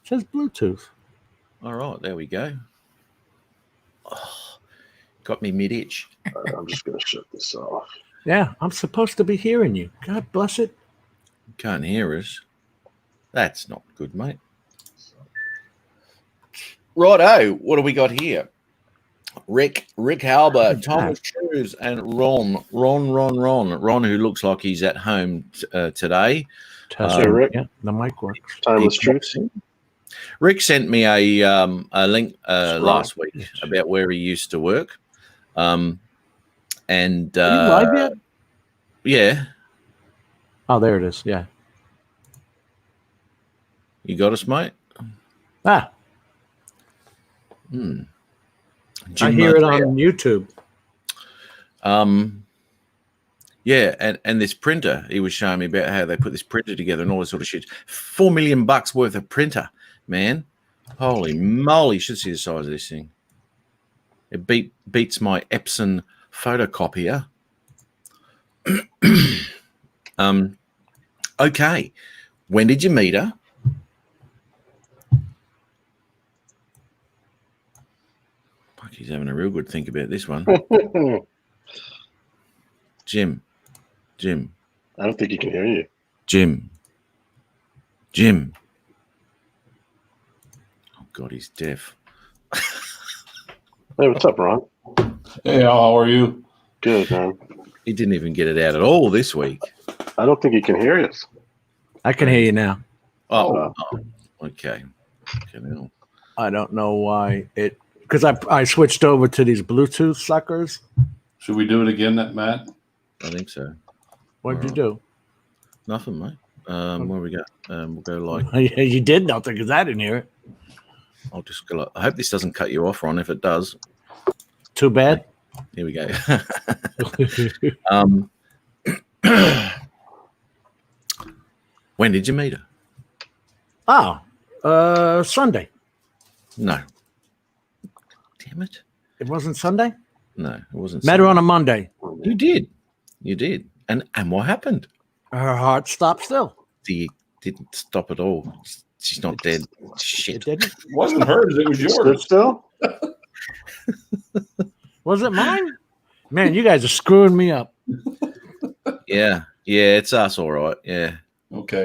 It says Bluetooth. All right, there we go. Oh, got me mid-itch. I'm just going to shut this off. Yeah, I'm supposed to be hearing you. God bless it. Can't hear us. That's not good, mate. Righto, what do we got here? Rick Halber, Thomas Cruise, and Ron, who looks like he's at home today. Rick. Yeah, the mic works. Timeless Truth. Rick sent me a link last week about where he used to work. And Are you live yet? Yeah. Oh, there it is. Yeah. You got us, mate? Ah. I hear it on YouTube. Yeah, and this printer, he was showing me about how they put this printer together and all this sort of shit. $4 million worth of printer, man. Holy moly, you should see the size of this thing. It beats my Epson photocopier. Okay. When did you meet her? Fuck, he's having a real good think about this one. Jim. I don't think he can hear you. Jim. Oh, God, he's deaf. Hey, what's up, Ron? Hey, how are you? Good, man. He didn't even get it out at all this week. I don't think he can hear us. I can hear you now. Oh, okay. I don't know why it, because I switched over to these Bluetooth suckers. Should we do it again, Matt? I think so. What did you do? Nothing, mate. Where we go? We'll go like. You did nothing because I didn't hear it. I'll just go. I hope this doesn't cut you off, Ron. If it does, too bad. Here we go. When did you meet her? Oh, Sunday. No. Damn it! It wasn't Sunday. No, it wasn't. Met her on a Monday. You did. And what happened? Her heart stopped still. She didn't stop at all. She's not dead. Shit. It didn't. It wasn't hers. It was yours. Still? Was it mine? Man, you guys are screwing me up. Yeah, it's us, all right. Yeah. Okay.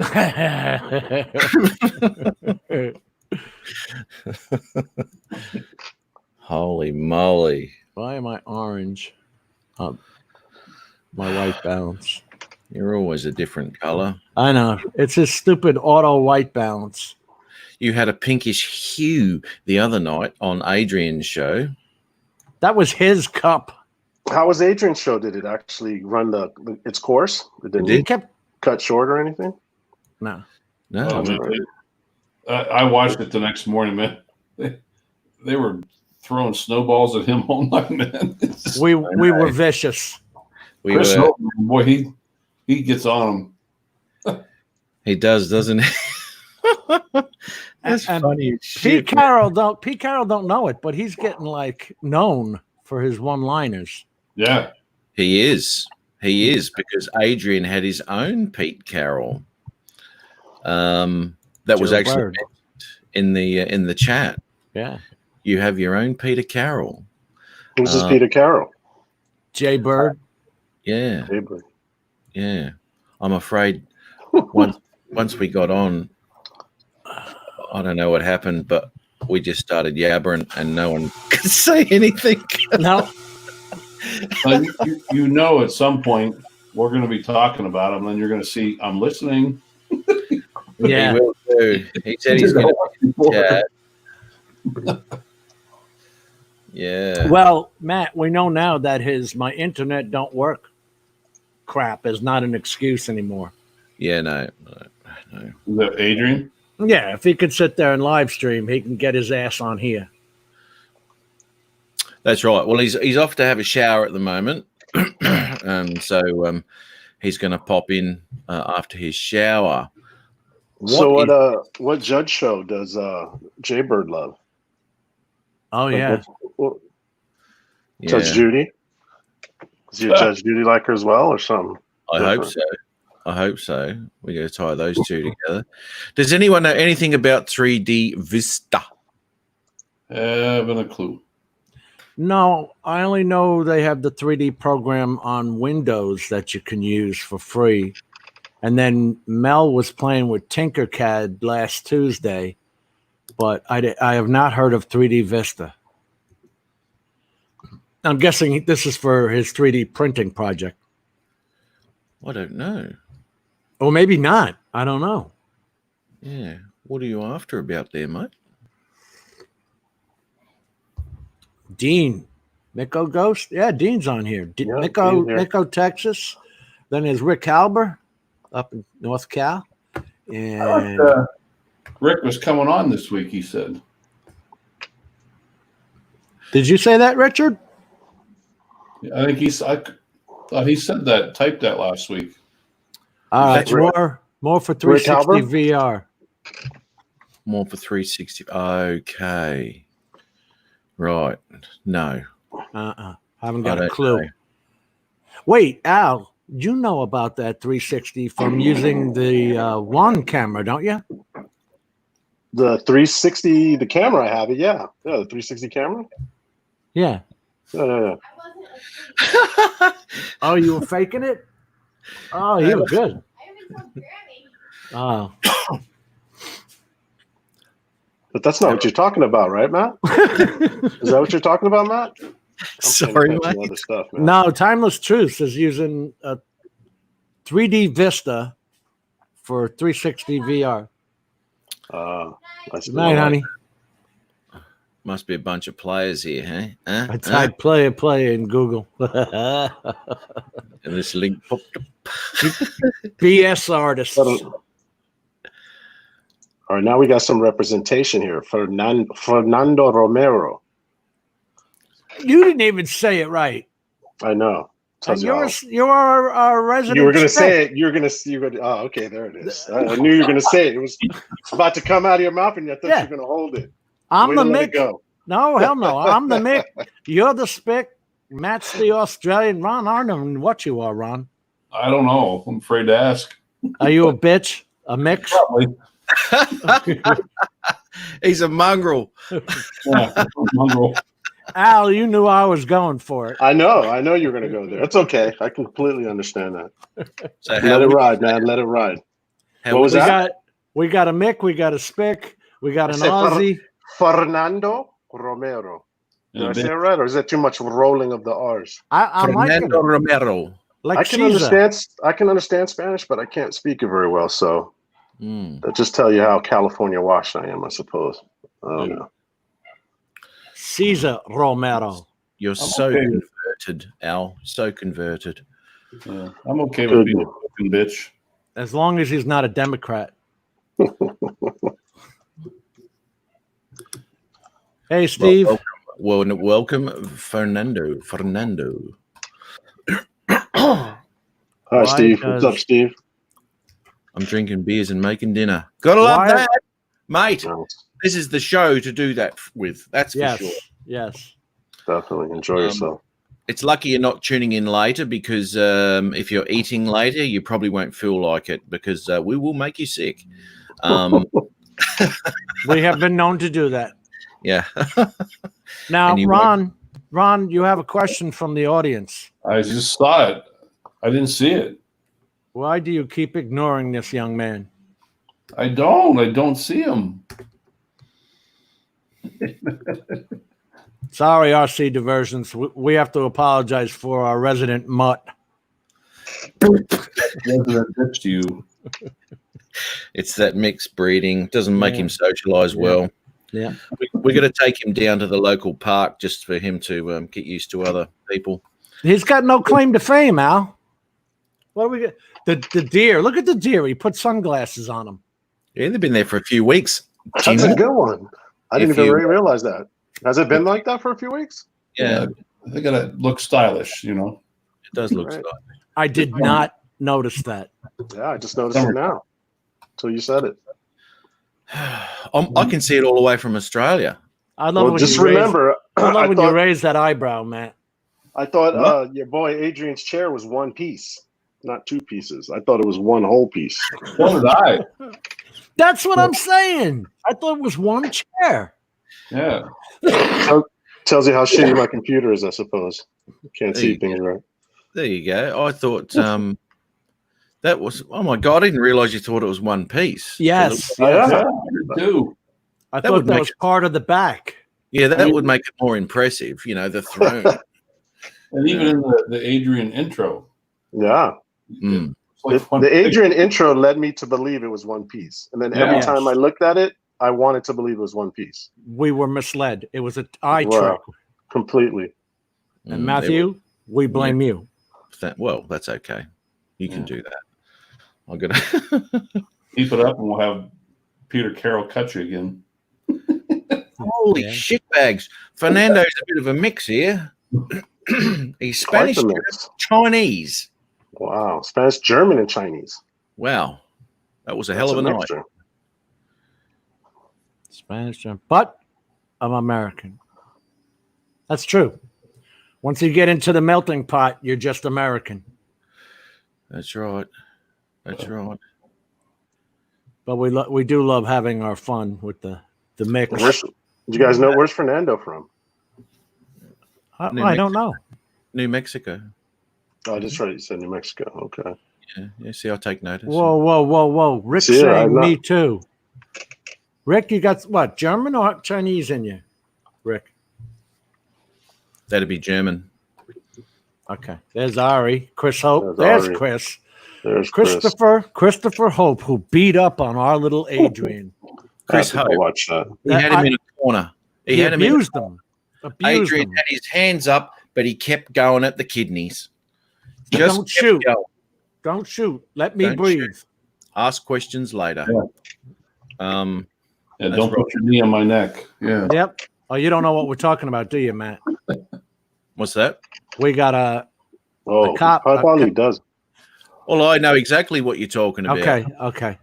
Holy moly! Why am I orange? My white balance. You're always a different color. I know. It's this stupid auto white balance. You had a pinkish hue the other night on Adrian's show. That was his cup. How was Adrian's show? Did it actually run its course? It didn't kept cut short or anything? No. I watched it the next morning, man. They were throwing snowballs at him all night, man. We were vicious. Chris Hilton, boy, he gets on them. He does, doesn't he? That's funny. Pete Carroll don't know it, but he's getting like known for his one-liners. Yeah, he is because Adrian had his own Pete Carroll. That was actually in the chat. Yeah, you have your own Peter Carroll. Who's this Peter Carroll? Jay Bird. Yeah, yeah. I'm afraid once we got on, I don't know what happened, but we just started yabbering and no one could say anything. No. You know, at some point we're going to be talking about him, and then you're going to see I'm listening. Yeah, he will do. He said he's going to chat. Yeah. Well, Matt, we know now that my internet don't work crap is not an excuse anymore. Yeah, no. Is that Adrian? Yeah, if he could sit there and live stream, he can get his ass on here. That's right. Well, he's off to have a shower at the moment, so he's going to pop in after his shower. What judge show does Jay Bird love? Oh yeah, Judge Judy. Is he a Judge Judy like her as well, or something? I hope so. I hope so. We got to tie those two together. Does anyone know anything about 3D Vista? Haven't a clue. No, I only know they have the 3D program on Windows that you can use for free. And then Mel was playing with Tinkercad last Tuesday, but I have not heard of 3D Vista. I'm guessing this is for his 3D printing project. I don't know. Or maybe not. I don't know. Yeah. What are you after about there, mate? Dean. Miko Ghost? Yeah, Dean's on here. Yeah, Miko, Dean here. Miko, Texas. Then there's Rick Halber up in North Cal. And Rick was coming on this week, he said. did you say that, Richard? I think I thought he said that, typed that last week. All right, That's Rick. more for Rick 360 Halber? VR. More for 360. Okay. Right. No. Haven't I got a don't clue. know. Wait, Al, you know about that 360 from using the one camera, don't you? The 360, the camera I have it. Yeah, the 360 camera. Yeah. Yeah. Oh, you were faking it? Oh, you were good. Oh. But that's not what you're talking about, right, Matt? Is that what you're talking about, Matt? I'm paying Sorry, attention to mate. other stuff, man. No, Timeless Truths is using a 3D Vista for 360 VR. I Good still night, don't honey. Must be a bunch of players here, huh? I typed play in Google. And this link popped up. BS artists. All right, now we got some representation here. Fernando Romero. You didn't even say it right. I know. And Tells you how- you're our resident. You were going to spick. say it. You're going to. Oh, okay. There it is. I knew you were going to say it. It was about to come out of your mouth, and I thought Yeah. you were going to hold it. I'm Way the to let it Mick. go. No, hell no. I'm the Mick. You're the Spick. Matt's the Australian. Ron Arnhem. What you are, Ron? I don't know. I'm afraid to ask. Are you a bitch? A mix? Probably. He's a mongrel. Yeah, mongrel. Al, you knew I was going for it. I know you were going to go there. It's okay. I completely understand that. So Let it ride, man. Let it ride. how What was We that? got a Mick. We got a Spick. We got I an said Aussie. Fernando Romero. Did I say it right, or is that too much rolling of the R's? I'm liking Fernando it. Romero. Like I can Caesar. understand Spanish, but I can't speak it very well. So Mm. that just tell you how California washed I am, I suppose. I don't know. Caesar Romero. You're so okay. converted, Al. So converted. Yeah, I'm okay with being a Good. fucking bitch. As long as he's not a Democrat. Hey, Steve. Welcome, Fernando. Hi, Why Steve. does- What's up, Steve? I'm drinking beers and making dinner. Gotta love Why- that, mate. No, This is the show to do that with. That's for Yes. sure. Yes. definitely enjoy yourself. It's lucky you're not tuning in later because if you're eating later, you probably won't feel like it because we will make you sick. We have been known to do that. Yeah. Now, And you Ron, you have a question from the audience. I just saw it. I didn't see it. Why do you keep ignoring this young man? I don't see him. Sorry, RC Diversions. We have to apologize for our resident mutt. Resident bitch to you. It's that mixed breeding. Doesn't make Yeah. him socialize well. Yeah. We're going to take him down to the local park just for him to get used to other people. He's got no claim to fame, Al. What do we get? The deer. Look at the deer. He put sunglasses on him. Yeah, they've been there for a few weeks. That's a good one. I didn't If even you- realize that. Has it been like that for a few weeks? Yeah, They gotta look stylish, you know. it does look Right. stylish. I did not notice that. Yeah, I just noticed it now. Until you said it. I can see it all the way from Australia. I love Well, when just you raise, remember, I love I when you thought, raise that eyebrow, Matt. I thought What? your boy Adrian's chair was one piece. not 2 pieces. I thought it was one whole piece. So did I. That's what I'm saying. I thought it was one chair. Yeah. Tells you how shitty my computer is, I suppose. Can't There see you things right. There you go. I thought that was. Oh my god! I didn't realize you thought it was one piece. Yes. Oh, yeah. Yeah, I did too. I That thought would that make was part of the back. Yeah, that would make it more impressive. You know, the throne. And even in the Adrian intro. Yeah. Mm. It's like one The piece. Adrian intro led me to believe it was one piece. And then every Yeah. time I looked at it, I wanted to believe it was one piece. We were misled. It was an eye Wow. trick. Completely. And Matthew, we blame you. Well, that's okay. You can do that. I'm gonna. Keep it up, and we'll have Peter Carroll cut you again. Holy shitbags! Fernando's a bit of a mix here. He's Quite Spanish, the mix. Chinese. Wow. Spanish, German, and Chinese. Wow, that was a That's hell of a night. mixture. Spanish, but I'm American. That's true. Once you get into the melting pot, you're just American. That's right. That's right. But we do love having our fun with the mix. Do you guys know where's Fernando from? I don't know. New Mexico. Oh, that's right. You said New Mexico. Okay. Yeah. See, I take notice. Whoa. Rick's See, saying I'm not- me too. Rick, you got what, German or Chinese in you? Rick. That'd be German. Okay. There's Ari. Chris Hope. There's There's Ari. Chris. There's Chris. Christopher Hope, who beat up on our little Adrian. Chris I have to Hope. go watch that. He had him in a corner. He had him in. abused him. Abused Adrian him. had his hands up, but he kept going at the kidneys. Just Don't kept shoot. going. Don't shoot. Let me Don't breathe. Ask questions later. Yeah, That's don't right. put your knee on my neck. Yeah. Yep. Oh, you don't know what we're talking about, do you, Matt? What's that? We got a Oh, cop- probably he does. Well, I know exactly what you're talking about. okay.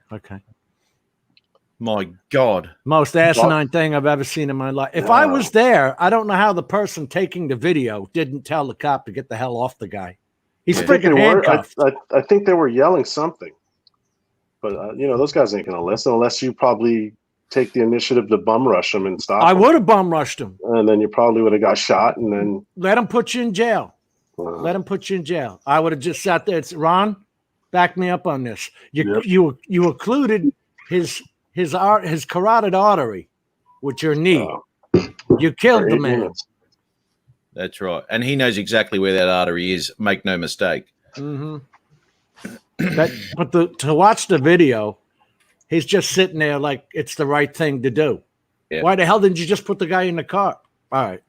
My God. Most asinine thing I've ever seen in my life. If I was there, I don't know how the person taking the video didn't tell the cop to get the hell off the guy. He's Yeah. I think they freaking were. handcuffed. I think they were yelling something, but those guys ain't gonna listen unless you probably take the initiative to bum rush them and stop. I them. would have bum rushed him. And then you probably would have got shot, and then Let him put you in jail. Let him put you in jail. I would have just sat there. It's Ron, back me up on this. You occluded his carotid artery with your knee. You killed for the 8 man. minutes. That's right. And he knows exactly where that artery is. Make no mistake. Mm-hmm. To watch the video, he's just sitting there like it's the right thing to do. Yeah. Why the hell didn't you just put the guy in the car? All right.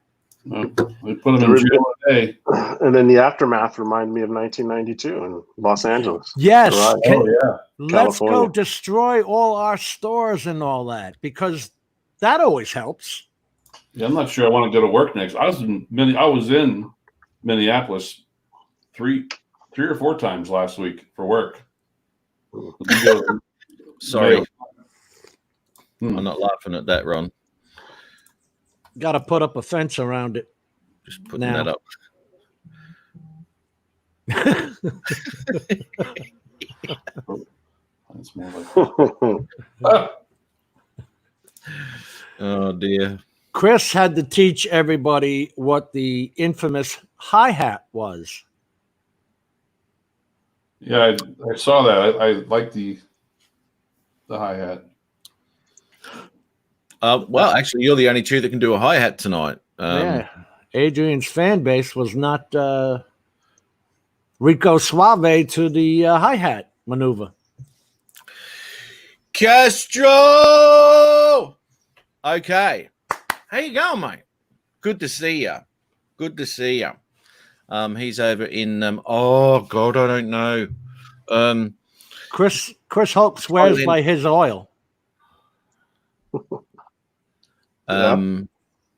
They put him in jail today. And then the aftermath reminded me of 1992 in Los Angeles. Yes. Right. Can- Yeah. let's go California. destroy all our stores and all that because that always helps. Yeah, I'm not sure I want to go to work next. I was in Minneapolis three or four times last week for work. Sorry. Hmm. I'm not laughing at that, Ron. Got to put up a fence around it. Just putting Now. that up. That's more like Oh, dear. Chris had to teach everybody what the infamous hi-hat was. Yeah, I saw that. I like the hi-hat. Well, actually, you're the only two that can do a hi-hat tonight. Yeah. Adrian's fan base was not Rico Suave to the hi-hat maneuver. Castro! Okay. How you going, mate? Good to see you. Good to see you. He's over in, oh, God, I don't know. Chris Hope swears by his oil.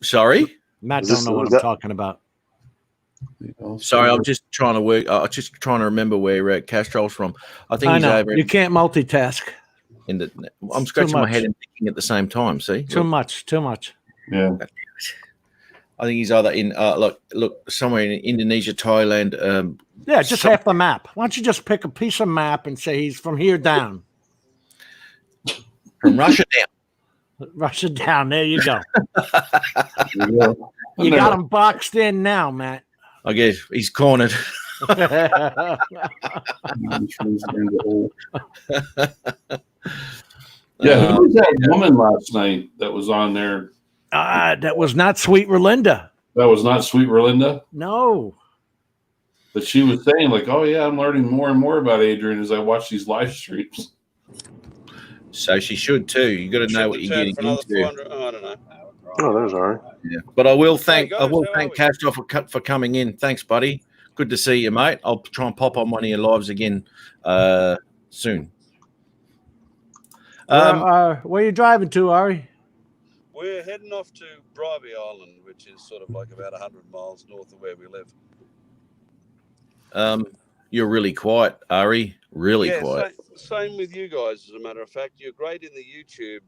Sorry? Matt Is don't this- know what is I'm that- talking about. Sorry, I'm just trying to work. I'm just trying to remember where Castro's from. I think I he's know. over You can't multitask. in the. I'm scratching my much. head and thinking at the same time. See, Too much. Yeah. I think he's either in look somewhere in Indonesia, Thailand. Yeah, just half the map. Why don't you just pick a piece of map and say he's from here down? From Russia down. Russia down. There you go. Yeah. You got him boxed in now, Matt. I guess he's cornered. Uh, Yeah, who was that woman last night that was on there? that was not Sweet Relinda. That was not Sweet Relinda, No. but she was saying like, "Oh yeah, I'm learning more and more about Adrian as I watch these live streams." So she should too. You got to know what you're getting into. I don't know. Oh, there's Ari. Yeah. But I will thank Hey, guys, how thank are we? Castor for coming in. Thanks, buddy. Good to see you, mate. I'll try and pop on one of your lives again soon. Where are you driving to, Ari? We're heading off to Bribie Island, which is sort of like about 100 miles north of where we live. You're really quiet, Ari. Really quiet. Same with you guys, as a matter of fact. You're great in the YouTube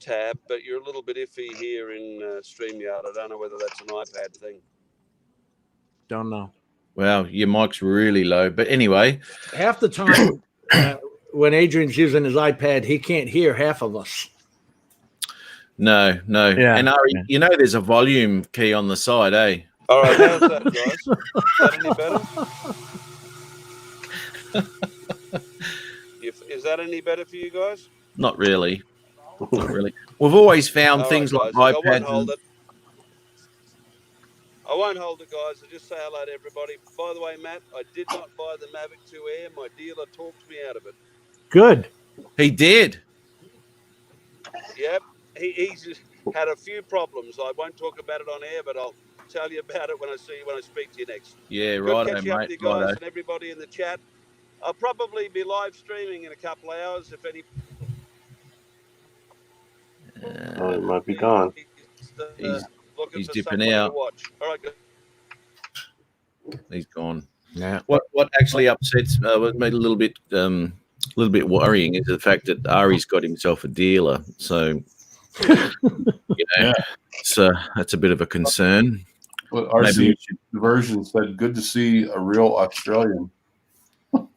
tab, but you're a little bit iffy here in StreamYard. I don't know whether that's an iPad thing. Don't know. Well, your mic's really low. But anyway, Half the time when Adrian's using his iPad, he can't hear half of us. no. Yeah. And Ari, you know there's a volume key on the side, eh? All right, how's that, guys? Is that any better? Is that any better for you guys? Not really. Not really. We've always found All things right, like guys. I won't iPads. hold it. I won't hold it, guys. I'll just say hello to everybody. By the way, Matt, I did not buy the Mavic 2 Air. My dealer talked me out of it. Good. He did. Yep. He's just had a few problems. I won't talk about it on air, but I'll tell you about it when I speak to you next. Yeah, Good right, catching up mate. with you guys Righto. and everybody in the chat. I'll probably be live streaming in a couple of hours if any. Oh, he might be gone. He's looking for dipping somebody out. to watch. All right, good. He's gone. Yeah. What actually upsets me a little bit worrying is the fact that Ari's got himself a dealer. So that's a bit of a concern. But Maybe RC we should- version said, "Good to see a real Australian."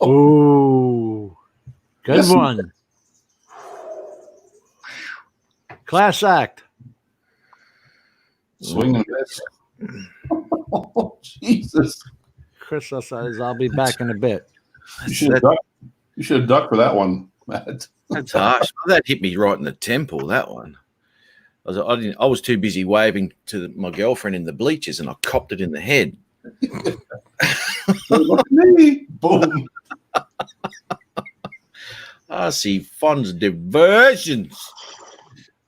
Ooh. Good Yes. one. Class act. Swing and miss. Oh, Jesus. Chris says, I'll be back in a bit. You should have ducked for that one, Matt. That's harsh. That hit me right in the temple. That one. I was too busy waving to my girlfriend in the bleachers, and I copped it in the head. Look at me. Boom. I see funds diversions.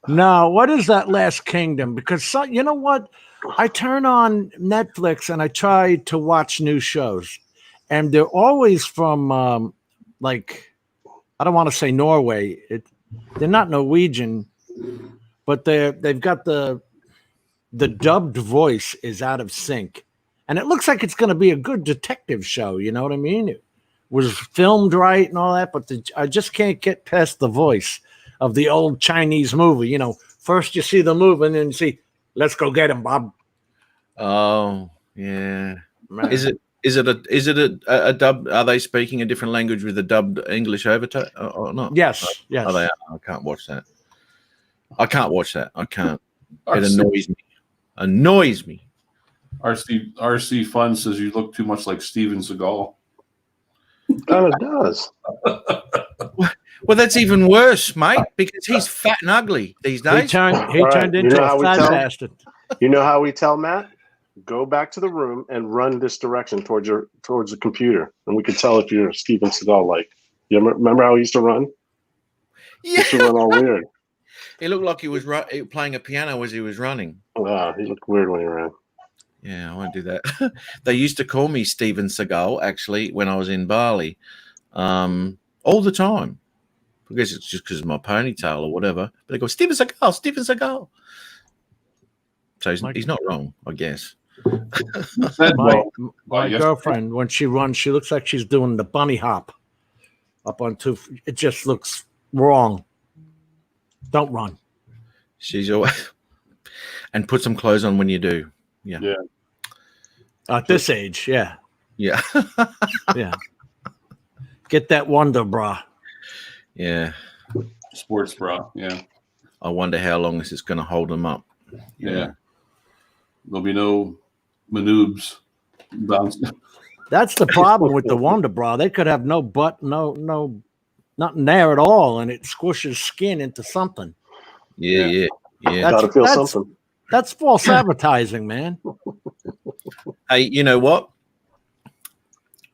No, what is that Last Kingdom? Because you know what? I turn on Netflix and I try to watch new shows, and they're always from I don't want to say Norway. They're not Norwegian, but they've got the dubbed voice is out of sync, and it looks like it's going to be a good detective show. You know what I mean? It was filmed right and all that, but I just can't get past the voice of the old Chinese movie. You know, first you see the movie and then you see, let's go get him, Bob. Oh yeah. Is it a dub? Are they speaking a different language with a dubbed English overtone or not? Yes, yes. Oh, they are. I can't watch that. I can't. It RC, annoys me. RC Fun says you look too much like Steven Seagal. Kind of does. Well, that's even worse, mate, because he's fat and ugly these He days. turned All right, into you know how a we fat tell? bastard. You know how we tell Matt? Go back to the room and run this direction towards the computer, and we can tell if you're Steven Seagal. Like, you remember how he used to run? He Yeah, used to run all weird. he looked like he was playing a piano as he was running. He looked weird when he ran. Yeah, I won't do that. They used to call me Steven Seagal, actually, when I was in Bali, all the time. I guess it's just because of my ponytail or whatever. But they go, Steven Seagal, Steven Seagal. So he's not wrong, I guess. My yesterday- girlfriend, when she runs, she looks like she's doing the bunny hop up on two. It just looks wrong. Don't run. She's always and put some clothes on when you do. Yeah. Yeah. At this age, yeah. Yeah. Yeah. Get that Wonder Bra. Yeah. Sports bra. Yeah. I wonder how long this is going to hold them up. Yeah. There'll be no manoobs bouncing. That's the problem with the Wonder Bra. They could have no butt, no nothing there at all, and it squishes skin into something. Yeah. Gotta feel something. That's false advertising, man. Hey, you know what?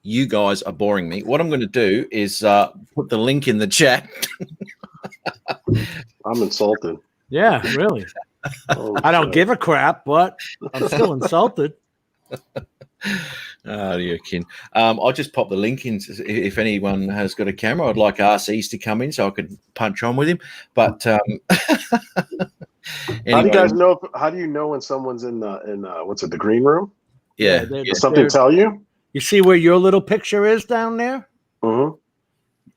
You guys are boring me. What I'm going to do is put the link in the chat. I'm insulted. Yeah, really. Holy I don't shit. give a crap, but I'm still insulted. Oh, you're kidding. I'll just pop the link in if anyone has got a camera. I'd like RCs to come in so I could punch on with him. But anyway, How do you guys know? How do you know when someone's in what's it, the green room? Yeah, they're- Does something tell you? You see where your little picture is down there? Mm-hmm.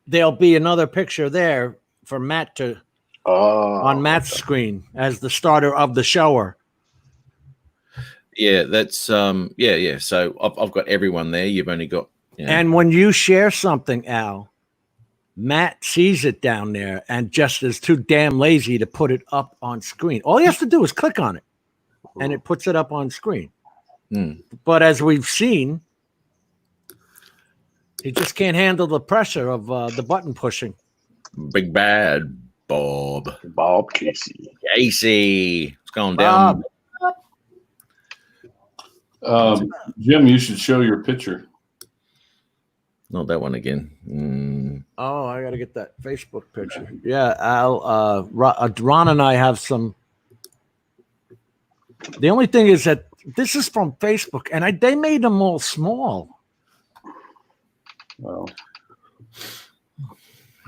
There'll be another picture there for Matt to on Matt's screen as the starter of the shower. yeah, that's yeah. So I've got everyone there. You've only got And when you share something, Al, Matt sees it down there and just is too damn lazy to put it up on screen. All he has to do is click on it, and it puts it up on screen. But as we've seen, he just can't handle the pressure of the button pushing. Big bad Bob Casey. It's going down. Jim, you should show your picture. Not that one again. Oh, I got to get that Facebook picture. Yeah, Al, Ron and I have some. The only thing is that this is from Facebook, and they made them all small. Well,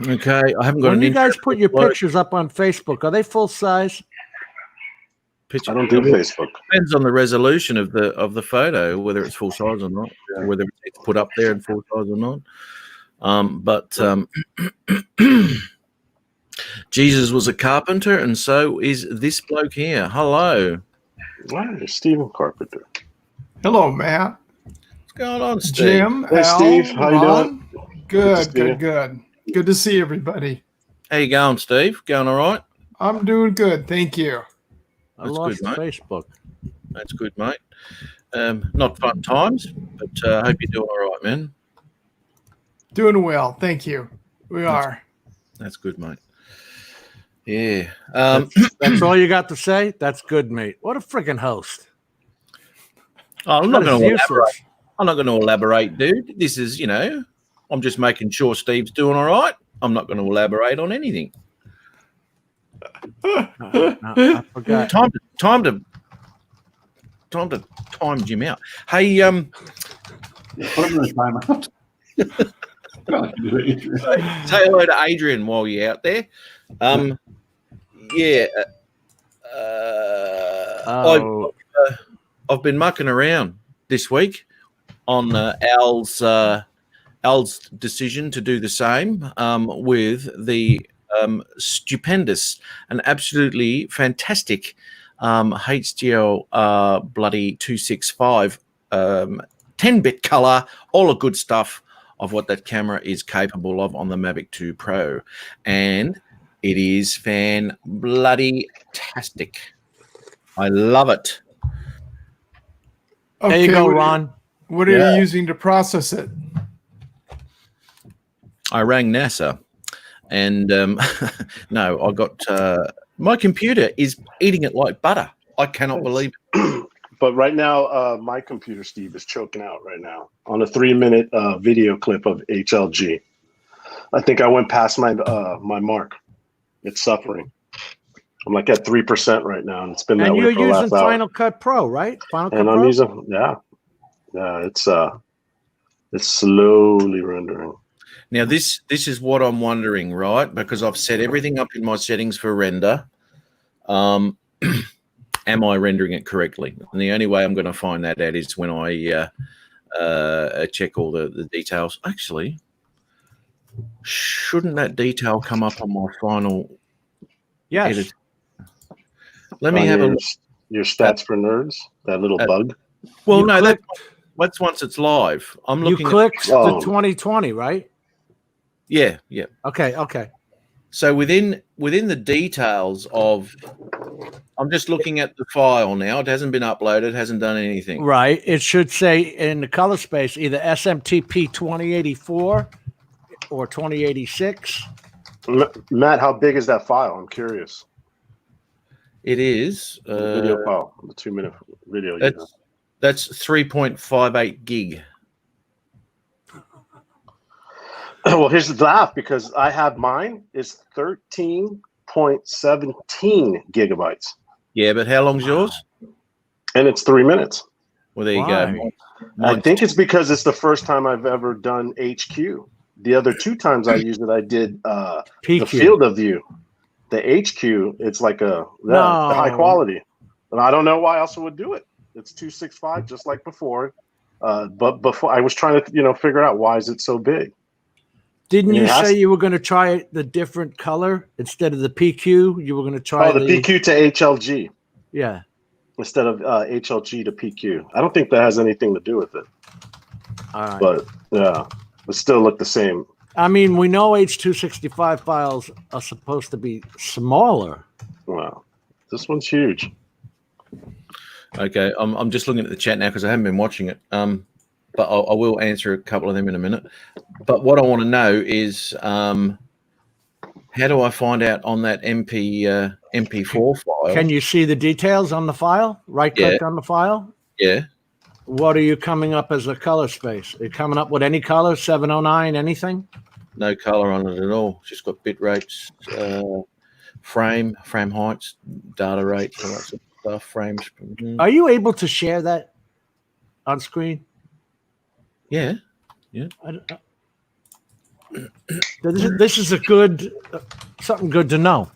Okay, I haven't got When an you guys interest put your photo pictures up on Facebook, are they full size? picture. I don't do Facebook. Depends on the resolution of the photo, whether it's full size or not, or whether it's put up there in full size or not. But Jesus was a carpenter, and so is this bloke here. Hello, Wow, Stephen Carpenter. Hello, Matt. what's going on, Steve? Jim, Hey, Al, Steve. How you Ron. Good, Good to see good. Good to see everybody. How you going, Steve? Going all right? I'm doing good, thank you. I That's lost good, mate. Facebook. That's good, mate. Not fun times, but I hope you're doing all right, man. Doing well, thank you. We are. That's good, mate. Yeah. That's all you got to say? That's good, mate. What a freaking host. I'm not That going is to useless. elaborate. I'm not going to elaborate, dude. This is, I'm just making sure Steve's doing all right. I'm not going to elaborate on anything. I forgot. Time to time Jim out. Hey, put him in a timeout. say hello to Adrian while you're out there. Yeah. Oh, I've been mucking around this week on Al's decision to do the same with the stupendous and absolutely fantastic HDL bloody 265 10-bit color, all the good stuff of what that camera is capable of on the Mavic 2 Pro, and it is fan-bloody-tastic. I love it. there you go, what are Ron. What are you using to process it? I rang NASA, and no, I got my computer is eating it like butter. I cannot believe it. But right now, my computer, Steve, is choking out right now on a 3-minute video clip of HLG. I think I went past my my mark. It's suffering. I'm like at 3% right now, and it's been that And way you're for the using last hour. Final Cut Pro, right? Final Cut And I'm Pro? using, yeah, it's slowly rendering. Now this is what I'm wondering, right? Because I've set everything up in my settings for render. Am I rendering it correctly? And the only way I'm going to find that out is when I check all the details. Actually, shouldn't that detail come up on my final Yes. edit? Let me have a look. Your stats for nerds, that little bug. Well, You no, clicked- that's once it's live. I'm You looking. clicked Oh. the 2020, right? Yeah. Okay. So within the details of, I'm just looking at the file now. It hasn't been uploaded. Hasn't done anything. Right. It should say in the color space either SMTP 2084 or 2086. Matt, how big is that file? I'm curious. It is. The video file, the 2-minute video. You have. That's 3.58 gig. Well, here's the laugh because I have mine is 13.17 gigabytes, Yeah, but how long's yours? and it's 3 minutes. Well, there you Why? go. I think it's because it's the first time I've ever done HQ. The other 2 times I used it, I did the PQ. field of view. The HQ, it's like the high quality, and I don't know why else it would do it. It's 265 just like before, but before I was trying to figure out why is it so big. Didn't It you has- say you were going to try the different color instead of the PQ? You were going to try the PQ to HLG Yeah. instead of HLG to PQ. I don't think that has anything to do with it, All right. but yeah, it still look the same. I mean, we know H265 files are supposed to be smaller. Wow, this one's huge. Okay, I'm just looking at the chat now because I haven't been watching it. But I will answer a couple of them in a minute. But what I want to know is, how do I find out on that MP4 file? Can you see the details on the file? Right click on the file. Yeah. What are you coming up as a color space? Are you coming up with any color? 709, anything? No color on it at all. Just got bit rates, frame heights, data rates, all that sort of stuff. Frames. Are you able to share that on screen? Yeah. This is a good, something good to know.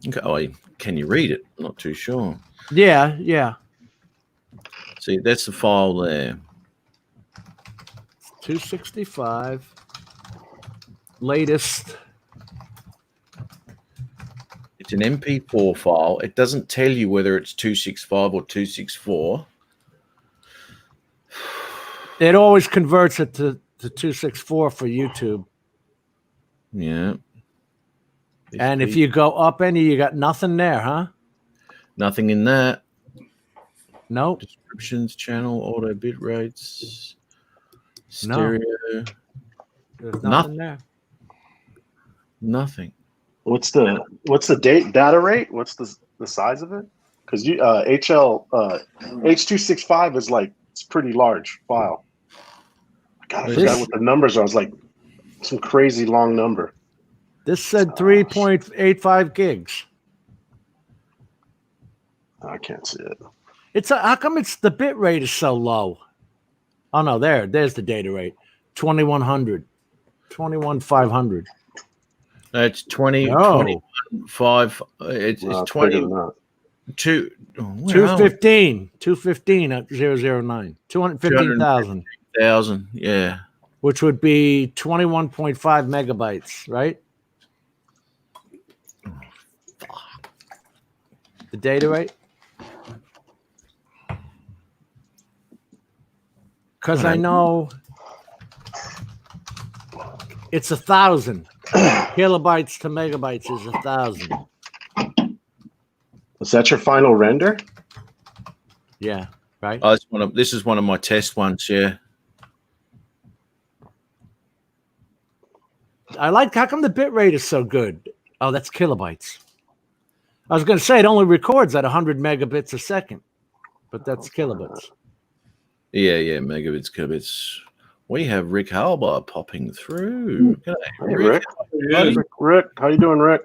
Okay. Oh, can you read it? I'm not too sure. Yeah. See, that's the file there. 265. Latest. It's an MP4 file. It doesn't tell you whether it's 265 or 264. It always converts it to 264 for YouTube. Yeah. And if you go up any, you got nothing there, huh? Nothing in that. Nope. Descriptions, channel, auto bit rates, No. stereo, There's Nothing. nothing there. nothing. What's the data rate? What's the size of it? Because H265 is like it's a pretty large file. God, I This- forgot what the numbers are. It's like some crazy long number. This said 3.85 gigs. I can't see it. How come it's the bit rate is so low? Oh no, there's the data rate. 2100. 21500. It's 20, Oh. 25. It's Wow, it's bigger than 22. that. 215. 215 at 009. 215,000, 1,000. Yeah. which would be 21.5 megabytes, right? The data rate? Because I know it's 1,000 kilobytes to megabytes is 1,000. Is that your final render? Yeah, right. Oh, this is one of my test ones. Yeah. I like how come the bit rate is so good. Oh, that's kilobytes. I was going to say it only records at 100 megabits a second, but that's kilobits. Yeah. Megabits, kilobits. We have Rick Halbar popping through. G'day, Hey, Rick. Yeah, Rick, how you doing, Rick?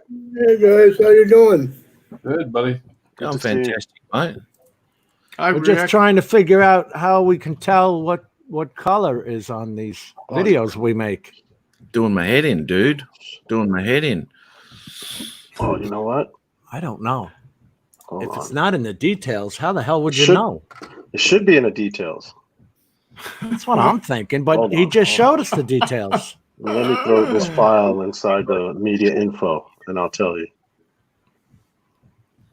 Hey guys, how you doing? good, buddy. Good I'm to see you. fantastic, mate. We're just trying to figure out how we can tell what color is on these videos we make. Doing my head in, dude. Doing my head in. Oh, you know what? I don't know. Hold If on. it's not in the details, how the hell would you Should- know? It should be in the details. That's what I'm thinking, but Hold he on, just hold showed us the details. Let me throw this file inside the media info, and I'll tell you.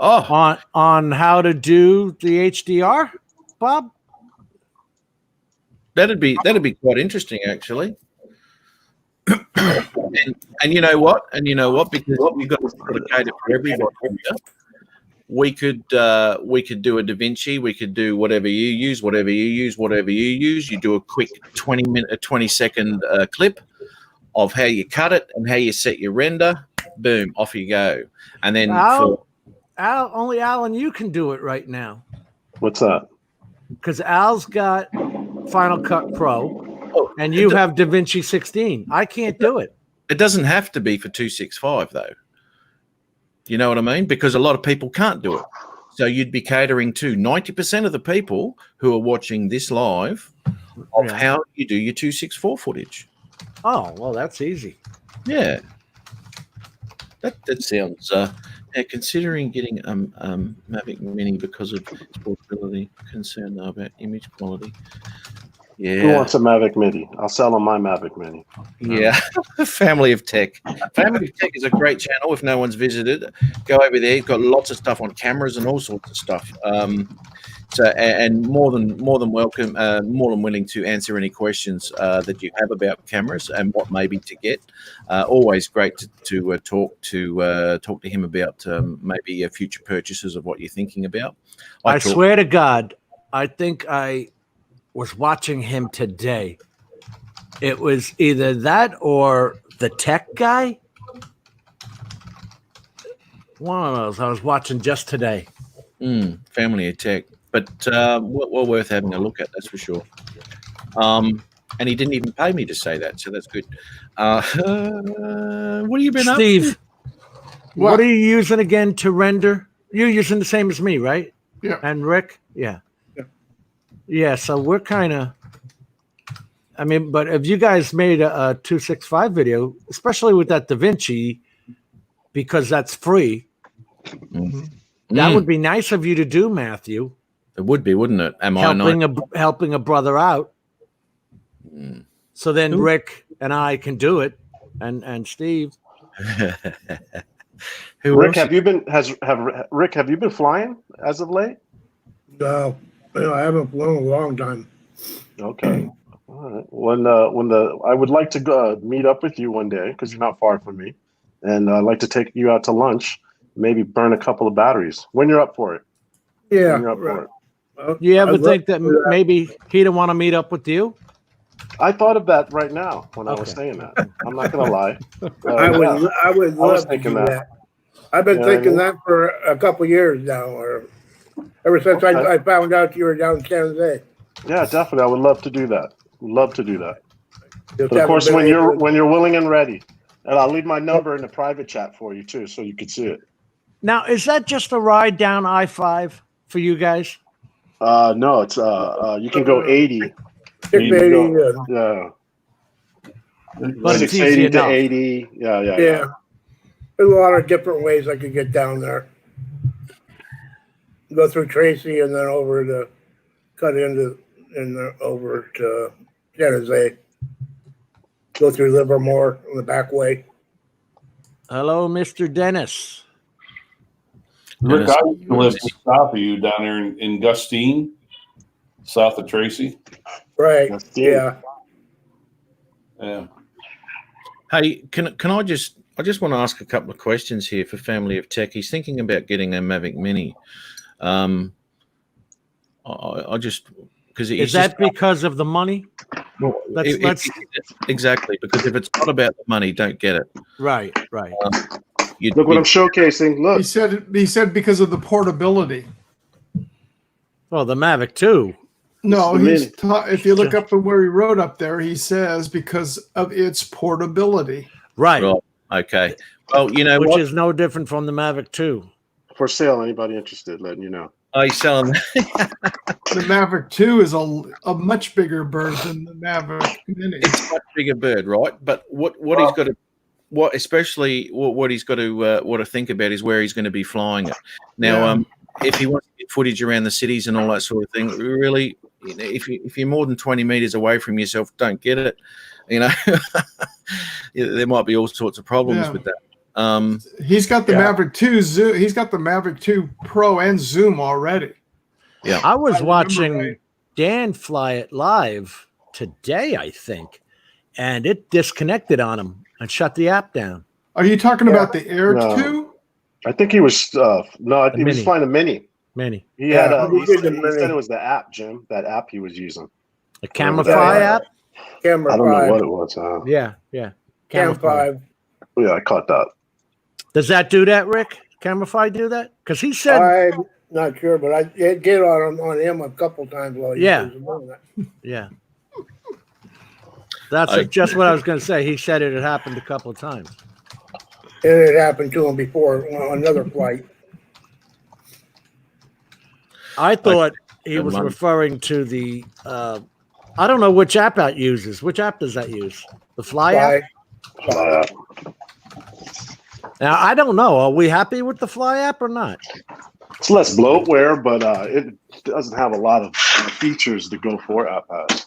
Oh, on how to do the HDR, Bob? that'd be quite interesting, actually. and you know what? Because we've got to cater for everybody. We could do a Da Vinci. We could do whatever you use. You do a quick 20-second clip of how you cut it and how you set your render. Boom, off you go. And then only Al and you can do it right now. What's that? Because Al's got Final Cut Pro, and you have DaVinci 16. I can't do it. It doesn't have to be for 265 though. You know what I mean? Because a lot of people can't do it. So you'd be catering to 90% of the people who are watching this live of how you do your 264 footage. Oh, well, that's easy. Yeah. That sounds considering getting Mavic Mini because of portability, concern though about image quality. Yeah. Who wants a Mavic Mini? I'll sell them my Mavic Mini. Yeah. Family of Tech. Family of Tech is a great channel. If no one's visited, go over there. It's got lots of stuff on cameras and all sorts of stuff. And more than welcome, more than willing to answer any questions that you have about cameras and what maybe to get. Always great to talk to him about maybe future purchases of what you're thinking about. I swear to God, I think I was watching him today. It was either that or the tech guy. One of those I was watching just today. Family of Tech. But well worth having a look at, that's for sure. And he didn't even pay me to say that, so that's good. What have you been up to? Steve, what are you using again to render? You're using the same as me, right? Yeah. And Rick? Yeah. Yeah, so we're kind of, I mean, but if you guys made a 265 video, especially with that DaVinci, because that's free, that would be nice of you to do, Matthew. It would be, wouldn't it? Helping a brother out. So then Rick and I can do it, and Steve. Rick, have you been flying as of late? No, I haven't flown in a long time. Okay. All right. When I would like to meet up with you one day because you're not far from me, and I'd like to take you out to lunch. Maybe burn a couple of batteries when you're up for it. Yeah. When you're up for it. You ever think that maybe he'd want to meet up with you? I thought of that right now when I was saying that. I'm not gonna lie. I would love to do that. I've been thinking that for a couple of years now, or ever since I found out you were down in San Jose. Yeah, definitely. I would love to do that. Love to do that. But of course, when you're willing and ready, and I'll leave my number in the private chat for you too, so you can see it. Now, is that just a ride down I-5 for you guys? No, it's you can go 80. 680. Yeah. But it's 680 easy to enough. 80. Yeah. Yeah. There's a lot of different ways I could get down there. Go through Tracy and then over to cut into and over to San Jose. Go through Livermore on the back way. Hello, Mr. Dennis. Rick, I used to live just south of you down there in Gustine, south of Tracy. Right. Yeah. Yeah. Hey, can I just want to ask a couple of questions here for Family of Tech. He's thinking about getting a Mavic Mini. I just because Is that because of the money? Well, Let's exactly, because if it's not about the money, don't get it. Right. Look what I'm showcasing. Look. He said because of the portability. Well, the Mavic 2. No, if you look up where he wrote up there, he says because of its portability. Right. Okay. Well, you know which is no different from the Mavic 2. For sale, anybody interested, letting you know. I selling. The Mavic 2 is a much bigger bird than the Mavic Mini. It's a much bigger bird, right? But what he's got to what he's got to think about is where he's going to be flying it. Now, if he wants to get footage around the cities and all that sort of thing, really, if you're more than 20 meters away from yourself, don't get it. You know, there might be all sorts of problems with that. He's got the Yeah. Maverick 2 Zoom. He's got the Maverick 2 Pro and Zoom already. I was remember watching right. Dan fly it live today, I think, and it disconnected on him and shut the app down. Are you talking Yeah. about the Air No. 2? I think he was no, he was Mini. flying a Mini. Mini, He Yeah, had he he did said, the he Mini. said it was the app, Jim. That app he was using. the Camera Yeah. Fly app. Camera I don't know 5. what it was. Yeah. Cam Camera Fly. 5. Yeah, I caught that. Does that do that, Rick? Camera Fly do that? Because he said, I'm not sure, but I did get on him a couple times while he Yeah. was doing that. yeah. That's I- just what I was going to say. He said it had happened a couple of times. And it happened to him before on another flight. I thought he Good was money. referring to the. I don't know which app that uses. Which app does that use? The Fly app. Fly. Now I don't know. Are we happy with the Fly app or not? It's less bloatware, but it doesn't have a lot of features the Go 4 app has.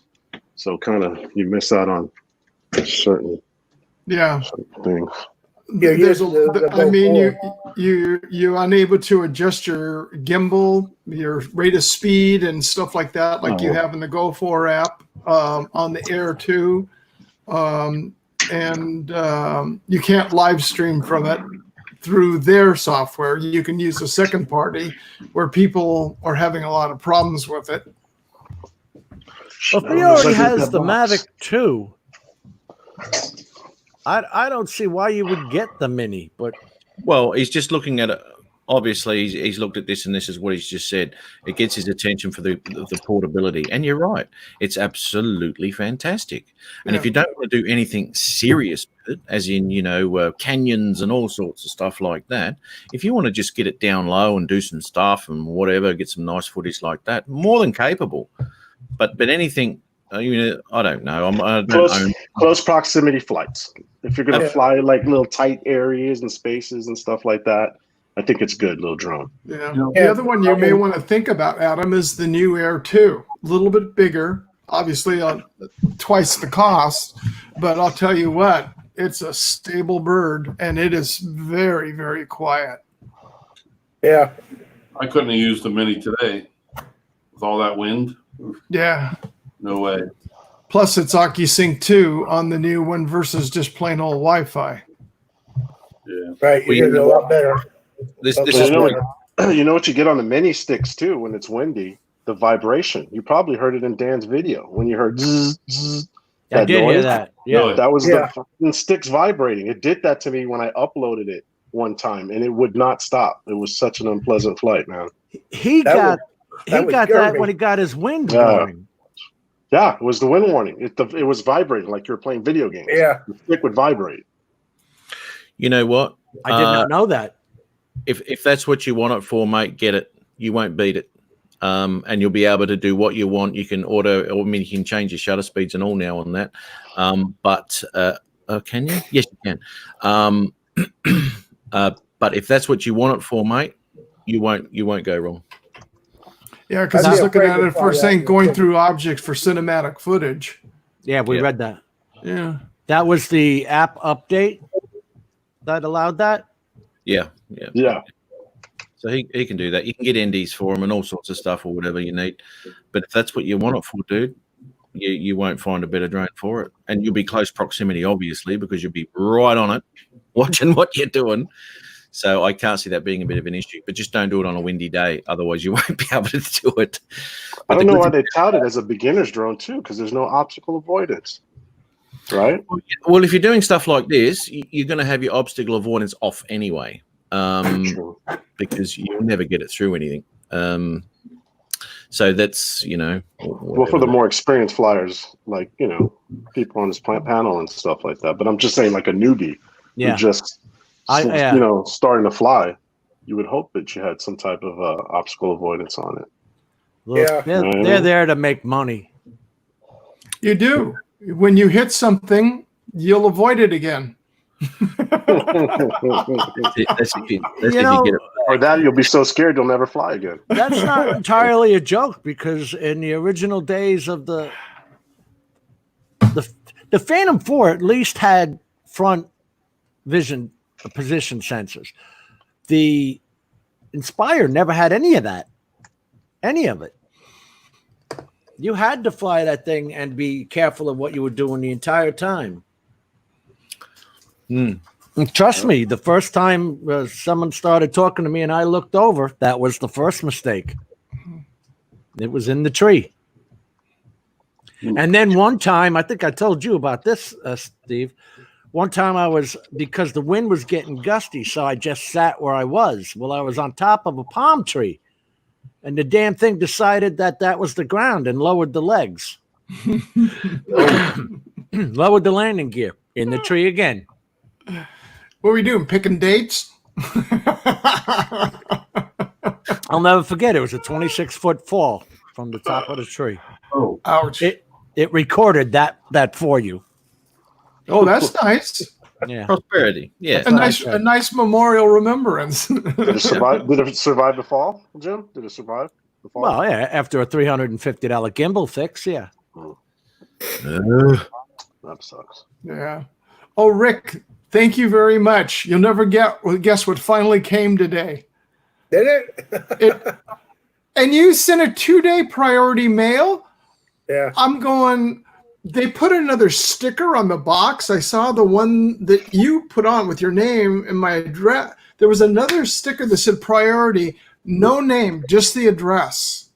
So kind of you miss out on certain Yeah. things. Yeah, There's a, the I mean, GoPro. you're unable to adjust your gimbal, your rate of speed, and stuff like that, like you Oh. have in the Go 4 app on the Air 2, and you can't live stream from it through their software. You can use a second party where people are having a lot of problems with it. Well, if he It's already like has that the box. Mavic 2, I don't see why you would get the Mini, but Well, he's just looking at it. Obviously, he's looked at this, and this is what he's just said. It gets his attention for the portability, and you're right. It's absolutely fantastic. And if Yeah. you don't want to do anything serious with it, as in canyons and all sorts of stuff like that, if you want to just get it down low and do some stuff and whatever, get some nice footage like that, more than capable. But anything, I don't know. I don't own. Close proximity flights. If you're gonna Yeah. fly like little tight areas and spaces and stuff like that, I think it's good, little drone. Yeah. Yeah. The other one you may want to think about, Adam, is the new Air 2. A little bit bigger, obviously twice the cost, but I'll tell you what, it's a stable bird and it is very, very quiet. Yeah. I couldn't have used the Mini today with all that wind. Yeah. No way. Plus, it's OcuSync 2 on the new one versus just plain old Wi-Fi. Yeah. Right. Well, You did a lot better. This But is you know, what you know what you get on the mini sticks too when it's windy? The vibration. You probably heard it in Dan's video when you heard zzz, zzz, I that did hear noise. that. Yeah. Really? That was Yeah. the fucking sticks vibrating. It did that to me when I uploaded it one time, and it would not stop. It was such an unpleasant flight, man. He That got that would that scare me. when he got his wind Yeah. going. Yeah, it was the wind warning. It was vibrating like you're playing video games. Yeah. The stick would vibrate. You know what? I did not know that. If that's what you want it for, mate, get it. You won't beat it. And you'll be able to do what you want. You can you can change your shutter speeds and all now on that. But can you? Yes, you can. But if that's what you want it for, mate, you won't go wrong. Yeah, because I'd he's be looking afraid at to it fly for that saying thing. going through objects for cinematic footage. Yeah, we Yeah. read that. Yeah. That was the app update that allowed that. Yeah. Yeah. So he can do that. You can get NDs for him and all sorts of stuff or whatever you need. But if that's what you want it for, dude, you won't find a better drone for it. And you'll be close proximity, obviously, because you'll be right on it, watching what you're doing. So I can't see that being a bit of an issue. But just don't do it on a windy day. Otherwise, you won't be able to do it. I But don't the know good why they tout it as a beginner's drone too, because there's no obstacle avoidance. Right? Well, if you're doing stuff like this, you're going to have your obstacle avoidance off anyway, True. because you'll never get it through anything. So that's, Well, for the more experienced flyers, like, people on this panel and stuff like that. But I'm just saying, like a newbie who Yeah. just, Yeah. starting to fly, you would hope that you had some type of obstacle avoidance on it. Look, Yeah. they're there to make money. You do. When you hit something, you'll avoid it again. that's if you You know, get it. Or that you'll be so scared you'll never fly again. That's not entirely a joke, because in the original days of the Phantom 4 at least had front vision position sensors. The Inspire never had any of that. Any of it. You had to fly that thing and be careful of what you were doing the entire time. And trust me, the first time someone started talking to me and I looked over, that was the first mistake. It was in the tree. And then one time, I think I told you about this, Steve. One time because the wind was getting gusty, so I just sat where I was. Well, I was on top of a palm tree. And the damn thing decided that was the ground and lowered the legs. Lowered the landing gear in the tree again. What were we doing? Picking dates? I'll never forget. It was a 26-foot fall from the top of the tree. Oh, Ouch. It recorded that for you. Oh, that's nice. Yeah. Prosperity. Yeah. A nice memorial remembrance. Did it survive? Did it survive the fall, Jim? Did it survive the fall? Well, yeah, after a $350 gimbal fix, yeah. That sucks. Yeah. Oh, Rick, thank you very much. You'll never guess what finally came today. Did it? And you sent a 2-day priority mail? Yeah. I'm going, they put another sticker on the box. I saw the one that you put on with your name and my address. There was another sticker that said priority, no name, just the address.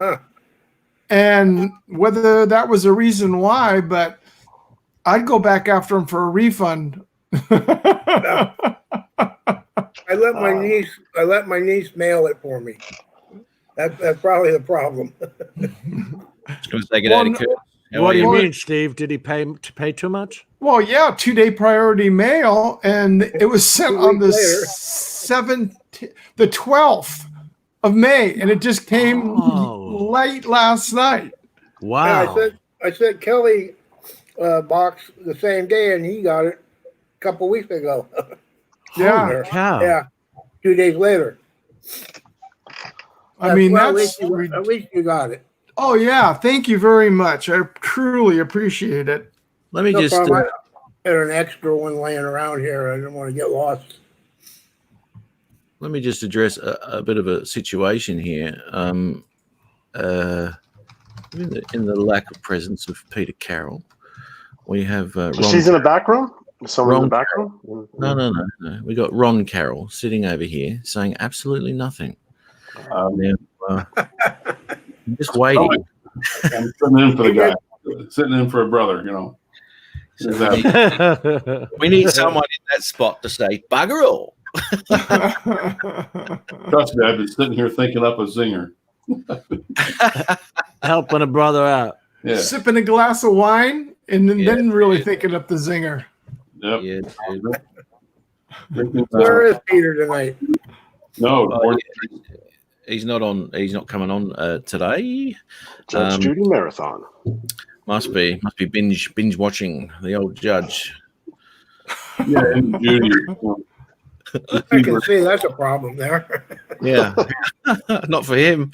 Huh. And whether that was a reason why, but I'd go back after him for a refund. I let my niece mail it for me. That's probably the problem. Let's take it out of Kurt. What do you mean, Steve? Did he pay too much? Well, yeah, 2-day priority mail, and it was sent on the 12th of May, and it just came late last night. Wow. Yeah, I sent Kelly box the same day, and he got it a couple weeks ago. Yeah. Cow. Yeah, 2 days later. I mean, Well, that's at least you got it. oh yeah, thank you very much. I truly appreciate it. Let me No just. problem. I had an extra one laying around here. I didn't want to get lost. Let me just address a bit of a situation here. In the lack of presence of Peter Carroll, we have Ron. She's in the back room? Someone in the Ron back room? No. We got Ron Carroll sitting over here saying absolutely nothing. Now, I'm just waiting. I'm sitting in for the guy, sitting in for a brother, you know. So we need someone in that spot to say bugger all. Trust me, I've been sitting here thinking up a zinger. Helping a brother out. Yeah. Sipping a glass of wine and then really thinking up the zinger. Yep. Yeah, Where is Peter tonight? No, he's not on. He's not coming on today. Judge Judy Marathon. Must be binge watching the old judge. yeah, and Judy. I can see that's a problem there. Yeah, not for him.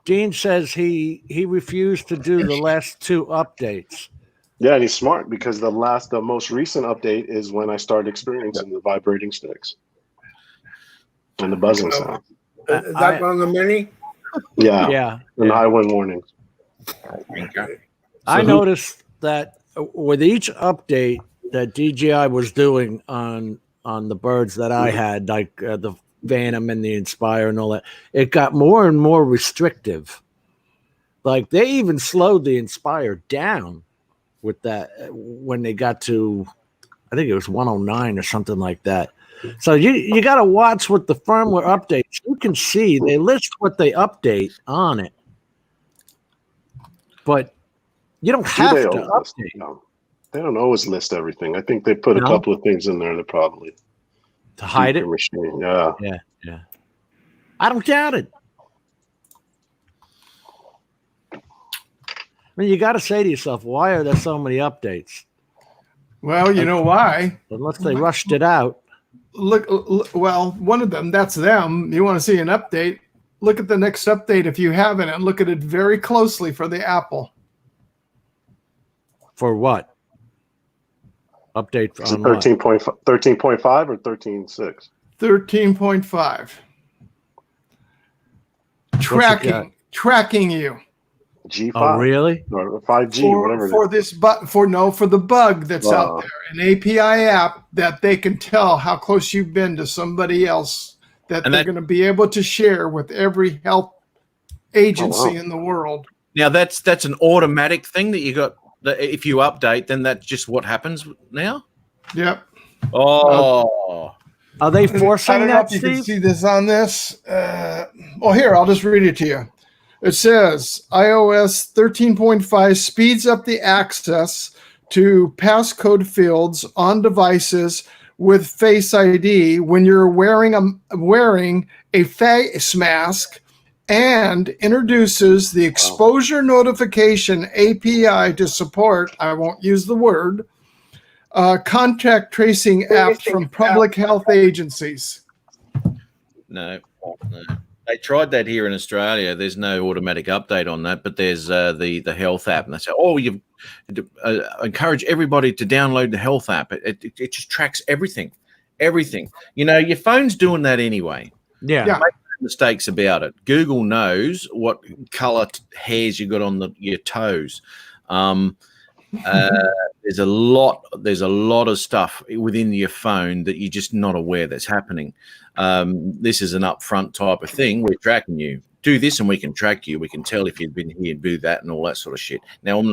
Dean says he refused to do the last 2 updates. Yeah, and he's smart because the most recent update is when I started experiencing the vibrating sticks and the buzzing sound. Is that on the mini? Yeah, Yeah. and high wind warnings. I noticed that with each update that DJI was doing on the birds that I had, like the Phantom and the Inspire and all that, it got more and more restrictive. Like they even slowed the Inspire down with that when they got to, I think it was 109 or something like that. So you got to watch with the firmware updates. You can see they list what they update on it, but you don't have to update. No, they don't always list everything. I think they put a couple of things in there to probably to hide it. Machine. Yeah. I don't doubt it. I mean, you got to say to yourself, why are there so many updates? Well, you know why? Unless they rushed it out. Look, well, one of them, that's them. You want to see an update? Look at the next update if you haven't, and look at it very closely for the Apple. For what? Update Is it on what? 13.5 or 13.6? 13.5. Tracking you G5 Oh, really? or 5G, whatever. for this for the bug that's out there, an API app that they can tell how close you've been to somebody else that they're going to be able to share with every health agency in the world. Now that's an automatic thing that you got. That if you update, then that's just what happens now. Yep. Oh, Are they I forcing don't know that, if you can Steve? see this on this. Well, here, I'll just read it to you. It says iOS 13.5 speeds up the access to passcode fields on devices with Face ID when you're wearing a face mask, and introduces the exposure notification API to support, I won't use the word, contact tracing apps from public health agencies. no. They tried that here in Australia. There's no automatic update on that, but there's the health app, and they say, "Oh, you encourage everybody to download the health app. It just tracks everything. You know, your phone's doing that anyway. Yeah. Yeah. Make no mistakes about it. Google knows what color hairs you got on your toes. There's a lot of stuff within your phone that you're just not aware that's happening. This is an upfront type of thing. We're tracking you. Do this and we can track you. We can tell if you've been here, do that, and all that sort of shit. Now,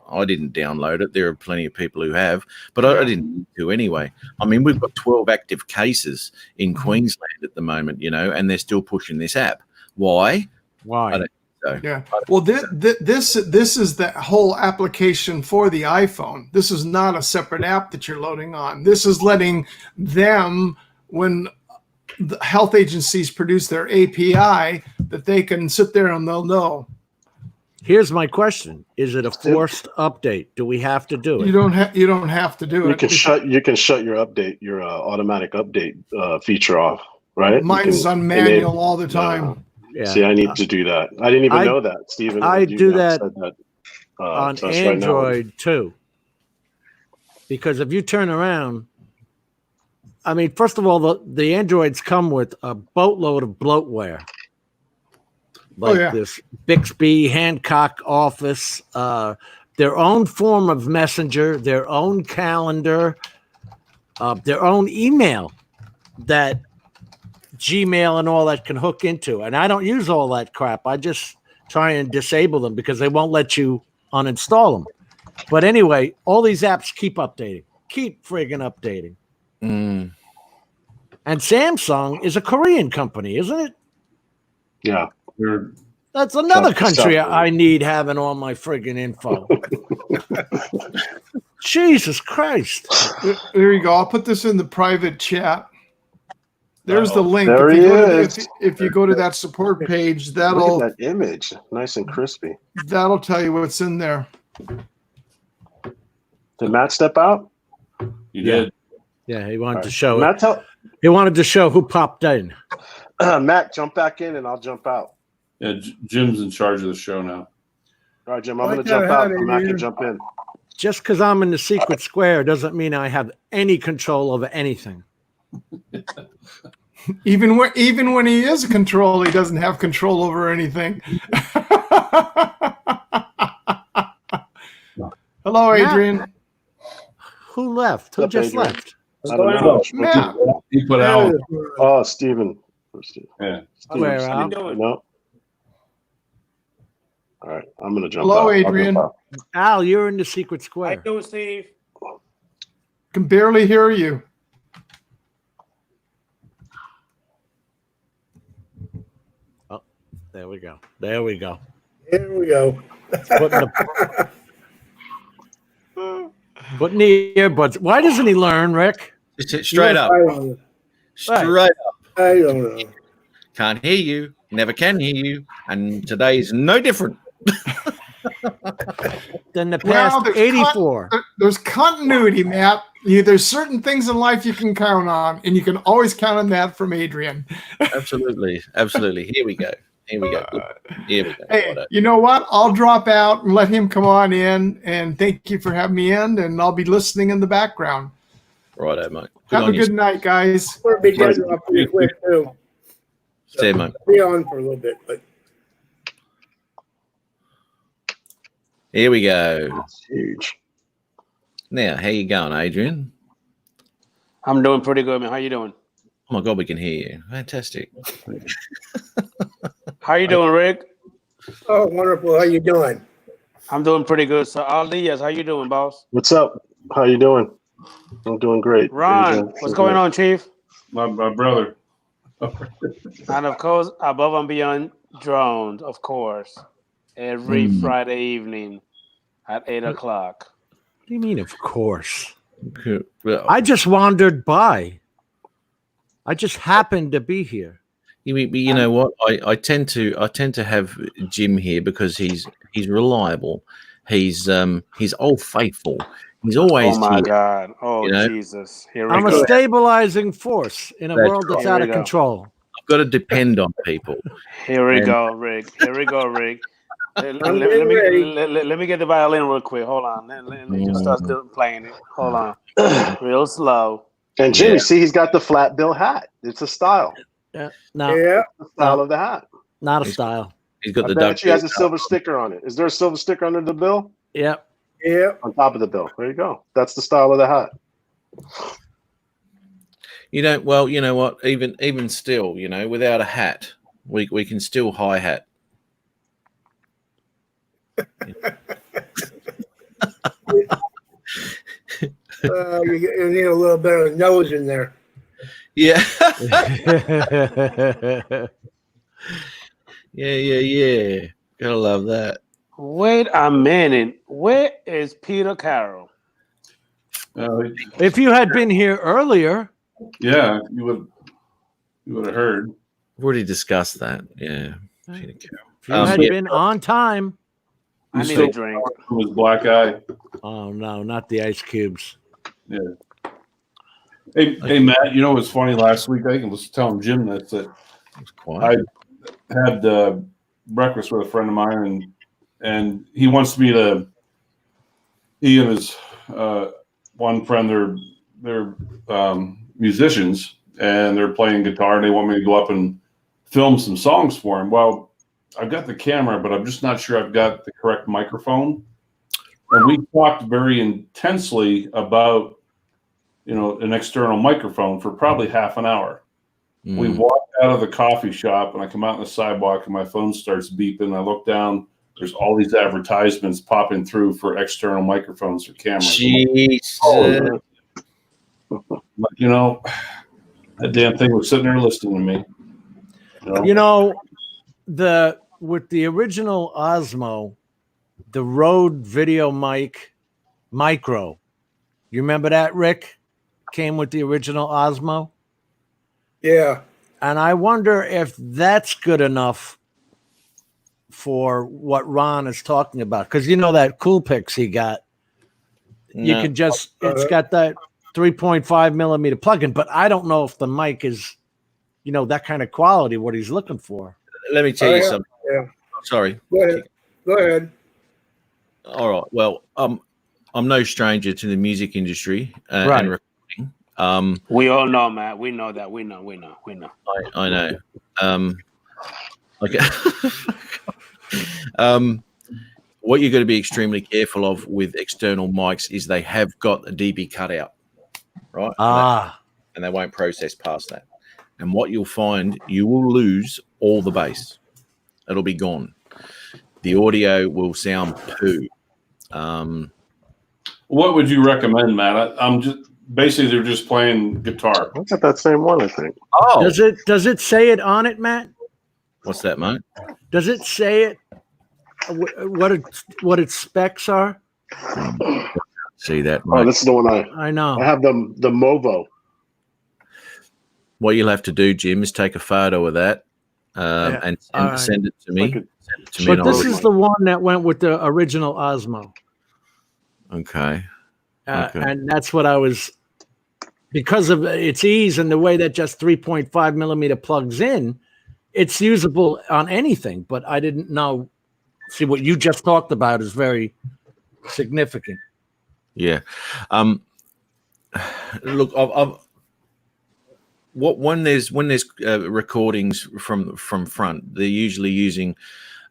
I didn't download it. There are plenty of people who have, but I didn't need to anyway. I mean, we've got 12 active cases in Queensland at the moment, you know, and they're still pushing this app. Why? Why? I don't know. Yeah. Well, this is the whole application for the iPhone. This is not a separate app that you're loading on. This is letting them, when the health agencies produce their API, that they can sit there and they'll know. Here's my question: is it a forced update? Do we have to do it? You don't have to do it. You can shut your automatic update feature off, right? Mine's on manual all the time. Yeah. See, I need to do that. I didn't even know that, Stephen. I do that on on Android too. Because if you turn around, I mean, first of all, the Androids come with a boatload of bloatware. Like this Bixby, Hancock Office, their own form of messenger, their own calendar, their own email that Gmail and all that can hook into. And I don't use all that crap. I just try and disable them because they won't let you uninstall them. But anyway, all these apps keep updating. Keep friggin' updating. Mm. And Samsung is a Korean company, isn't it? Yeah. That's another country I need having all my friggin' info. Jesus Christ. There you go. I'll put this in the private chat. There's the link. There If you go to that support page, that'll look at that image, nice and crispy. That'll tell you what's in there. Did Matt step out? You did. Yeah, he wanted to show Matt, it. He wanted to show who popped in. Matt, jump back in and I'll jump out. Yeah, Jim's in charge of the show now. All right, Jim, I'm going to jump out. Matt can jump in. Just because I'm in the secret square doesn't mean I have any control over anything. Even when he is in control, he doesn't have control over anything. Hello, Adrian. Matt. Who left? Who just Adrian? left? I don't know. Matt. He put out. Oh, Steven. Yeah. Where Steven. out? No. All right, I'm going to jump Hello, out. Adrian. Al, you're in the secret square. I know, Steve. Can barely hear you. Oh, there we go. There we go. Here we go. Putting the earbuds. Why doesn't he learn, Rick? Straight up. Straight up. I don't know. Can't hear you. Never can hear you. And today is no different. Than the past 84. There's continuity, Matt. There's certain things in life you can count on, and you can always count on that from Adrian. Absolutely. Absolutely. Here we go. Here we go. Here we go. Hey, Righto. you know what? I'll drop out and let him come on in. And thank you for having me in. And I'll be listening in the background. Righto, mate. Have a on you. good night, guys. We'll be getting off pretty quick too. See you, mate. Be on for a little bit, but Here we go. That's huge. Now, how you going, Adrian? I'm doing pretty good, man. How you doing? Oh my God, we can hear you. Fantastic. How you doing, Rick? oh, wonderful. How you doing? I'm doing pretty good. So, Alias, how you doing, boss? What's up? How you doing? I'm doing great. Ron, Adrian, what's going on, Chief? My brother. And of course, Above and Beyond drones, of course, every Friday evening at 8 o'clock. What do you mean, of course? Good. Well, I just wandered by. I just happened to be here. you know what? I tend to have Jim here because he's reliable. He's old faithful. He's always Oh my here. God! Oh you know? Jesus! Here we I'm a go. stabilizing force in a That's world that's right. out Here of we go. control. I've got to depend on people. Here we And- go, Rick. Here we go, Rick. Let I'm getting ready. me get the violin real quick. Hold on. Let me just start playing it. Hold on. Real slow. And Jimmy, Yeah. see, he's got the flat bill hat. It's a style. Yeah, no, Yeah. The style of the hat. not a style. He's got I the bet duck. you has a silver sticker on it. Is there a silver sticker under the bill? Yep. Yeah. On top of the bill. There you go. That's the style of the hat. You don't. Well, you know what? Even still, you know, without a hat, we can still hi hat. You need a little bit of nose in there. Yeah. Yeah. Gotta love that. Wait a minute. Where is Peter Carroll? If you had been here earlier, Yeah, you would have heard. We've already discussed that. Yeah. if you Um, had yeah. been on time. I He's need still a drink. from his black eye. Oh no, not the ice cubes. Yeah. Hey, Matt. You know what's funny? Last week, I was telling Jim that It's quiet. I had breakfast with a friend of mine, and he wants me to. He and his one friend, they're musicians, and they're playing guitar, and they want me to go up and film some songs for him. Well, I've got the camera, but I'm just not sure I've got the correct microphone. And we talked very intensely about, an external microphone for probably half an hour. We walk out of the coffee shop, and I come out on the sidewalk, and my phone starts beeping. I look down. There's all these advertisements popping through for external microphones or cameras. Jesus. Oh, that damn thing was sitting there listening to me. You know, with the original Osmo, the Rode Video Micro. You remember that, Rick? Came with the original Osmo. Yeah. And I wonder if that's good enough for what Ron is talking about. Because you know that Coolpix he got. You No. could it's got that 3.5 millimeter plug-in, but I don't know if the mic is, that kind of quality, what he's looking for. Let me tell Oh, you yeah, something. yeah. Sorry. Go ahead. All right. Well, I'm no stranger to the music industry Right. and recording. We all know, Matt. We know that. We know. I know. Okay. What you're going to be extremely careful of with external mics is they have got a dB cutout, right? And they won't process past that. And what you'll find, you will lose all the bass. It'll be gone. The audio will sound poo. What would you recommend, Matt? I'm just basically they're just playing guitar. I got that same one, I think. Oh, Does it say it on it, Matt? what's that, mate? Does it say it? What its specs are? See that, Oh, mate? this is the one I know. I have the Movo. What you'll have to do, Jim, is take a photo of that and send it to me. Like Send it to me But and I'll this read is the one that went with the original Osmo. it. Okay. Okay. And that's what I was, because of its ease and the way that just 3.5 millimeter plugs in, it's usable on anything, but I didn't know. See, what you just talked about is very significant. Yeah. Look, when there's recordings from front, they're usually using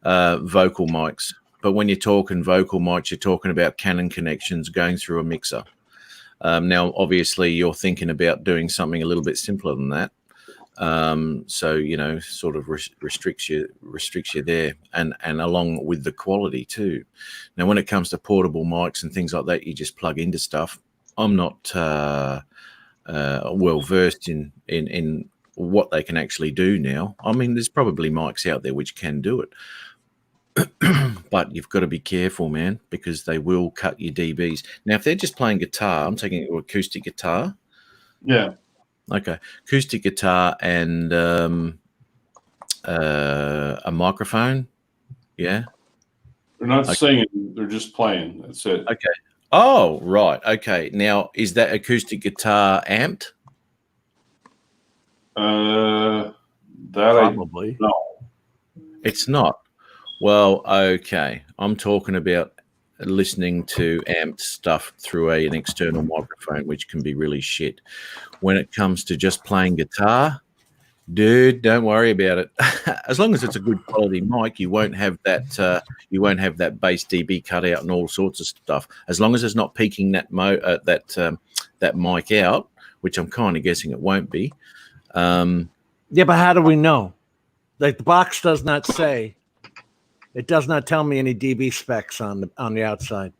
vocal mics. But when you're talking vocal mics, you're talking about Canon connections going through a mixer. Now, obviously, you're thinking about doing something a little bit simpler than that. So sort of restricts you there, and along with the quality too. Now, when it comes to portable mics and things like that, you just plug into stuff. I'm not well versed in what they can actually do now. I mean, there's probably mics out there which can do it, but you've got to be careful, man, because they will cut your dBs. Now, if they're just playing guitar, I'm taking an acoustic guitar. Yeah. Okay, acoustic guitar and a microphone. Yeah, They're not singing; they're just playing. That's it. okay. Oh, right. Okay. Now, is that acoustic guitar amped? That Probably. no. It's not. Well, okay. I'm talking about listening to amped stuff through an external microphone, which can be really shit. When it comes to just playing guitar, dude, don't worry about it. As long as it's a good quality mic, you won't have that. You won't have that bass dB cut out and all sorts of stuff. As long as it's not peaking that mic out, which I'm kind of guessing it won't be. Yeah, but how do we know? Like the box does not say. It does not tell me any dB specs on the outside.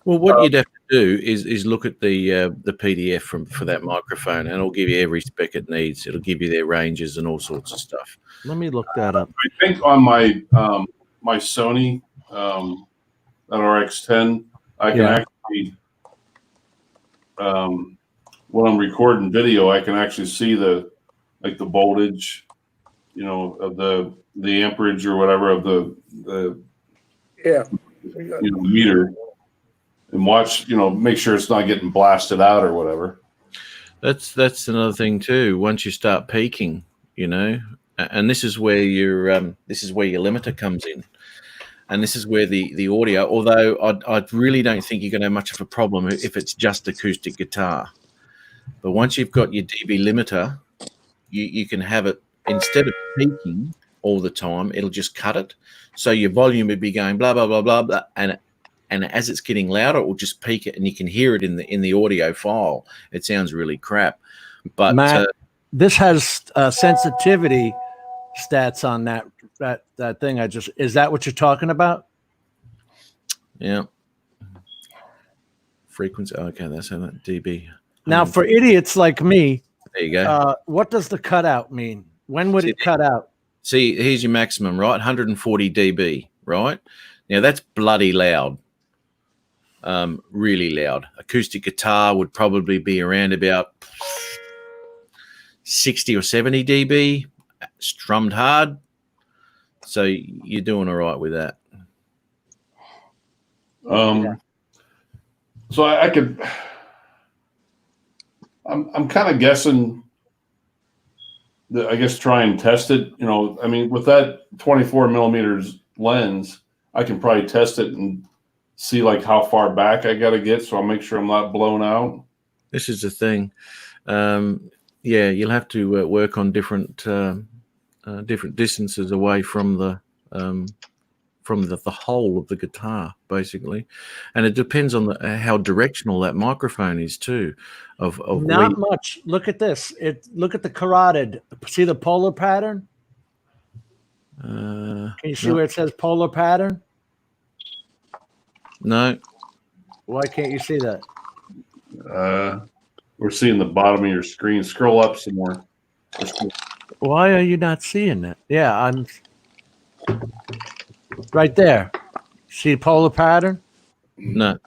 Well, what you'd have to do is look at the PDF for that microphone, and it'll give you every spec it needs. It'll give you their ranges and all sorts of stuff. Let me look that up. I think on my my Sony that RX10, I can actually when I'm recording video, I can actually see the voltage, of the amperage or whatever of the Yeah. meter, and watch, make sure it's not getting blasted out or whatever. That's another thing too. Once you start peaking, and this is where your limiter comes in, and this is where the audio. Although I really don't think you're going to have much of a problem if it's just acoustic guitar. But once you've got your dB limiter, you can have it, instead of peaking all the time, it'll just cut it. So your volume would be going blah blah blah blah blah, and as it's getting louder, it will just peak it, and you can hear it in the audio file. It sounds really crap. But Matt, this has sensitivity stats on that thing. Is that what you're talking about? Yeah. Frequency. Okay, that's how that dB. Now, for idiots like me, there you go. What does the cutout mean? When would it cut out? See, here's your maximum, right? 140 dB, right? Now that's bloody loud. Really loud. Acoustic guitar would probably be around about 60 or 70 dB, strummed hard. So you're doing all right with that. So I could. I'm kind of guessing. I guess try and test it. I mean, with that 24 millimeters lens, I can probably test it and see how far back I got to get, so I'll make sure I'm not blown out. This is the thing. Yeah, you'll have to work on different distances away from the whole of the guitar, basically, and it depends on how directional that microphone is too. Of not much. Look at this. Look at the carotid. See the polar pattern? Can you see where it says polar pattern? No. Why can't you see that? We're seeing the bottom of your screen. Scroll up some more. Why are you not seeing that? Yeah, I'm right there. See polar pattern? No.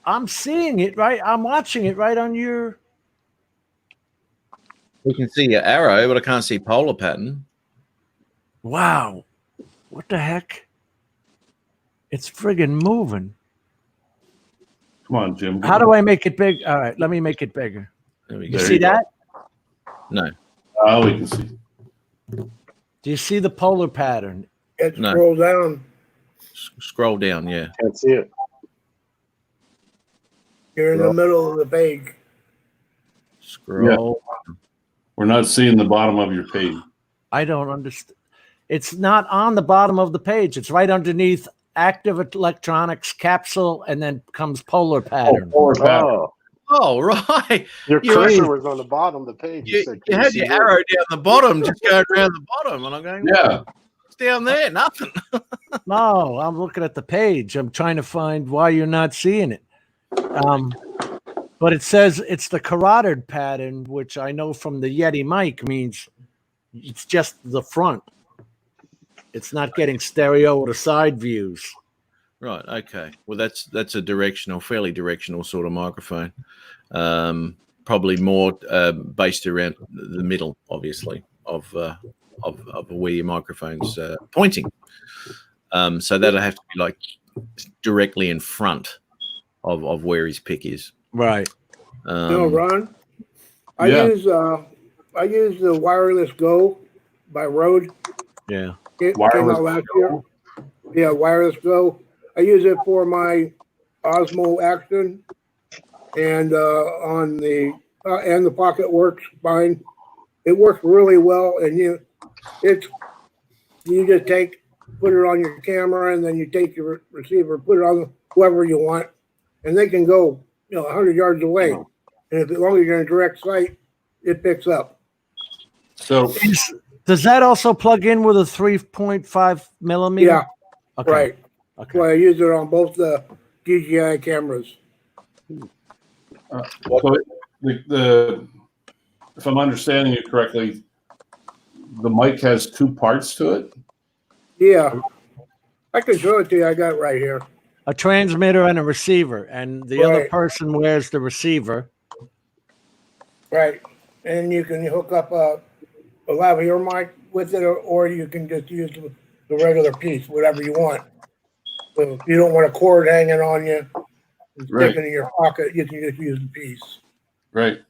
I'm seeing it right. I'm watching it right on your. You can see your arrow, but I can't see polar pattern. Wow. What the heck? It's friggin' moving. Come on, Jim. How do I make it big? All right, let me make it bigger. There we You go. see that? No. Oh, we can see. Do you see the polar pattern? It No. scrolls down. Scroll down, yeah. Can't see it. You're in the middle of the page. Scroll. We're not seeing the bottom of your page. I don't understand. It's not on the bottom of the page. It's right underneath active electronics capsule, and then comes polar pattern. Forward pattern. Oh, Oh, right. your You cursor had- was on the bottom of the page. You, said, you "Can had see your it?" arrow down the bottom, just going around the bottom. And I'm going, Yeah. what's down there? Nothing. No, I'm looking at the page. I'm trying to find why you're not seeing it. But it says it's the carotid pattern, which I know from the Yeti mic means it's just the front. It's not getting stereo or the side views. Right. Okay. Well, that's a directional, fairly directional sort of microphone. Probably more based around the middle, obviously, of where your microphone's pointing. So that'll have to be like directly in front of where his pick is. Right. Ron, I Yeah. use the Wireless Go by Rode. Yeah. It Wireless came out last year. Yeah, Wireless Go. I use it for my Osmo Action, and on the and the Pocket works fine. It works really well, and you just put it on your camera, and then you take your receiver, put it on whoever you want, and they can go 100 yards away, and as long as you're in direct sight, it picks up. So Does that also plug in with a 3.5 millimeter? Yeah, Okay. right. Okay. Well, I use it on both the DJI cameras. so the if I'm understanding you correctly, the mic has two parts to it. Yeah, I can show it to you. I got it right here. A transmitter and a receiver, and the other Right. person wears the receiver. Right, and you can hook up a lavalier mic with it, or you can just use the regular piece, whatever you want. So if you don't want a cord hanging on you, and Right. sticking in your pocket, you can just use the piece. Right.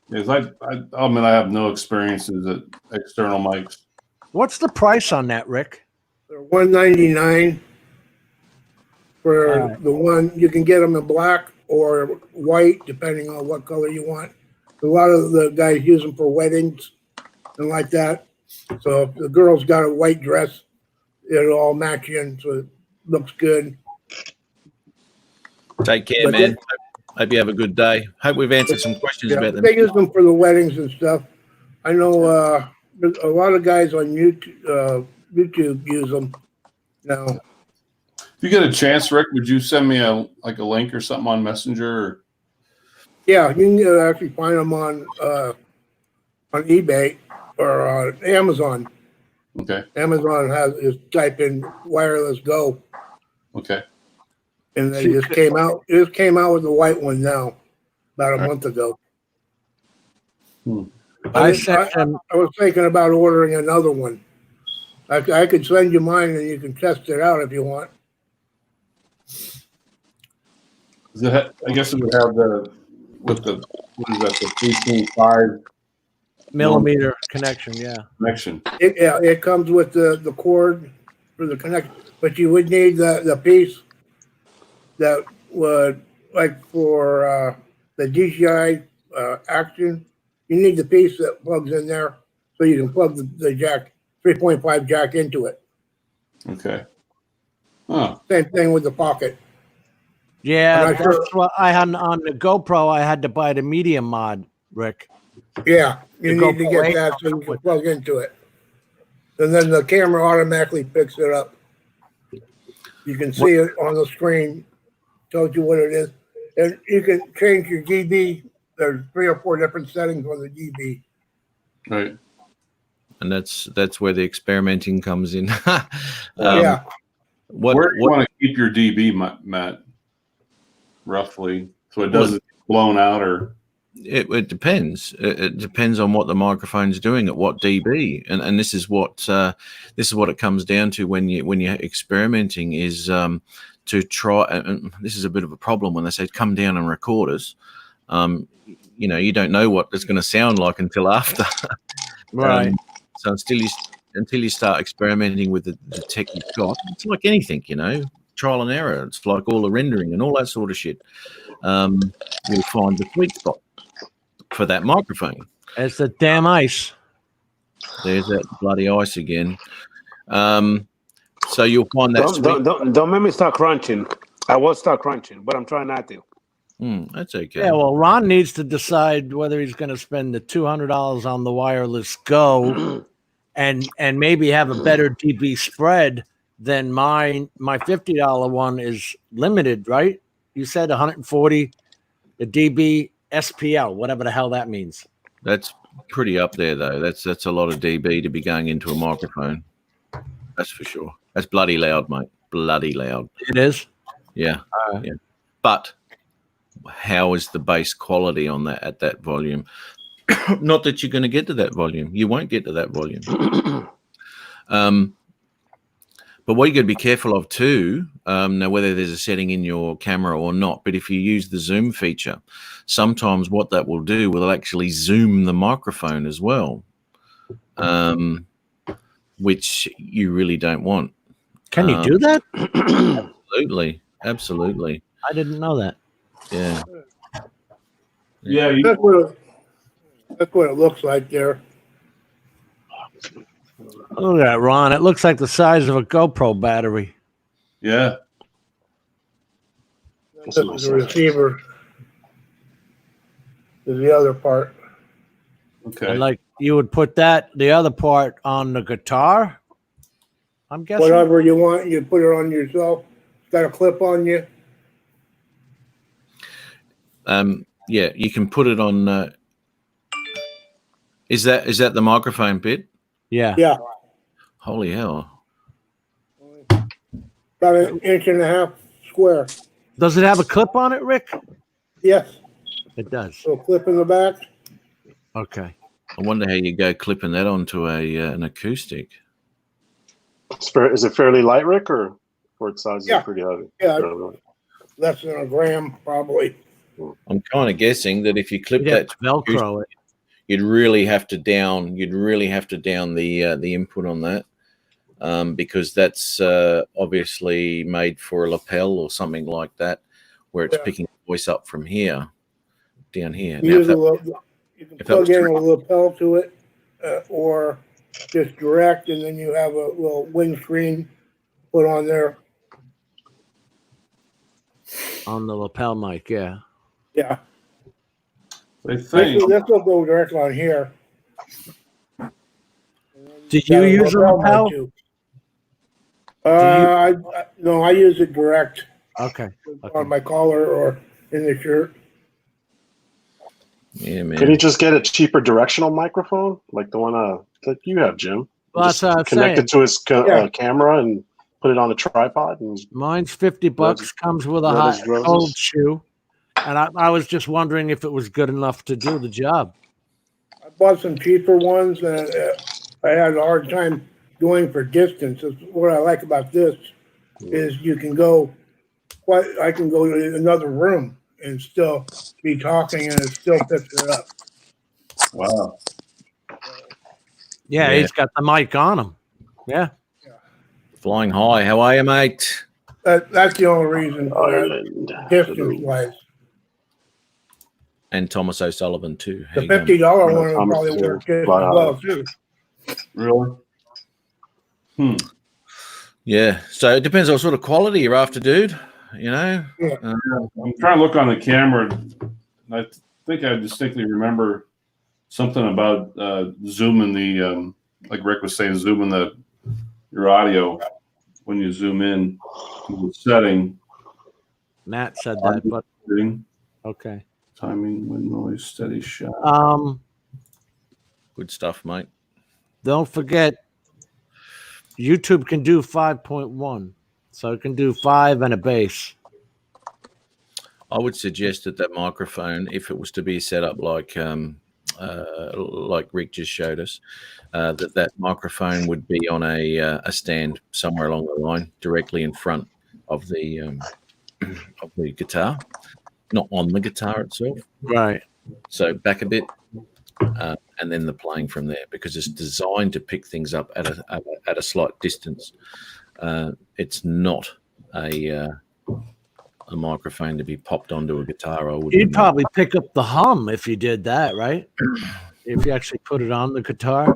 Yes, I mean, I have no experiences at external mics. What's the price on that, Rick? They're $199 for Alright. the one. You can get them in black or white, depending on what color you want. A lot of the guys use them for weddings and like that. So if the girl's got a white dress, it'll all match in, so it looks good. Take care, But man. then- Hope you have a good day. Hope we've answered some questions Yeah, about them. they use them for the weddings and stuff. I know there's a lot of guys on YouTube use them now. If you get a chance, Rick, would you send me a link or something on Messenger? Or, Yeah, you can actually find them on eBay or on Amazon. okay, Amazon is type in Wireless Go, okay. and they just came out. It just came out with the white one now, about a Alright. month ago. I I sent them. was thinking about ordering another one. I could send you mine, and you can test it out if you want. Does it I guess it would have what is that, the 3.5 Millimeter connection, yeah. connection. It comes with the cord for the connect, but you would need the piece that would, like for the DJI Action, you need the piece that plugs in there so you can plug the jack 3.5 jack into it. Okay. Huh. Same thing with the Pocket. Yeah, I'm not sure. that's what I had on the GoPro. I had to buy the medium mod, Rick. Yeah, you The need to GoPro get that so you can plug into it. And then the camera automatically picks it up. You can see it on the screen, tells you what it is. And you can change your dB. There's 3 or 4 different settings on the dB. Right. And that's where the experimenting comes in. Yeah, Where do you want to keep your dB, Matt? Roughly, so it doesn't get blown out, or It depends. It depends on what the microphone's doing at what dB, and this is what it comes down to when you're experimenting is to try. And this is a bit of a problem when they say come down and record us. You don't know what it's going to sound like until after. Right. So until you start experimenting with the tech you've got, it's like anything, trial and error. It's like all the rendering and all that sort of shit. You'll find the sweet spot for that microphone. It's the damn ice. There's that bloody ice again. So you'll find that. Don't make me start crunching. I will start crunching, but I'm trying not to. That's okay. Yeah, well, Ron needs to decide whether he's going to spend the $200 on the wireless Go and maybe have a better dB spread than my $50 one is limited, right? You said 140 the dB SPL, whatever the hell that means. That's pretty up there, though. That's a lot of dB to be going into a microphone. That's for sure. That's bloody loud, mate. Bloody loud. It is. Yeah. Yeah. But how is the bass quality on that at that volume? Not that you're going to get to that volume. You won't get to that volume. But what you got to be careful of too, now whether there's a setting in your camera or not, but if you use the zoom feature, sometimes what that will do will actually zoom the microphone as well, which you really don't want. Can you do that? Absolutely. I didn't know that. Yeah. Yeah, That's what it looks like there. Look at that, Ron. It looks like the size of a GoPro battery. yeah. This is the receiver. Is the other part. Okay. And like you would put the other part on the guitar, I'm guessing. Whatever you want, you put it on yourself. It's got a clip on you. Yeah, you can put it on. Is that the microphone bit? Yeah. Yeah. Holy hell! About an inch and a half square. Does it have a clip on it, Rick? Yes. It does. So clip in the back. Okay. I wonder how you go clipping that onto an acoustic. Is it fairly light, Rick, or for its size? Yeah. Is it pretty heavy? Yeah. Less than a gram, probably. I'm kind of guessing that if you clip You'd have that, to Velcro it. you'd really have to down the input on that, because that's obviously made for a lapel or something like that, where it's picking the voice up from here, down here. Now, You can plug in a lapel to it, or just direct, and then you have a little windscreen put on there. On the lapel mic, yeah. Yeah. I think. This will go directly on here. Did you use a lapel? No, I use it direct Okay. on my collar or in the shirt. Yeah, man. Can you just get a cheaper directional microphone like the one that you have, Jim? Well, that's what I'm connect saying. it to his camera and put it on a tripod. And Mine's $50. Comes with a Red hot as roses. cold shoe, and I was just wondering if it was good enough to do the job. I bought some cheaper ones, and I had a hard time going for distance. What I like about this is you can go. I can go to another room and still be talking, and it still picks it up. Wow. Yeah, he's got the mic on him. Yeah. Flying high. How are you, mate? That's the only reason. Distance wise, And Thomas O'Sullivan too. How the you going? $50 one will probably work just as well too. Really? Yeah. So it depends on what sort of quality you're after, dude. You know. I'm trying to look on the camera. I think I distinctly remember something about zooming the, like Rick was saying, zooming your audio when you zoom in to the setting. Matt said that, but okay. Timing, wind noise, steady shot. Good stuff, mate. Don't forget, YouTube can do 5.1, so it can do 5 and a bass. I would suggest that microphone, if it was to be set up like Rick just showed us, that microphone would be on a stand somewhere along the line, directly in front of the guitar, not on the guitar itself. Right. So back a bit, and then the playing from there, because it's designed to pick things up at a slight distance. It's not a microphone to be popped onto a guitar. You'd probably pick up the hum if you did that, right? If you actually put it on the guitar.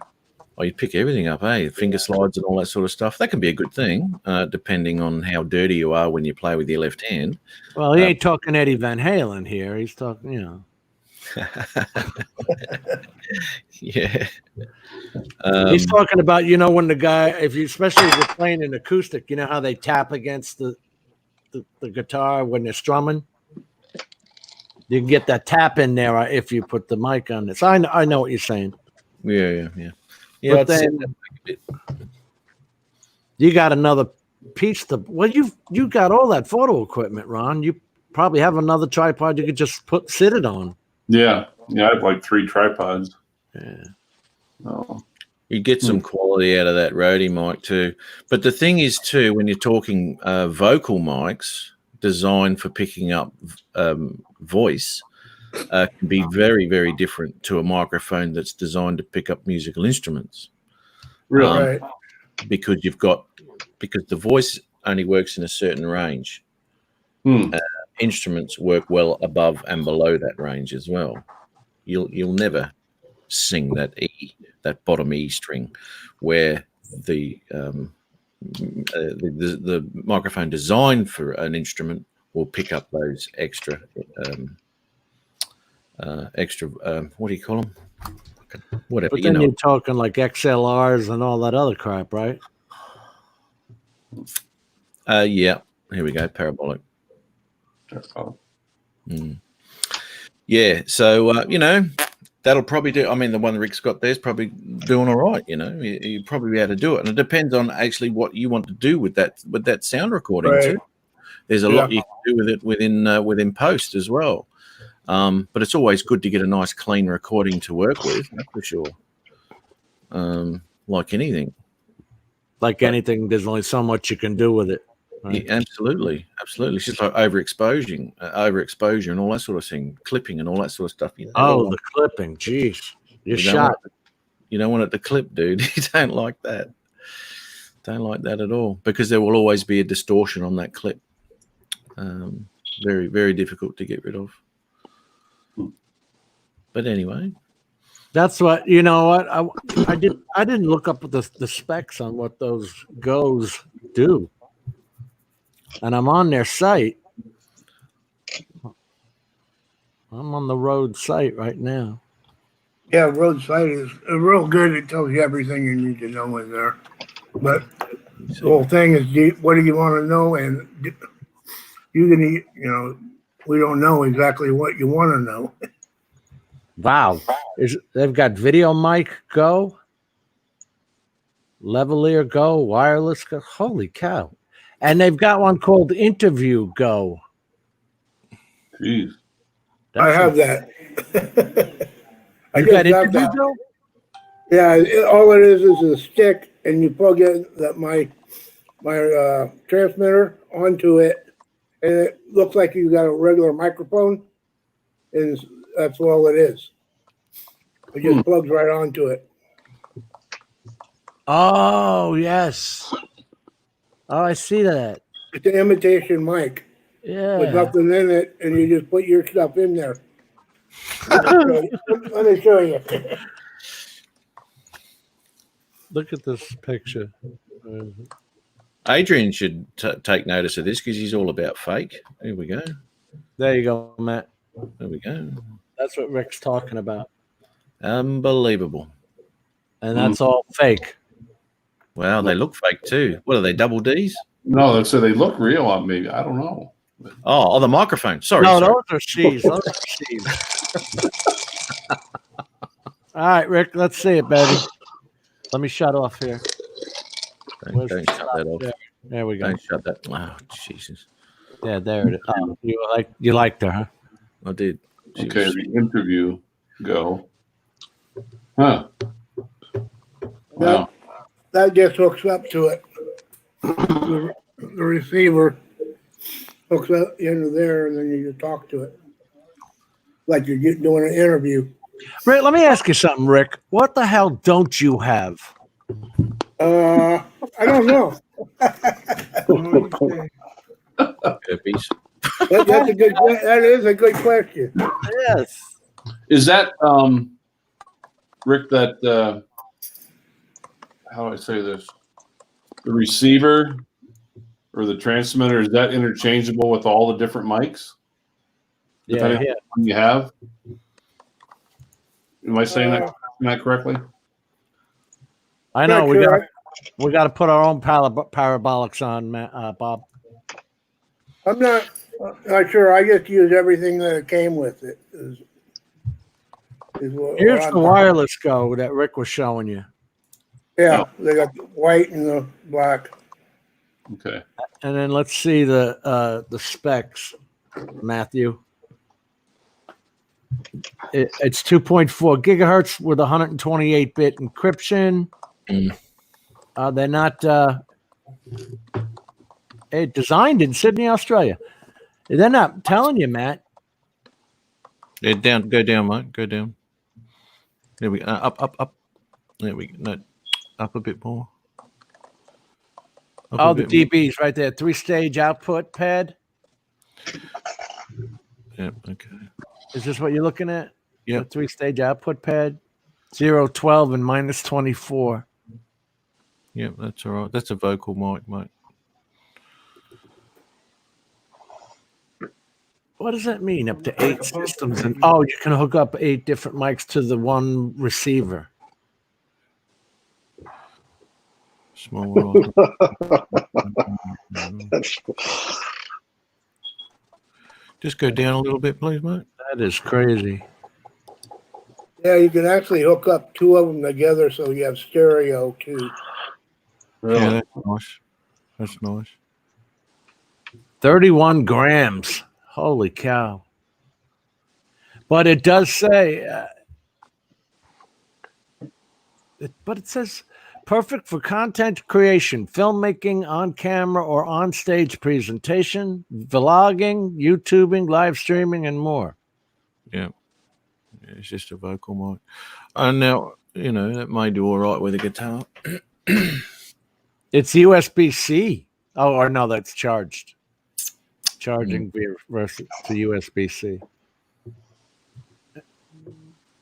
Oh, you pick everything up, finger slides and all that sort of stuff. That can be a good thing, depending on how dirty you are when you play with your left hand. Well, he ain't talking Eddie Van Halen here. He's talking, Yeah. He's talking about, when the guy, especially if you're playing an acoustic, you know how they tap against the guitar when they're strumming? You can get that tap in there if you put the mic on this. I know what you're saying. Yeah. But then you got another piece you got all that photo equipment, Ron. You probably have another tripod you could just sit it on. Yeah. I have like 3 tripods. Yeah. Oh. You get some quality out of that Rode mic too. But the thing is too, when you're talking vocal mics designed for picking up voice, can be very, very different to a microphone that's designed to pick up musical instruments. Really? Right. Because the voice only works in a certain range. Instruments work well above and below that range as well. You'll never sing that bottom E string, where the microphone designed for an instrument will pick up those extra what do you call them? Whatever. But then you're talking like XLRs and all that other crap, right? Yeah. Here we go. Parabolic. Oh. Yeah. So that'll probably do. I mean, the one Rick's got there's probably doing all right. You probably be able to do it, and it depends on actually what you want to do with that sound recording Right. too. There's a lot you can do with it within post as well. But it's always good to get a nice clean recording to work with, that's for sure. Like anything. Like anything, there's only so much you can do with it. Right? Yeah, absolutely. It's just like overexposure and all that sort of thing, clipping and all that sort of stuff. Oh, the clipping. Jeez. You're shot. You don't want it to clip, dude. You don't like that. Don't like that at all, because there will always be a distortion on that clip. Very, very difficult to get rid of. But anyway, that's what I didn't look up the specs on what those Goes do, and I'm on their site. I'm on the Rode site right now. Yeah, Rode site is real good. It tells you everything you need to know in there. But the whole thing is, what do you want to know? And you can, we don't know exactly what you want to know. Wow. They've got Video Mic Go, Lavalier Go, Wireless Go. Holy cow. And they've got one called Interview Go. Jeez. I have that. You got Interview Go? Yeah, all it is a stick, and you plug in my transmitter onto it, and it looks like you got a regular microphone, and that's all it is. It just plugs right onto it. Oh, yes. Oh, I see that. It's an imitation mic with Yeah. nothing in it, and you just put your stuff in there. Let me show you. Look at this picture. Adrian should take notice of this, because he's all about fake. Here we go. There you go, Matt. There we go. That's what Rick's talking about. Unbelievable. And that's all fake. Wow, they look fake too. What are they, double Ds? No, that's so they look real on me. I don't know. Oh, the microphone. Sorry. No, sorry. those are C's. Those are C's. All right, Rick, let's see it, baby. Let me shut off here. Don't shut that off. There we go. Don't shut that. Oh, Jesus. Yeah, there it is. Oh, you liked her, huh? I did. She Okay, was- the Interview Go. Huh. Wow. That just hooks up to it. The receiver hooks up into there, and then you just talk to it. like you're doing an interview. Rick, let me ask you something, Rick. What the hell don't you have? I don't know. Okay. Herpes. That's a good. That is a good question. Yes. Is that Rick? That how do I say this? The receiver or the transmitter, is that interchangeable with all the different mics? Depending Yeah. on what you have. Am I saying that correctly? I know. Not We sure. got to put our own parabolics on, Bob. I'm not sure. I just use everything that came with it. Here's the wireless go that Rick was showing you. Yeah, they got the white and the black. Okay. And then let's see the specs, Matthew. It's 2.4 gigahertz with 128-bit encryption. They're not designed in Sydney, Australia. They're not telling you, Matt. Yeah, down. Go down, mate. Go down. There we go. Up. There we go. No, up a bit more. Up a The bit more. DBs right there. 3-stage output pad. Yeah. Okay. Is this what you're looking at? Yeah. The 3-stage output pad. 0, 12, and minus 24. Yeah, that's all right. That's a vocal mic, mate. What does that mean? Up to 8 systems, and you can hook up 8 different mics to the one receiver. Small. Just go down a little bit, please, mate. That is crazy. Yeah, you can actually hook up two of them together so you have stereo too. Yeah, that's nice. That's nice. 31 grams. Holy cow. But it does say, but it says perfect for content creation, filmmaking, on camera or on stage presentation, vlogging, YouTubing, live streaming, and more. Yeah. It's just a vocal mic. And now, that may do all right with a guitar. It's USB-C. Oh, or no, that's charged. Charging versus to USB-C.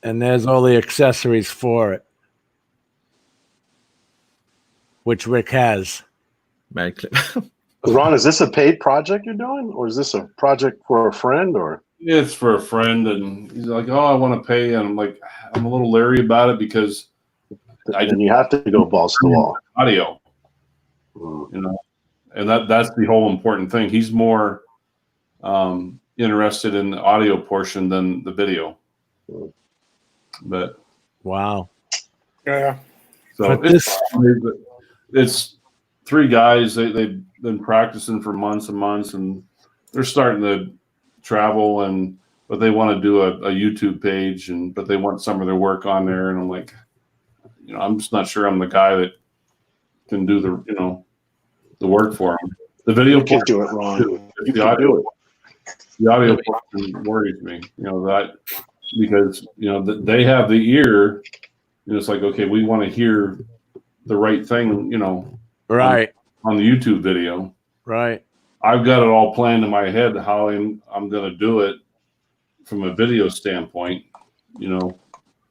And there's all the accessories for it, which Rick has. Mad clip. Ron, is this a paid project you're doing, or is this a project for a friend? Or It's for a friend, and he's like, "Oh, I want to pay," and I'm like, I'm a little leery about it because and you have to go balls to the wall. audio, and that's the whole important thing. He's more interested in the audio portion than the video. But Wow. Yeah. so But it's 3 guys. They've been practicing for months and months, and they're starting to travel, but they want to do a YouTube page, but they want some of their work on there. And I'm like, I'm just not sure I'm the guy that can do the work for them. The video You can portion, do it, Ron. the audio portion worries me. That because they have the ear. It's like, okay, we want to hear the right thing. right. On the YouTube video. Right. I've got it all planned in my head how I'm going to do it from a video standpoint.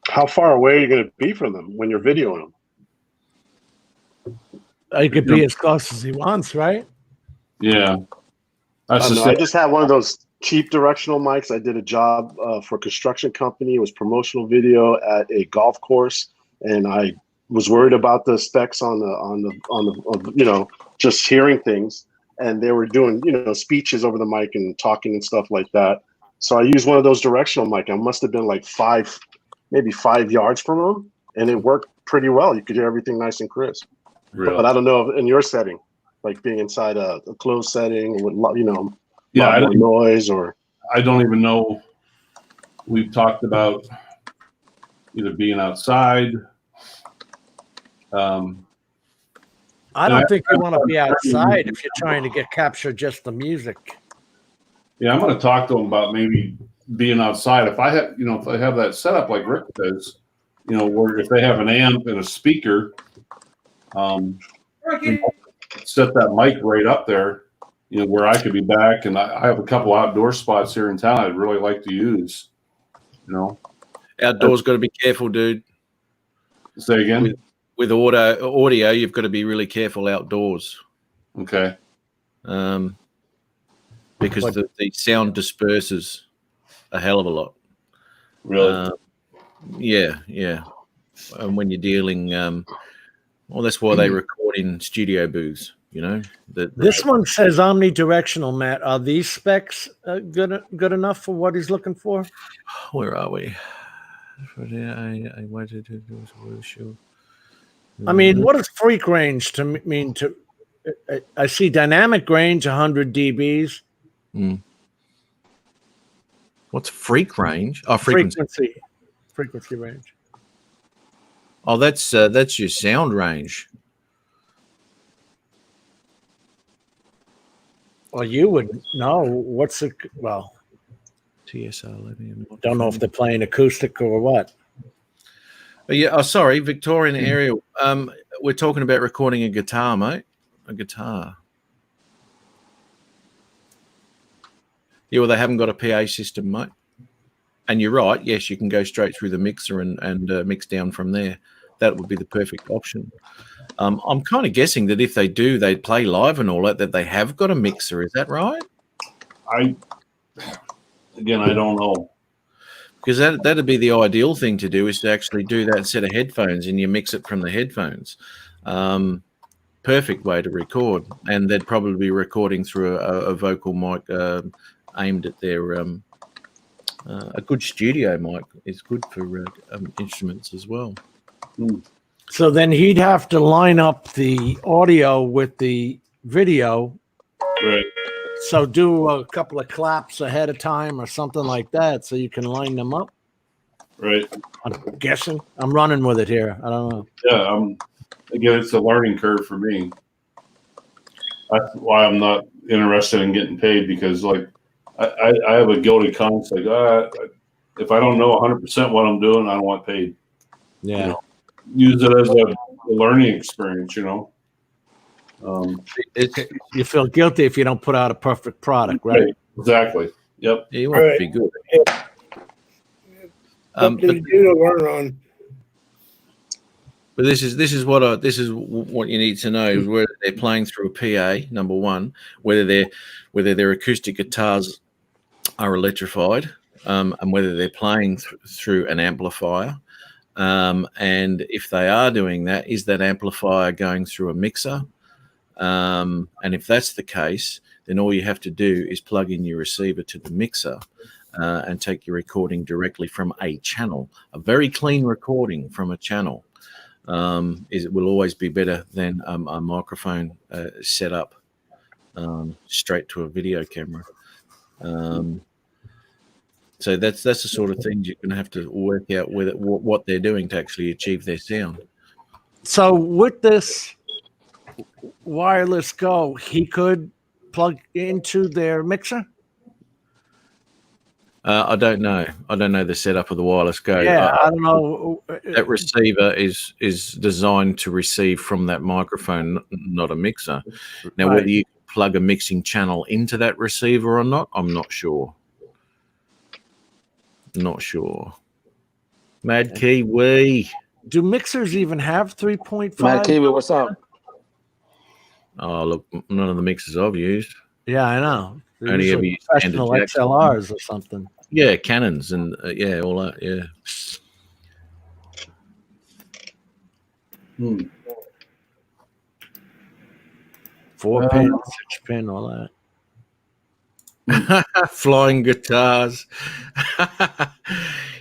How far away are you going to be from them when you're videoing them? It could be as close as he wants, right? Yeah, that's I just have one of those cheap directional mics. I did a job for a construction company. It was promotional video at a golf course, and I was worried about the specs on the just hearing things. And they were doing speeches over the mic and talking and stuff like that. So I used one of those directional mic. I must have been like 5 yards from them, and it worked pretty well. You could hear everything nice and crisp. Really? But I don't know if in your setting, like being inside a closed setting with I don't noise or. I don't even know. We've talked about either being outside. I don't think you want to be outside if you're trying to capture just the music. Yeah, I'm going to talk to him about maybe being outside. If I have that setup like Rick does, where if they have an amp and a speaker, set that mic right up there, where I could be back, and I have a couple outdoor spots here in town I'd really like to use. Outdoors, got to be careful, dude. Say again. With audio, you've got to be really careful outdoors. Okay. Because the sound disperses a hell of a lot. Really? Yeah. And when you're dealing, that's why they record in studio booths. This one says omnidirectional, Matt. Are these specs good enough for what he's looking for? Where are we? I mean, what does freak range to mean? I see dynamic range 100 dBs. What's freak range? Oh, frequency range. Oh, that's your sound range. Well, you would know what's the TSR. Don't know if they're playing acoustic or what. Yeah. Oh, sorry, Victorian area. We're talking about recording a guitar, mate. A guitar. Yeah, well, they haven't got a PA system, mate. And you're right. Yes, you can go straight through the mixer and mix down from there. That would be the perfect option. I'm kind of guessing that if they do, they play live and all that they have got a mixer. Is that right? I don't know. Because that'd be the ideal thing to do, is to actually do that set of headphones and you mix it from the headphones. Perfect way to record. And they'd probably be recording through a vocal mic aimed at their a good studio mic is good for instruments as well. So then he'd have to line up the audio with the video. Right. So do a couple of claps ahead of time or something like that so you can line them up. Right. I'm guessing. I'm running with it here. I don't know. Yeah. Again, it's a learning curve for me. That's why I'm not interested in getting paid, because I have a guilty conscience. If I don't know 100% what I'm doing, I don't want paid. Yeah. Use it as a learning experience, you feel guilty if you don't put out a perfect product, right? Exactly. Yep. Yeah, you want to be good. But this is what you need to know, is whether they're playing through a PA, number one, whether their acoustic guitars are electrified, and whether they're playing through an amplifier. And if they are doing that, is that amplifier going through a mixer? And if that's the case, then all you have to do is plug in your receiver to the mixer and take your recording directly from a channel. A very clean recording from a channel it will always be better than a microphone set up straight to a video camera. So that's the sort of things you're going to have to work out with it, what they're doing to actually achieve their sound. So with this wireless Go, he could plug into their mixer? I don't know. I don't know the setup of the wireless Go. Yeah, I don't know. That receiver is designed to receive from that microphone, not a mixer. Now, Right. whether you plug a mixing channel into that receiver or not, I'm not sure. Not sure. Mad Kiwi. Do mixers even have 3.5? Matt Kiwi, what's up? Oh, look, none of the mixers I've used. Yeah, I know. They're Only ever usually used professional standard jacks. XLRs or something. Yeah, Canons and all that. Yeah. 4-pin, 6-pin, all that. Flying guitars.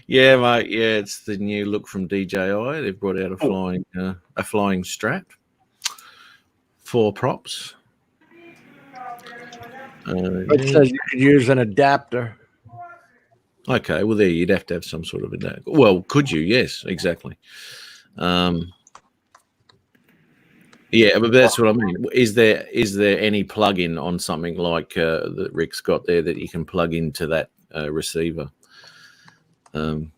Yeah, mate. Yeah, it's the new look from DJI. They've brought out a flying Strat. 4 props. It says you could use an adapter. Okay, well, there you'd have to have some sort of adapter. Well, could you? Yes, exactly. Yeah, but that's what I mean. Is there any plug-in on something like that Rick's got there that you can plug into that receiver.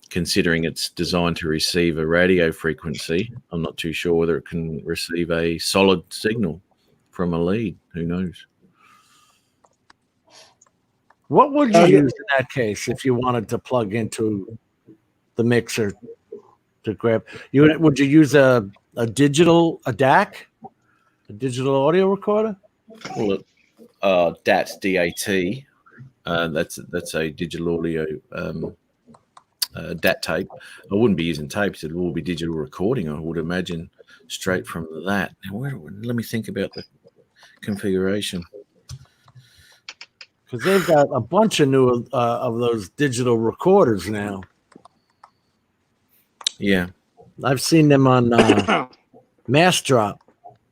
Considering it's designed to receive a radio frequency, I'm not too sure whether it can receive a solid signal from a lead. Who knows? What would you use in that case if you wanted to plug into the mixer to grab? Would you use a DAC, a digital audio recorder? Well, DAT, D-A-T. That's a digital audio DAT tape. I wouldn't be using tapes. It will be digital recording, I would imagine, straight from that. Now, let me think about the configuration. Because they've got a bunch of new of those digital recorders now. Yeah. I've seen them on Mass Drop.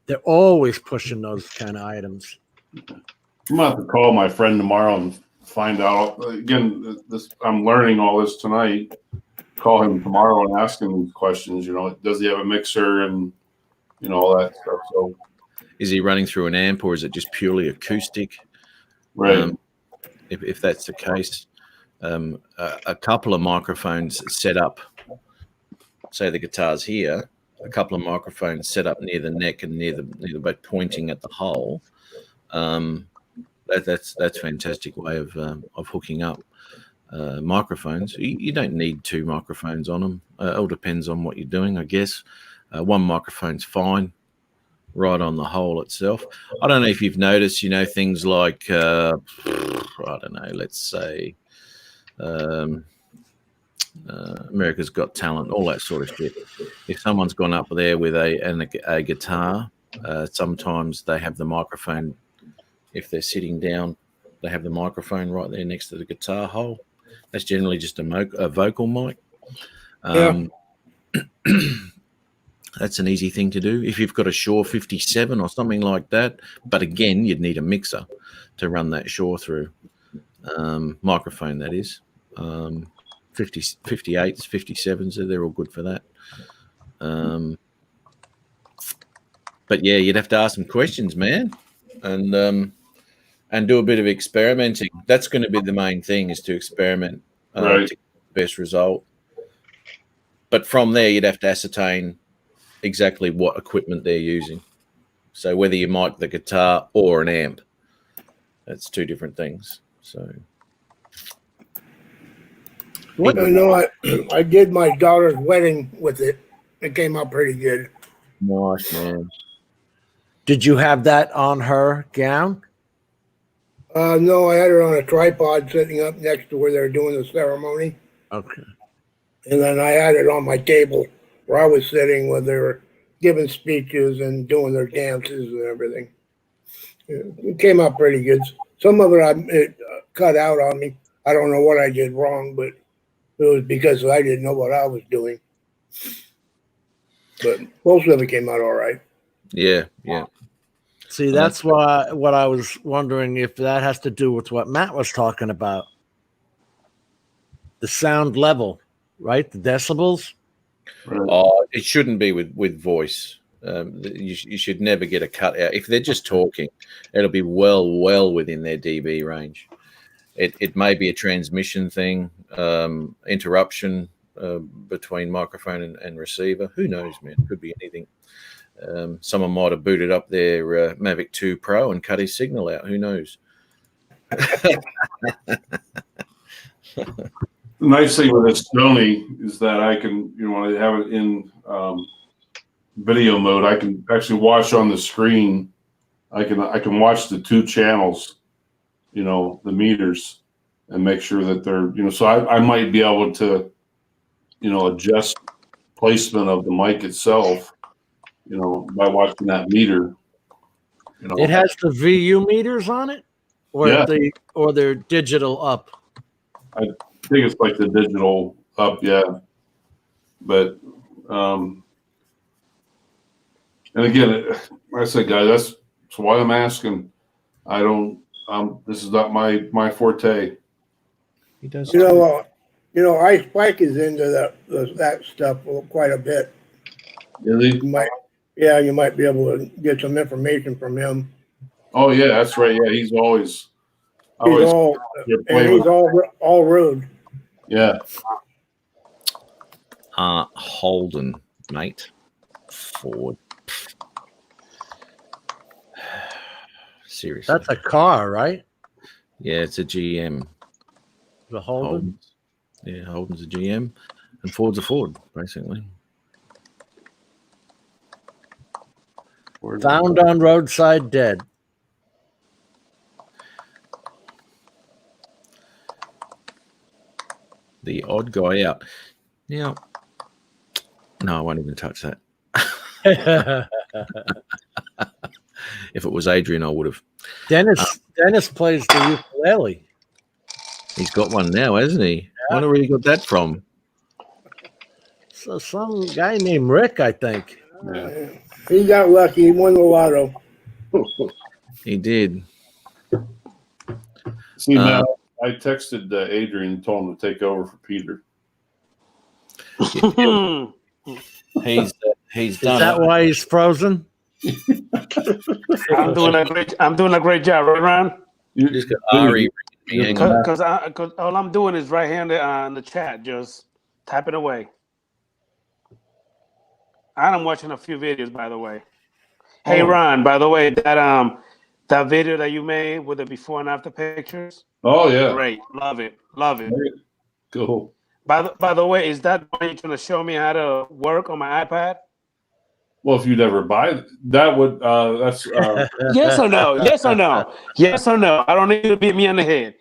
They're always pushing those kind of items. I'm gonna have to call my friend tomorrow and find out. Again, I'm learning all this tonight. Call him tomorrow and ask him questions. Does he have a mixer and all that stuff? So, is he running through an amp or is it just purely acoustic? Right. If that's the case, a couple of microphones set up. Say the guitar's here. A couple of microphones set up near the neck and near the both pointing at the hole. That's a fantastic way of hooking up microphones. You don't need two microphones on them. It all depends on what you're doing, I guess. One microphone's fine, right on the hole itself. I don't know if you've noticed, things like I don't know. Let's say America's Got Talent, all that sort of shit. If someone's gone up there with a guitar, sometimes they have the microphone. If they're sitting down, they have the microphone right there next to the guitar hole. That's generally just a vocal mic. That's an easy thing to do. If you've got a Shure 57 or something like that, but again, you'd need a mixer to run that Shure through. Microphone, that is. 58s, 57s, they're all good for that. But yeah, you'd have to ask some questions, man, and do a bit of experimenting. That's going to be the main thing, is to experiment Right. to get the best result. But from there, you'd have to ascertain exactly what equipment they're using. So whether you mic the guitar or an amp, that's two different things. So I did my daughter's wedding with it. It came out pretty good. nice, man. Did you have that on her gown? No, I had her on a tripod sitting up next to where they were doing the ceremony. Okay. And then I had it on my table where I was sitting when they were giving speeches and doing their dances and everything. It came out pretty good. Some of it cut out on me. I don't know what I did wrong, but it was because I didn't know what I was doing. But most of it came out all right. Yeah. See, that's why what I was wondering if that has to do with what Matt was talking about. The sound level, right? The decibels. It shouldn't be with voice. You should never get a cut out. If they're just talking, it'll be well within their dB range. It may be a transmission thing, interruption between microphone and receiver. Who knows, man? Could be anything. Someone might have booted up their Mavic 2 Pro and cut his signal out. Who knows? The nice thing with this Sony is that I can, when I have it in video mode, I can actually watch on the screen. I can watch the two channels, the meters, and make sure that they're, so I might be able to, adjust placement of the mic itself, by watching that meter. It has the VU meters on it, or Yeah. they're digital up. I think it's like the digital up, yeah. But and again, like I said, guys, that's why I'm asking. I don't. This is not my forte. He does. Ice Spike is into that stuff quite a bit. Really? You might be able to get some information from him. Oh yeah, that's right. Yeah, he's always Always all your and play he's with, all road. yeah. Holden, mate. Ford. Seriously. That's a car, right? Yeah, it's a GM. The Holden. Yeah, Holden's a GM, and Ford's a Ford, basically. Found on roadside dead. The odd guy out. Now, no, I won't even touch that. If it was Adrian, I would have. Dennis plays the ukulele. He's got one now, hasn't he? I wonder where he got that from. So some guy named Rick, I think. Yeah. He got lucky. He won the lotto. He did. See, now I texted Adrian and told him to take over for Peter. He's Is done that it. why he's frozen? I'm doing a great job, right, Ron? You Just got Ari. Hang on. Because all I'm doing is right here in the chat, just typing away. And I'm watching a few videos, by the way. Hey, Ron, by the way, that video that you made with the before and after pictures, Oh yeah, great, love it. cool. By the way, is that why you're trying to show me how to work on my iPad? Well, if you'd ever buy that, would that's Yes or no? Yes or no? Yes or no? I don't need you to beat me on the head.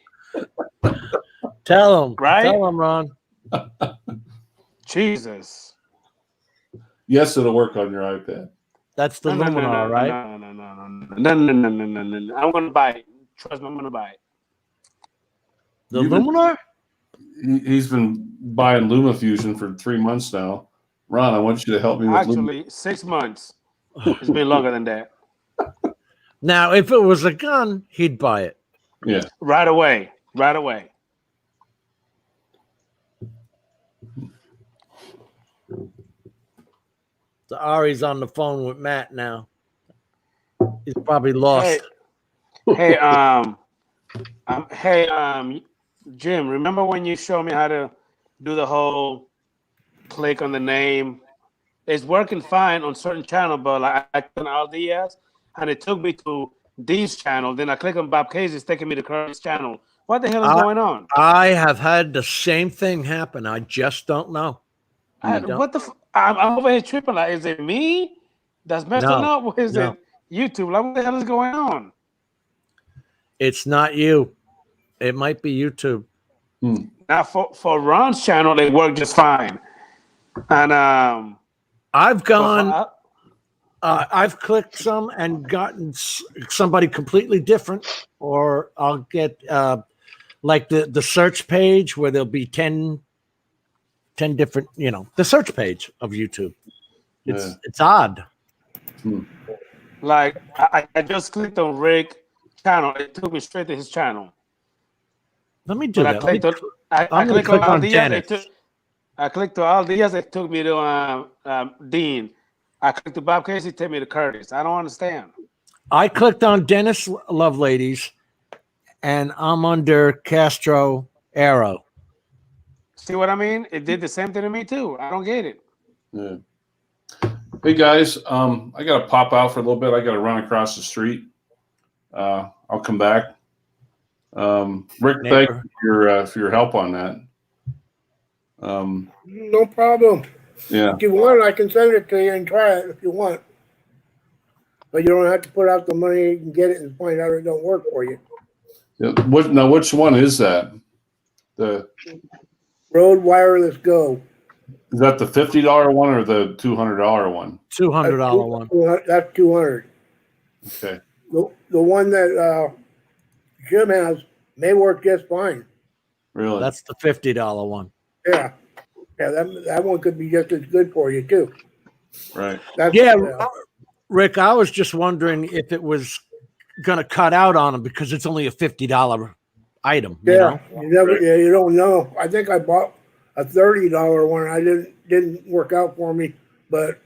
Tell him. Right? Tell him, Ron. Jesus. yes, it'll work on your iPad. That's the Luminar, right? No. I'm gonna buy it. Trust me, I'm gonna buy it. The You've been- Luminar? He's been buying LumaFusion for 3 months now. Ron, I want you to help me with Actually, 6 months. It's been longer than that. Now, if it was a gun, he'd buy it. Yeah. Right away. Right away. So Ari's on the phone with Matt now. He's probably lost. Hey, Jim, remember when you showed me how to do the whole click on the name? It's working fine on certain channel, but like I click on Al Diaz, and it took me to D's channel. Then I click on Bob Casey, it's taking me to Curry's channel. What the hell is going on? I have had the same thing happen. I just don't know. What the? I'm over here tripping. Like, is it me that's messing up? Or is it YouTube? Like, what the hell is going on? It's not you. It might be YouTube. Now, for Ron's channel, they work just fine. And I've gone. I've clicked some and gotten somebody completely different, or I'll get like the search page where there'll be 10 different, the search page of YouTube. It's odd. Like I just clicked on Rick channel. It took me straight to his channel. Let me do But that. I clicked on Al Diaz. Dennis. I clicked to Al Diaz. It took me to Dean. I clicked to Bob Casey. It took me to Curtis. I don't understand. I clicked on Dennis Loveladies, and I'm under Castro Arrow. See what I mean? It did the same thing to me too. I don't get it. Yeah. Hey guys, I gotta pop out for a little bit. I gotta run across the street. I'll come back. Rick, thank you for your help on that. No problem. Yeah. If you want, I can send it to you and try it if you want. But you don't have to put out the money. You can get it and find out it don't work for you. Yeah. Which one is that? The Rode Wireless Go. Is that the $50 one or the $200 one? $200 one. That's 200. Okay. The one that Jim has may work just fine. Really? That's the $50 one. Yeah. Yeah, that one could be just as good for you too. Right. Rick, I was just wondering if it was going to cut out on them because it's only a $50 item. Yeah, you don't know. I think I bought a $30 one. I didn't work out for me, but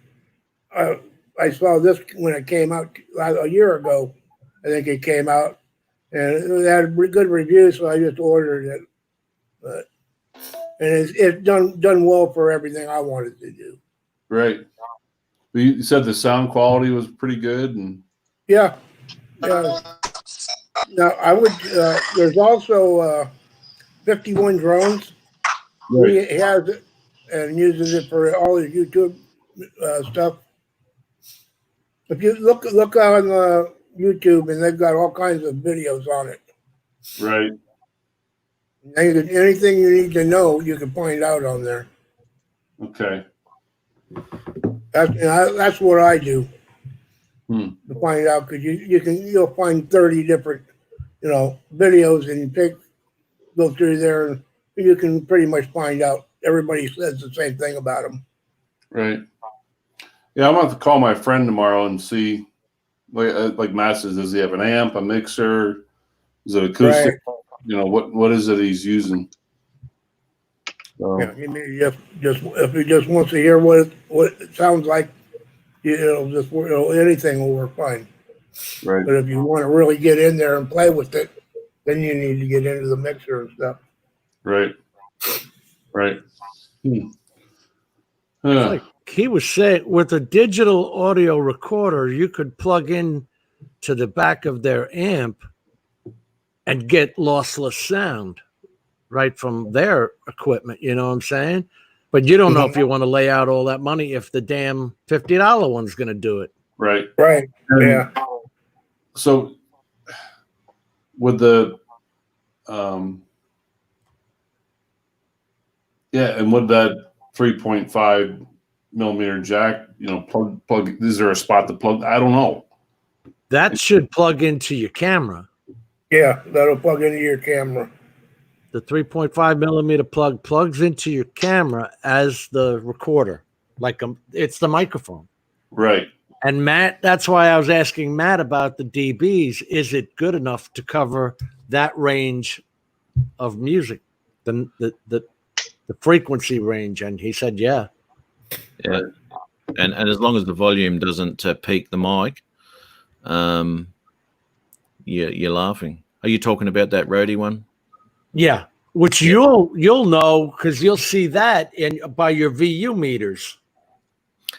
I saw this when it came out a year ago. I think it came out, and it had a good review, so I just ordered it. But and it's done well for everything I wanted to do. Right. But you said the sound quality was pretty good, and Yeah. Yeah. Now I would. There's also 51 drones. He has it and uses it for all his YouTube stuff. If you look on YouTube, and they've got all kinds of videos on it. right. Anything you need to know, you can find out on there. Okay. That's what I do Hmm. to find out, because you'll find 30 different videos, and you go through there, and you can pretty much find out. Everybody says the same thing about them. Right. Yeah, I'm going to have to call my friend tomorrow and see, like Matt says, does he have an amp, a mixer? Is it acoustic? Right. What is it he's using? So, Yeah, he may just if he just wants to hear what it sounds like, anything will work fine. right. But if you want to really get in there and play with it, then you need to get into the mixer and stuff. Right. Right. Hmm. Like he was saying, with a digital audio recorder, you could plug in to the back of their amp and get lossless sound right from their equipment. You know what I'm saying? But you don't know if you want to lay out all that money if the damn $50 one's going to do it. Right. Right. And Yeah. So with the and with that 3.5 millimeter jack, plug, is there a spot to plug? I don't know. That should plug into your camera. Yeah, that'll plug into your camera. The 3.5 millimeter plug plugs into your camera as the recorder, it's the microphone. Right. And Matt, that's why I was asking Matt about the DBs. Is it good enough to cover that range of music, the frequency range? And he said, yeah. Yeah. And as long as the volume doesn't peak the mic, you're laughing. Are you talking about that Rode one? Yeah, which you'll know because you'll see that by your VU meters.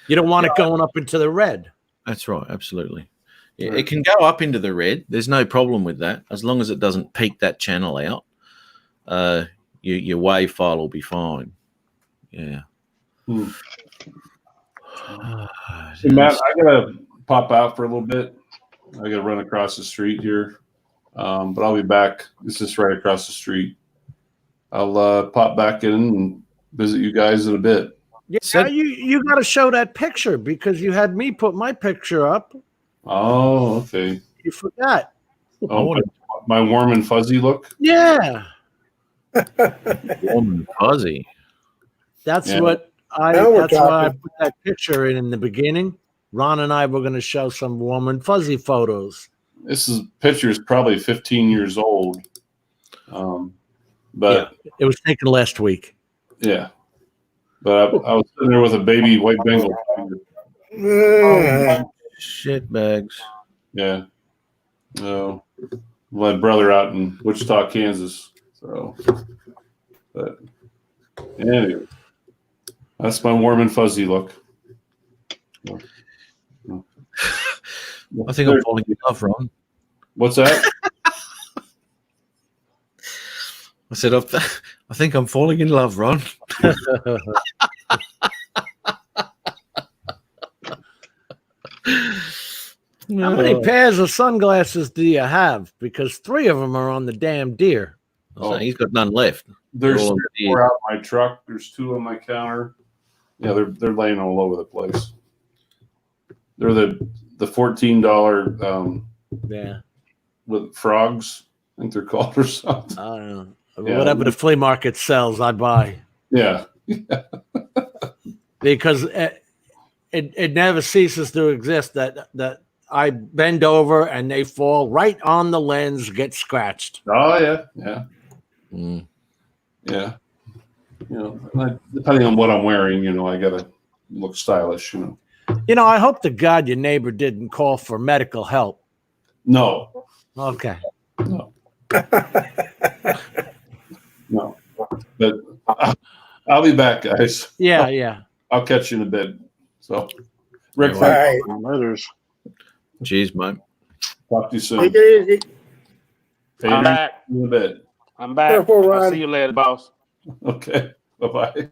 You don't want it going up into the red. That's right, absolutely. Yeah, it can go up into the red. There's no problem with that as long as it doesn't peak that channel out. Your wave file will be fine. Yeah. Hmm. Hey, Matt, I gotta pop out for a little bit. I gotta run across the street here, but I'll be back. It's just right across the street. I'll pop back in and visit you guys in a bit. Yeah, you got to show that picture because you had me put my picture up. Oh, okay. You forgot. Oh, my warm and fuzzy look. Yeah, Warm and fuzzy. that's Yeah. what I. Now we're That's why I talking. put that picture in the beginning. Ron and I were going to show some warm and fuzzy photos. This picture is probably 15 years old. But It was taken last week. yeah. But I was sitting there with a baby white Bengal. Shit bags. Yeah. No. My brother out in Wichita, Kansas. So, but anyway, that's my warm and fuzzy look. I think I'm falling in love, Ron. What's that? I said, I think I'm falling in love, Ron. How many pairs of sunglasses do you have? Because 3 of them are on the damn deer. So he's got none left. There's All 4 out in my truck. There's 2 on my counter. Yeah, they're laying all over the place. They're the $14 Yeah. with frogs, I think they're called, or something. I don't know. Yeah. Whatever the flea market sells, I buy. Yeah. Because it never ceases to exist that I bend over and they fall right on the lens, get scratched. Oh yeah, yeah, Mm. yeah. Depending on what I'm wearing, I gotta look stylish. I hope to God your neighbor didn't call for medical help. No, Okay. No. No. But I'll be back, guys. Yeah, yeah. I'll catch you in a bit. So, Rick, Yeah, All thanks. right. Letters. Cheers, mate. Talk to you soon. Take it easy. I'm Adrian, back. in a bit. I'm back. Careful, I'll Ron. see you later, boss. Okay. Bye-bye.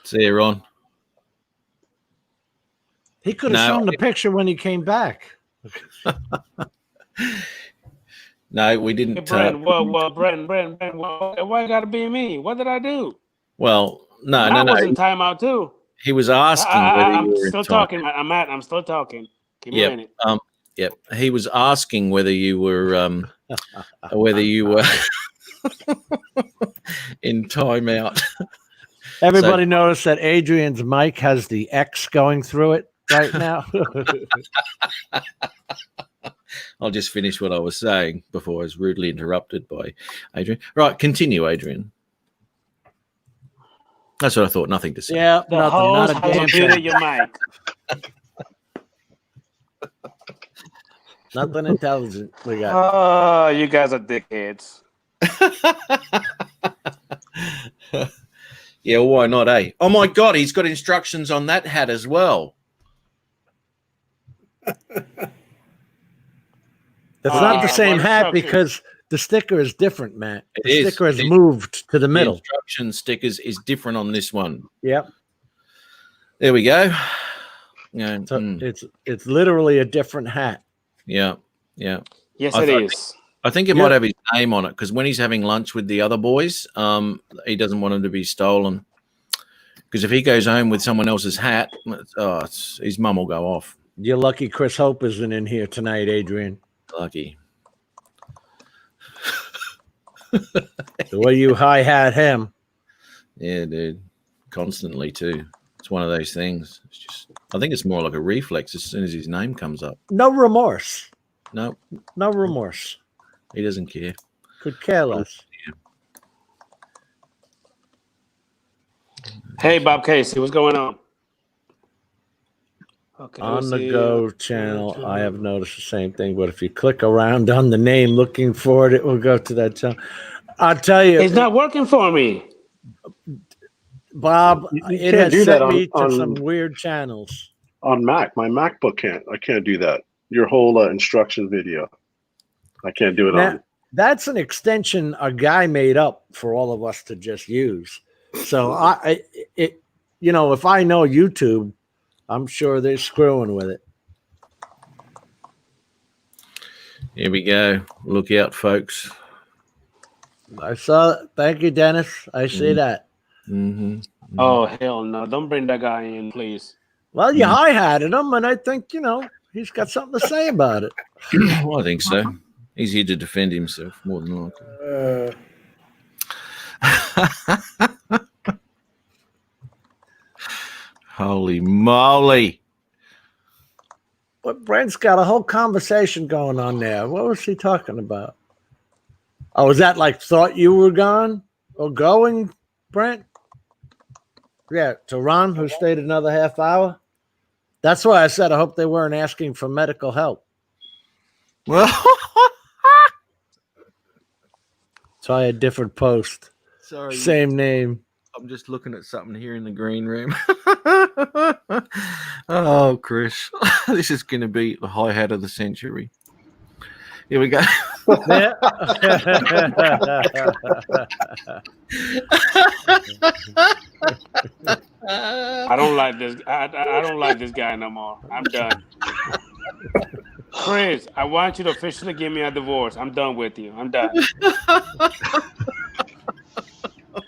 See you, Ron. He could have No. shown the picture when he came back. No, we Hey, didn't. Brent, Brent, why you gotta be me? What did I do? Well, no. I was in timeout too. He was asking whether you I'm were still in time. talking. I'm still talking. Give me a Yep. minute. Yep. He was asking whether you were in timeout. Everybody noticed that Adrian's mic has the X going through it right now. I'll just finish what I was saying before I was rudely interrupted by Adrian. Right, continue, Adrian. That's what I thought. Nothing to say. Yeah, The nothing. host Not a has damn muted thing. your mic. Nothing intelligent. We got. Oh, you guys are dickheads. Yeah, why not, eh? Oh my God, he's got instructions on that hat as well. It's not the same what hat instructions? because the sticker is different, Matt. It The is. sticker is It is. moved to the The middle. instruction stickers is different on this one. Yep. There we go. Yeah, So it's literally a different hat. yeah, yeah. Yes, I it thought- is. I think it Yeah. might have his name on it because when he's having lunch with the other boys, he doesn't want him to be stolen. Because if he goes home with someone else's hat, his mum will go off. You're lucky Chris Hope isn't in here tonight, Adrian. Lucky. The way you hi hat him. Yeah, dude. Constantly too. It's one of those things. It's just. I think it's more like a reflex as soon as his name comes up. No remorse. No, No remorse. he doesn't care. Could care less. Hey, Bob Casey, what's going on? Okay, On let's the see. Go channel, I have noticed the same thing. But if you click around on the name looking for it, it will go to that channel. I'll tell you, It's not working for me. Bob, You it can't has do that sent me to on- some weird channels. On Mac, my MacBook can't. I can't do that. Your whole instruction video. I can't do it Now, on. that's an extension a guy made up for all of us to just use. So if I know YouTube, I'm sure they're screwing with it. Here we go. Look out, folks. I saw it. Thank you, Dennis. I see that. Mm-hmm. Oh, hell no. Don't bring that guy in, please. Well, you hi-hatted him, and I think, he's got something to say about it. Well, I think so. He's here to defend himself more than likely. Holy moly. But Brent's got a whole conversation going on there. What was he talking about? Oh, was that like thought you were gone or going, Brent? Yeah, to Ron, who stayed another half hour. That's why I said I hope they weren't asking for medical help. Well, Try a different post. sorry. Same name. I'm just looking at something here in the green room. Oh, Chris. This is going to be the high hat of the century. Here we go. Yeah. I don't like this. I don't like this guy no more. I'm done. Chris, I want you to officially give me a divorce. I'm done with you. I'm done.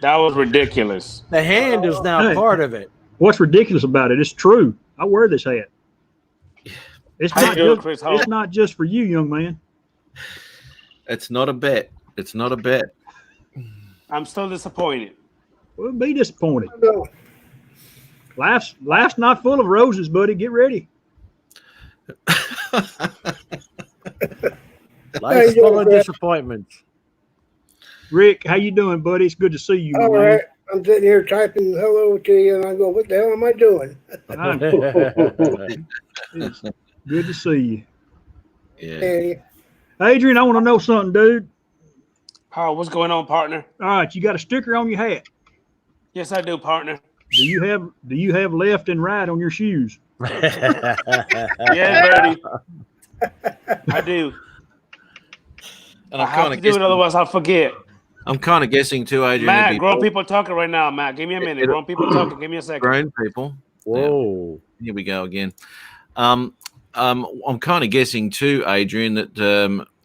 That was ridiculous. The hand is now Hey. part of it. What's ridiculous about it? It's true. I wear this hat. It's How you not doing, just, Chris Hope? it's not just for you, young man. It's not a bet. It's not a bet. I'm still disappointed. Well, be disappointed. No. Life's not full of roses, buddy. Get ready. Life's you full doing, of Brett? disappointments. Rick, how you doing, buddy? It's good to see you. All man. right. I'm sitting here typing hello to you, and I go, what the hell am I doing? It's good to see you. Yeah. Hey, Adrian, I want to know something, dude. Oh, what's going on, partner? All right, you got a sticker on your hat. Yes, I do, partner. Do you have left and right on your shoes? Yeah, Birdie. I do. And I have to do it, otherwise I'll forget. I'm kind of guessing too, Adrian. Matt, it'd be grown people talking right now. Matt, give me a minute. Grown people talking. Give me a second. grown people. Whoa. Here we go again. I'm kind of guessing too, Adrian, that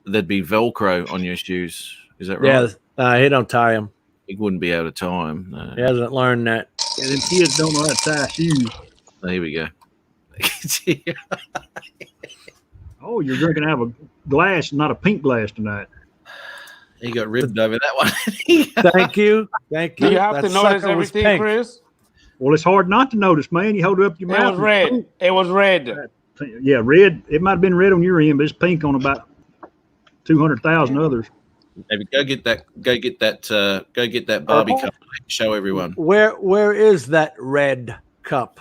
there'd be Velcro on your shoes. Is that right? Yeah, he don't tie them. He wouldn't be able to tie them. No. He hasn't learned that. Yeah, them kids don't know how to tie shoes. Oh, here we go. Oh, you're drinking out of a glass, not a pink glass tonight. He got ribbed over that one. Thank you. Thank you. Do you have to That notice sucker was everything, pink. Chris? Well, it's hard not to notice, man. You hold it up your It mouth. was red. It was red. Yeah, red. It might have been red on your end, but it's pink on about 200,000 others. Maybe go get that Barbie cup. Show everyone. Where is that red cup?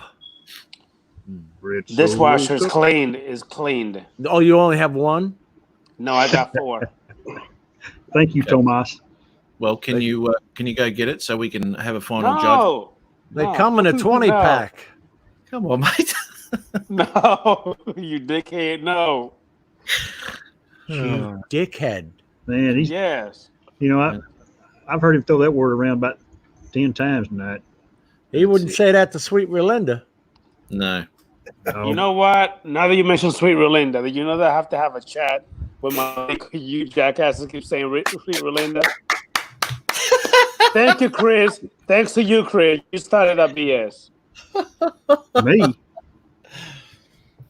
Red Dishwasher's Soul. cleaned. Is cleaned. Oh, you only have one? No, I got 4. Thank you, Tomas. Well, can you go get it so we can have a final judgment? No. They No. come in a 20 No. pack. Come on, mate. No, you dickhead. No. You dickhead. Man, he's, Yes. you know, I've heard him throw that word around about 10 times tonight. He wouldn't say that to Sweet Relinda. No. Oh, You know what? Now that you mentioned Sweet Relinda, did you know that I have to have a chat with my you jackasses keep saying Sweet Relinda? Thank you, Chris. Thanks to you, Chris. You started that BS. me. believe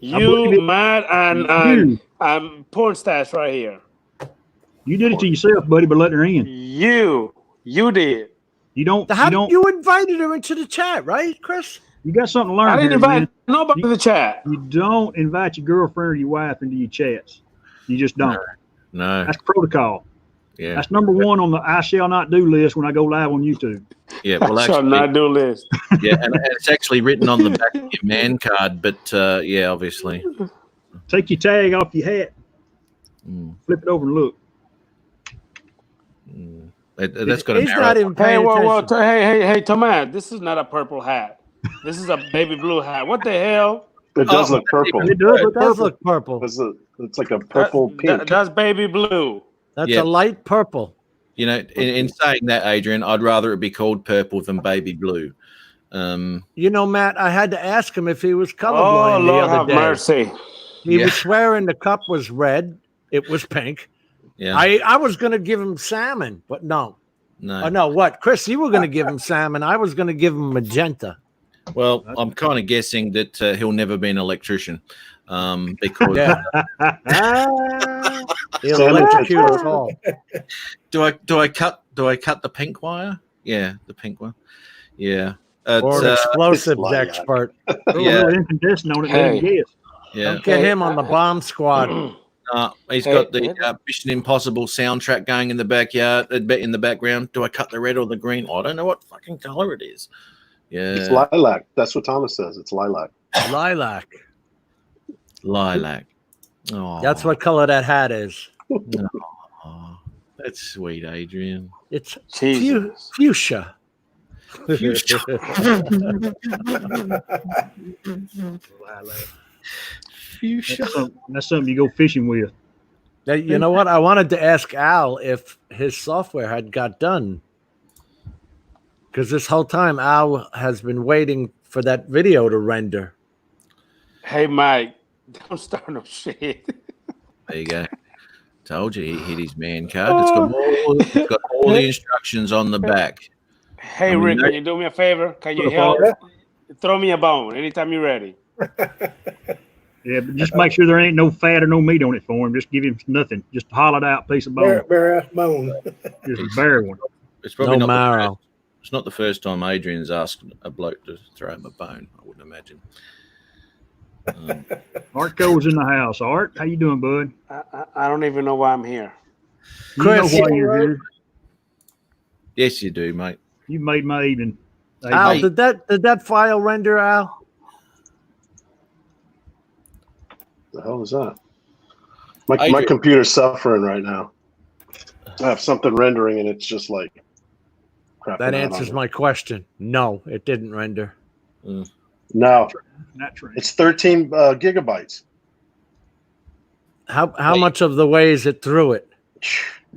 You, it. Matt, You. and Porn Stash right here. You did it to yourself, buddy, by letting her in. You did. You don't. How You don't. you invited her into the chat, right, Chris? You got something to learn. I didn't here, invite man. nobody to the chat. You don't invite your girlfriend or your wife into your chats. You just don't. No. That's protocol. Yeah. That's number one on the I shall not do list when I go live on YouTube. Yeah. Well, Shall actually, not do list. yeah, and it's actually written on the back of your man card, but yeah, obviously. Take your tag off your hat, Mm, flip it over and look. that's got a He's not narrow. even Hey, paying whoa, attention. hey, Tomas, this is not a purple hat. This is a baby blue hat. What the hell? It does Oh, look purple. It does look It does purple. look purple. It's like a purple pink. That's baby blue. That's Yeah. a light purple. You know, in saying that, Adrian, I'd rather it be called purple than baby blue. You know, Matt, I had to ask him if he was Oh, colorblind the Lord other have day. mercy. He Yeah. was swearing the cup was red. It was pink. Yeah. I was going to give him salmon, but no. No. Oh, no, what? Chris, you were going to give him salmon. I was going to give him magenta. Well, I'm kind of guessing that he'll never be an electrician, because Yeah. He'll Salmon electrocute is us all. do I cut the pink wire? Yeah, the pink one. Yeah. Or an It's, explosives it's like- expert. Throw Yeah. a little incandescent on it. Hey. Let him guess. yeah. Don't get him on the bomb squad. He's Hey, got the Mission Impossible soundtrack going in the backyard, in the background. Do I cut the red or the green? I don't know what fucking color it is. It's Yeah, lilac. That's what Thomas says. It's lilac. Lilac. lilac. Oh, That's what color that hat is. Oh, that's sweet, Adrian. It's Jesus. fuchsia. That's something you go fishing with. Now, you know what? I wanted to ask Al if his software had got done. Because this whole time, Al has been waiting for that video to render. Hey, Mike, don't start no shit. There you go. Told you he hit his man card. It's got all the instructions on the back. Hey, I mean, Rick, that- can you do me a favor? Can you help? Throw me a bone anytime you're ready. Yeah, but just make sure there ain't no fat or no meat on it for him. Just give him nothing. Just a hollowed out piece of bone. Bare ass bone. Just a bare one. It's probably No not the marrow. first, it's not the first time Adrian's asked a bloke to throw him a bone. I wouldn't imagine. Art Cole's in the house. Art, how you doing, bud? I don't even know why I'm here. You Chris. know why you're here. Yes, you do, mate. You made my evening. Hey, Al, mate. did that file render, Al? The hell is that? My Adrian- computer's suffering right now. I have something rendering and it's just like crapping That out answers on my question. No, it didn't render. it. No, Not true. it's 13 gigabytes. How Wait. much of the way is it through it?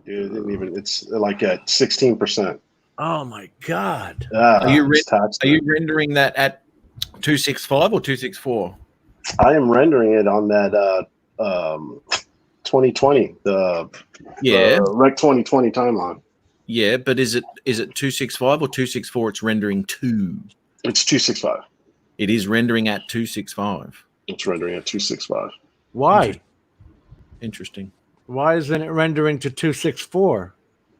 Dude, it didn't even. It's like at 16%. Oh my God. Are you It's taxed. Are you rendering that at 265 or 264? I am rendering it on that 2020, the Rec 2020 timeline. Yeah, but is it 265 or 264? It's rendering to. It's 265. It is rendering at 265. It's rendering at 265. Why? Interesting. Why isn't it rendering to 264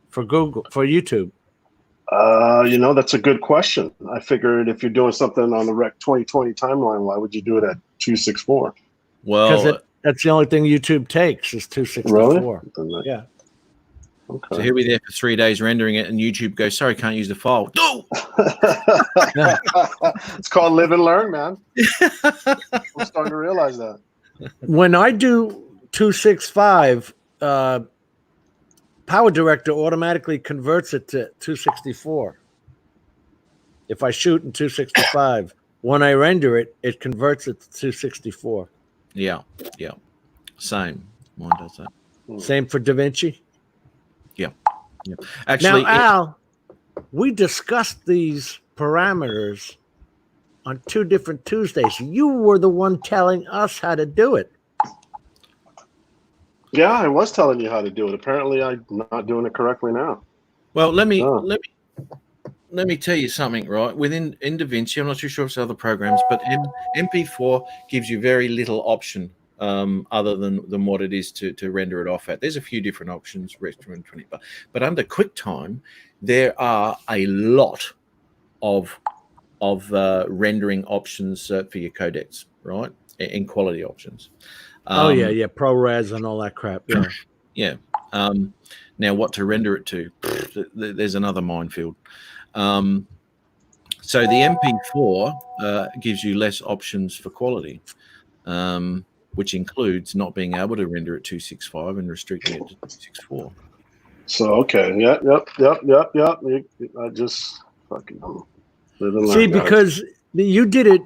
for Google, for YouTube? That's a good question. I figured if you're doing something on the Rec 2020 timeline, why would you do it at 264? Because Well, that's the only thing YouTube takes is 264. Really? Yeah. Okay. so he'll be there for 3 days rendering it, and YouTube goes, "Sorry, can't use the file." No. It's called live and learn, man. I'm starting to realize that. When I do 265, Power Director automatically converts it to 264. If I shoot in 265, when I render it, it converts it to 264. Yeah. Same. Mine does that. Same for DaVinci. Actually, Now, Al, we discussed these parameters on 2 different Tuesdays. You were the one telling us how to do it. Yeah, I was telling you how to do it. Apparently, I'm not doing it correctly now. well, let me Oh. let me tell you something. Right, within DaVinci, I'm not too sure if it's other programs, but MP4 gives you very little option other than what it is to render it off at. There's a few different options, Rec 20, but under QuickTime, there are a lot of rendering options for your codecs, right? In quality options. Yeah, ProRes and all that crap. Yeah. Yeah. Now, what to render it to? There's another minefield. So the MP4 gives you less options for quality, which includes not being able to render at 265 and restricting it to 264. So, okay. Yep. I just fucking live and learn, See, guys. because you did it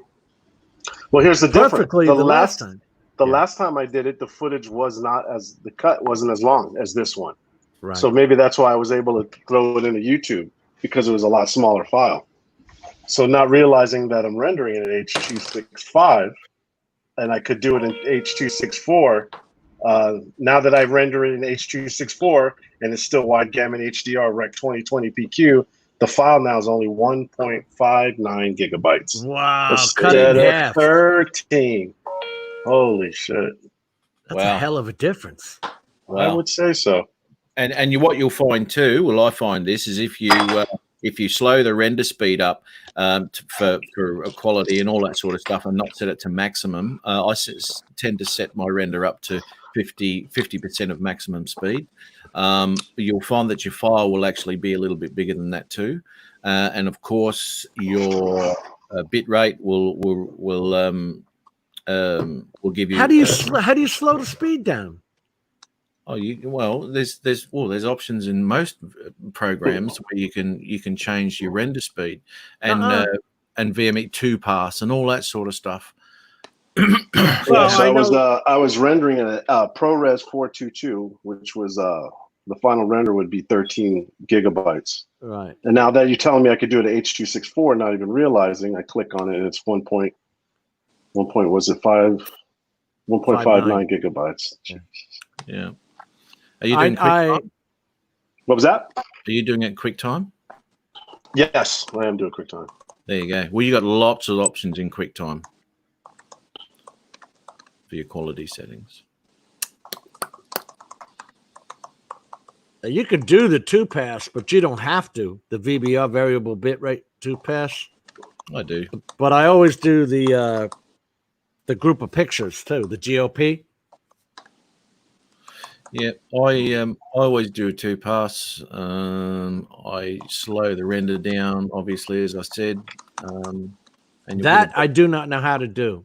Well, here's the difference. perfectly the last time. The last time I did it, the footage the cut wasn't as long as this one. Right. So maybe that's why I was able to throw it into YouTube, because it was a lot smaller file. So not realizing that I'm rendering it at H.265 and I could do it in H.264. Now that I render it in H.264 and it's still wide gamut HDR Rec 2020 PQ, the file now is only 1.59 gigabytes. Wow, cut it Instead in of half. 13. Holy shit. That's a hell of a difference. I would say so. And what you'll find too, well, I find this is if you slow the render speed up for quality and all that sort of stuff, and not set it to maximum, I tend to set my render up to 50% of maximum speed. You'll find that your file will actually be a little bit bigger than that too, and of course your bit rate will give you. How do you slow the speed down? There's options in most programs where you can change your render speed and VME 2 pass and all that sort of stuff. I was rendering a ProRes 422, which was the final render would be 13 gigabytes. Right. And now that you're telling me I could do it at H.264, not even realizing, I click on it and it's 1.59 gigabytes. Yeah. Are you doing QuickTime? What was that? Are you doing it QuickTime? Yes, I am doing QuickTime. There you go. Well, you got lots of options in QuickTime for your quality settings. You could do the 2-pass, but you don't have to. The VBR variable bitrate 2-pass. I do. But I always do the group of pictures too, the GOP. Yeah, I always do a 2-pass. I slow the render down, obviously, as I said. And that I do not know how to do.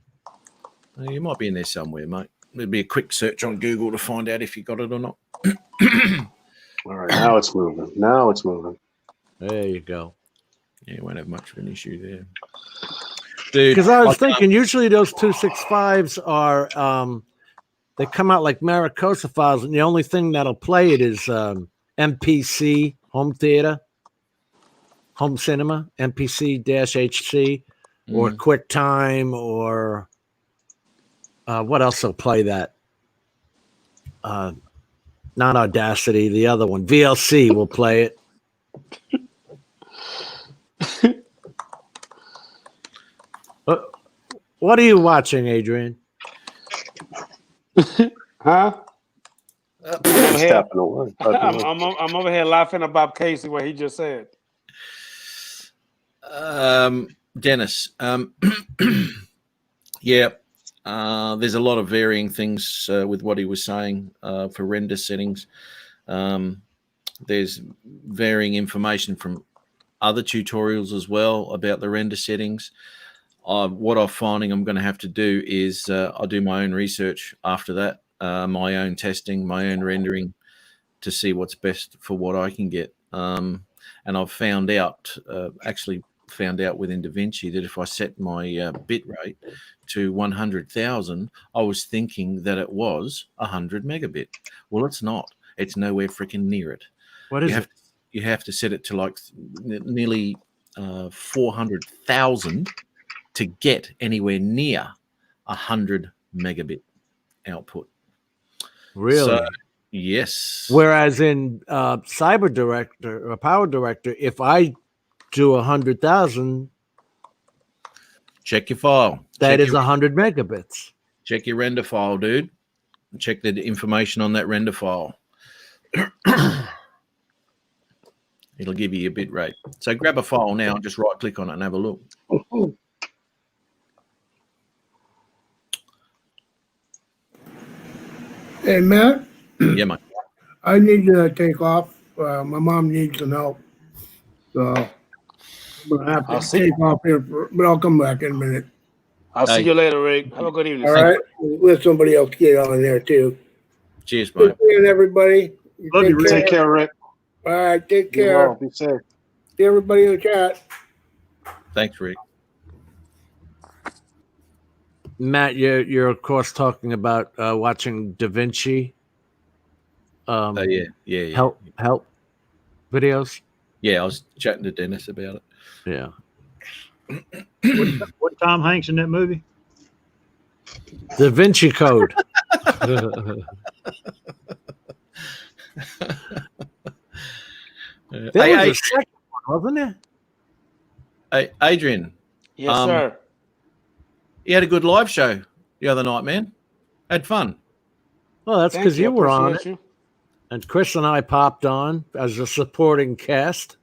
You might be in there somewhere, mate. There'd be a quick search on Google to find out if you got it or not. All right, now it's moving. Now it's moving. There you go. Yeah, you won't have much of an issue there. Dude, Because I was thinking, usually those 265s are they come out like Maricosa files, and the only thing that'll play it is MPC, home theater, home cinema, MPC-HC, or QuickTime, or what else will play that? Not Audacity, the other one. VLC will play it. What are you watching, Adrian? Huh? It's tapping away. I'm over here laughing about Casey, what he just said. Dennis, yeah, there's a lot of varying things with what he was saying for render settings. There's varying information from other tutorials as well about the render settings. What I'm finding I'm going to have to do is I'll do my own research after that, my own testing, my own rendering, to see what's best for what I can get. And I've found out within DaVinci that if I set my bit rate to 100,000, I was thinking that it was 100 megabit. Well, it's not. It's nowhere freaking near it. What is it? You have to set it to like nearly 400,000 to get anywhere near 100 megabit output. Really? So, yes. Whereas in Cyber Director or Power Director, if I do 100,000, check your file. That is 100 megabits. Check your render file, dude. Check the information on that render file. It'll give you your bit rate. So grab a file now and just right click on it and have a look. Hey, Matt, Yeah, mate. I need to take off. My mom needs some help. So I'm going to have to take off here, but I'll come back in a minute. I'll see you later, Rick. Have a good evening. All right. Let somebody else get on there, too. Cheers, Good mate. seeing everybody. Love you, Rick. Take care, Rick. All right. Take Be care. well. Be safe. See everybody in the chat. Thanks, Rick. Matt, you're of course talking about watching DaVinci. Yeah. Help videos. Yeah, I was chatting to Dennis about it. Yeah. What Tom Hanks in that movie? Da Vinci Code. There was a second one, wasn't there? Hey, Adrian, Yes, sir. you had a good live show the other night, man. Had fun. Well, that's Thank because you were on it. Appreciate you. And Chris and I popped on as a supporting cast.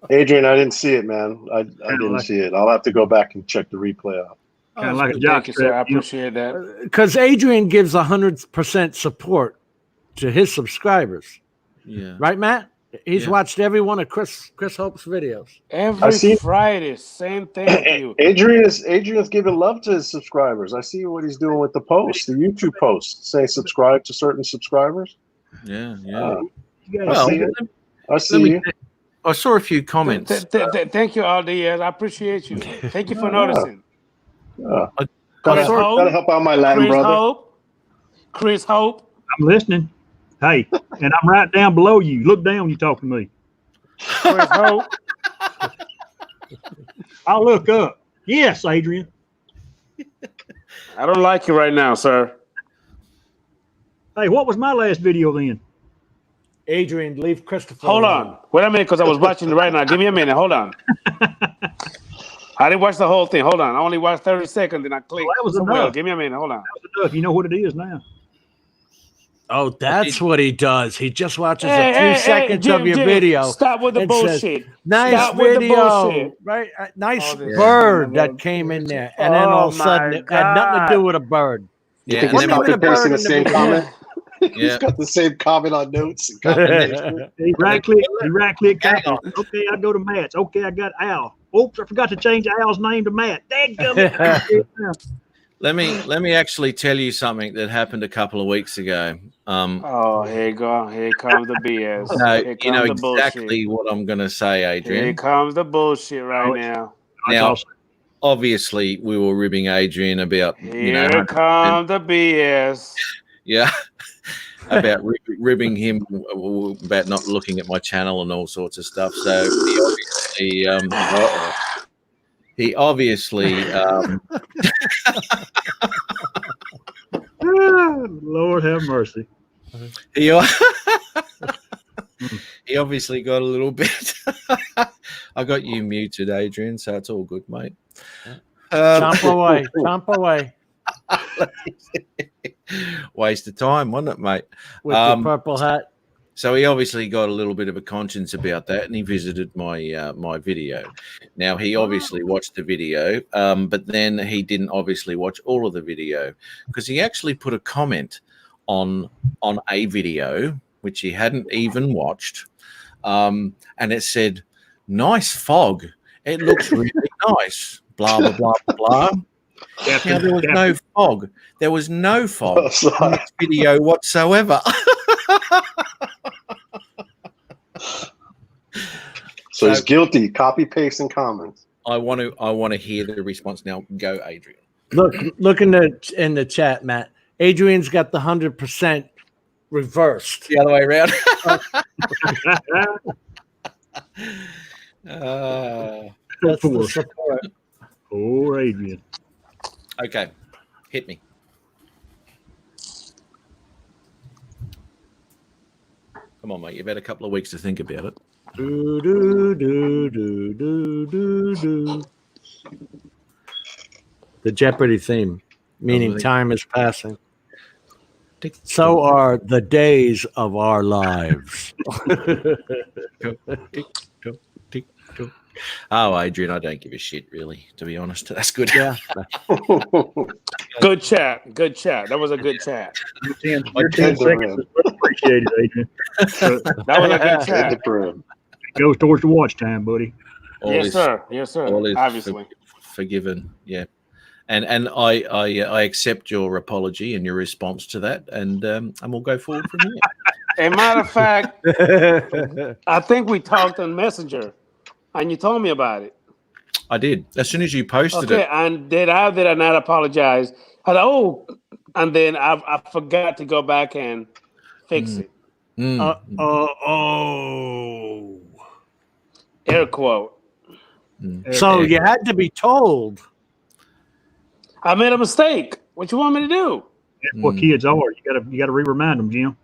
Adrian, I didn't see it, man. I didn't see it. I'll have to go back and check the replay out. Kind of like a Thank jock you, sir. I strap. You know? appreciate that. Because Adrian gives 100% support to his subscribers. Yeah. Right, Matt? He's Yeah. watched every one of Chris Hope's videos. Every see- Friday, same thing with you. Adrian is giving love to his subscribers. I see what he's doing with the posts, the YouTube posts, saying subscribe to certain subscribers. Yeah. You guys- Well, see it. I let see me- you. I saw a few comments. Thank you, Aldiaz. I appreciate you. Thank you for noticing. Yeah. I Gotta, saw- gotta help out my Latin brother. Chris Hope. I'm listening. Hey, and I'm right down below you. Look down when you talk to me. Chris Hope. I'll look up. Yes, Adrian. I don't like you right now, sir. Hey, what was my last video then? Adrian, leave Christopher Hold alone. on. Wait a minute, because I was watching it right now. Give me a minute. Hold on. I didn't watch the whole thing. Hold on. I only watched 30 seconds, then I clicked. Well, that was somewhere enough. else. Give me a minute. Hold on. That was enough. You know what it is now. Oh, that's what he does. He just watches Hey, a few hey, seconds Jim, of your Jim, video. Stop with the and says, bullshit. Nice Stop with the video, bullshit. right? Nice Oh, this- bird Yeah. that came in there, and then all of a Oh, sudden my it had nothing to God. do with a bird. You Yeah, think and he's then- What do you copy mean a pasting bird the in same the comment? He's Yeah. got the same comment on notes. And copy. He right click, copy. Okay, I go to Matt's. Okay, I got Al. Oops, I forgot to change Al's name to Matt. Dadgummit. Let me actually tell you something that happened a couple of weeks ago. Oh, here you go. Here comes the BS. No, Here you know comes the exactly bullshit. what I'm going to say, Here Adrian. comes the bullshit right Oh, now. That's Now, awesome. obviously, we were ribbing Adrian about, Here comes the BS. yeah, about ribbing him about not looking at my channel and all sorts of stuff. So he obviously Lord have mercy. he obviously got a little bit. I got you muted, Adrian, so it's all good, mate. Chomp away. Chomp away Waste of time, wasn't it, mate? with your purple hat. So he obviously got a little bit of a conscience about that, and he visited my my video. Now he obviously watched the video, but then he didn't obviously watch all of the video because he actually put a comment on a video which he hadn't even watched, and it said, "Nice fog. It looks really nice." Blah blah blah blah. Now, there was no fog. There was no fog in this video whatsoever. So he's guilty. Copy, paste, and comments. I want to hear the response now. Go, Adrian. Look in the chat, Matt. Adrian's got the 100% reversed. The other way around. That's the support. Poor Adrian. Okay, hit me. Come on, mate. You've had a couple of weeks to think about it. Do, do, do, do, do, do, do. The Jeopardy theme, meaning time is passing. So are the days of our lives. Oh, Adrian, I don't give a shit, really, to be honest. That's good. Yeah. Good chat. Good chat. That was a good chat. Your 10 seconds is much appreciated, Adrian. That was a good chat. It goes towards the watch time, buddy. Yes, sir. Yes, sir. All is Obviously. forgiven. Yeah. And I accept your apology and your response to that, and we'll go forward from here. As a matter of fact, I think we talked on Messenger, and you told me about it. I did. As soon as you posted Okay, it. and did I not apologize? And then I forgot to go back and fix it. Air quote. So you had to be told. I made a mistake. What you want me to do? That's what kids are. You gotta re-remind them, Jim.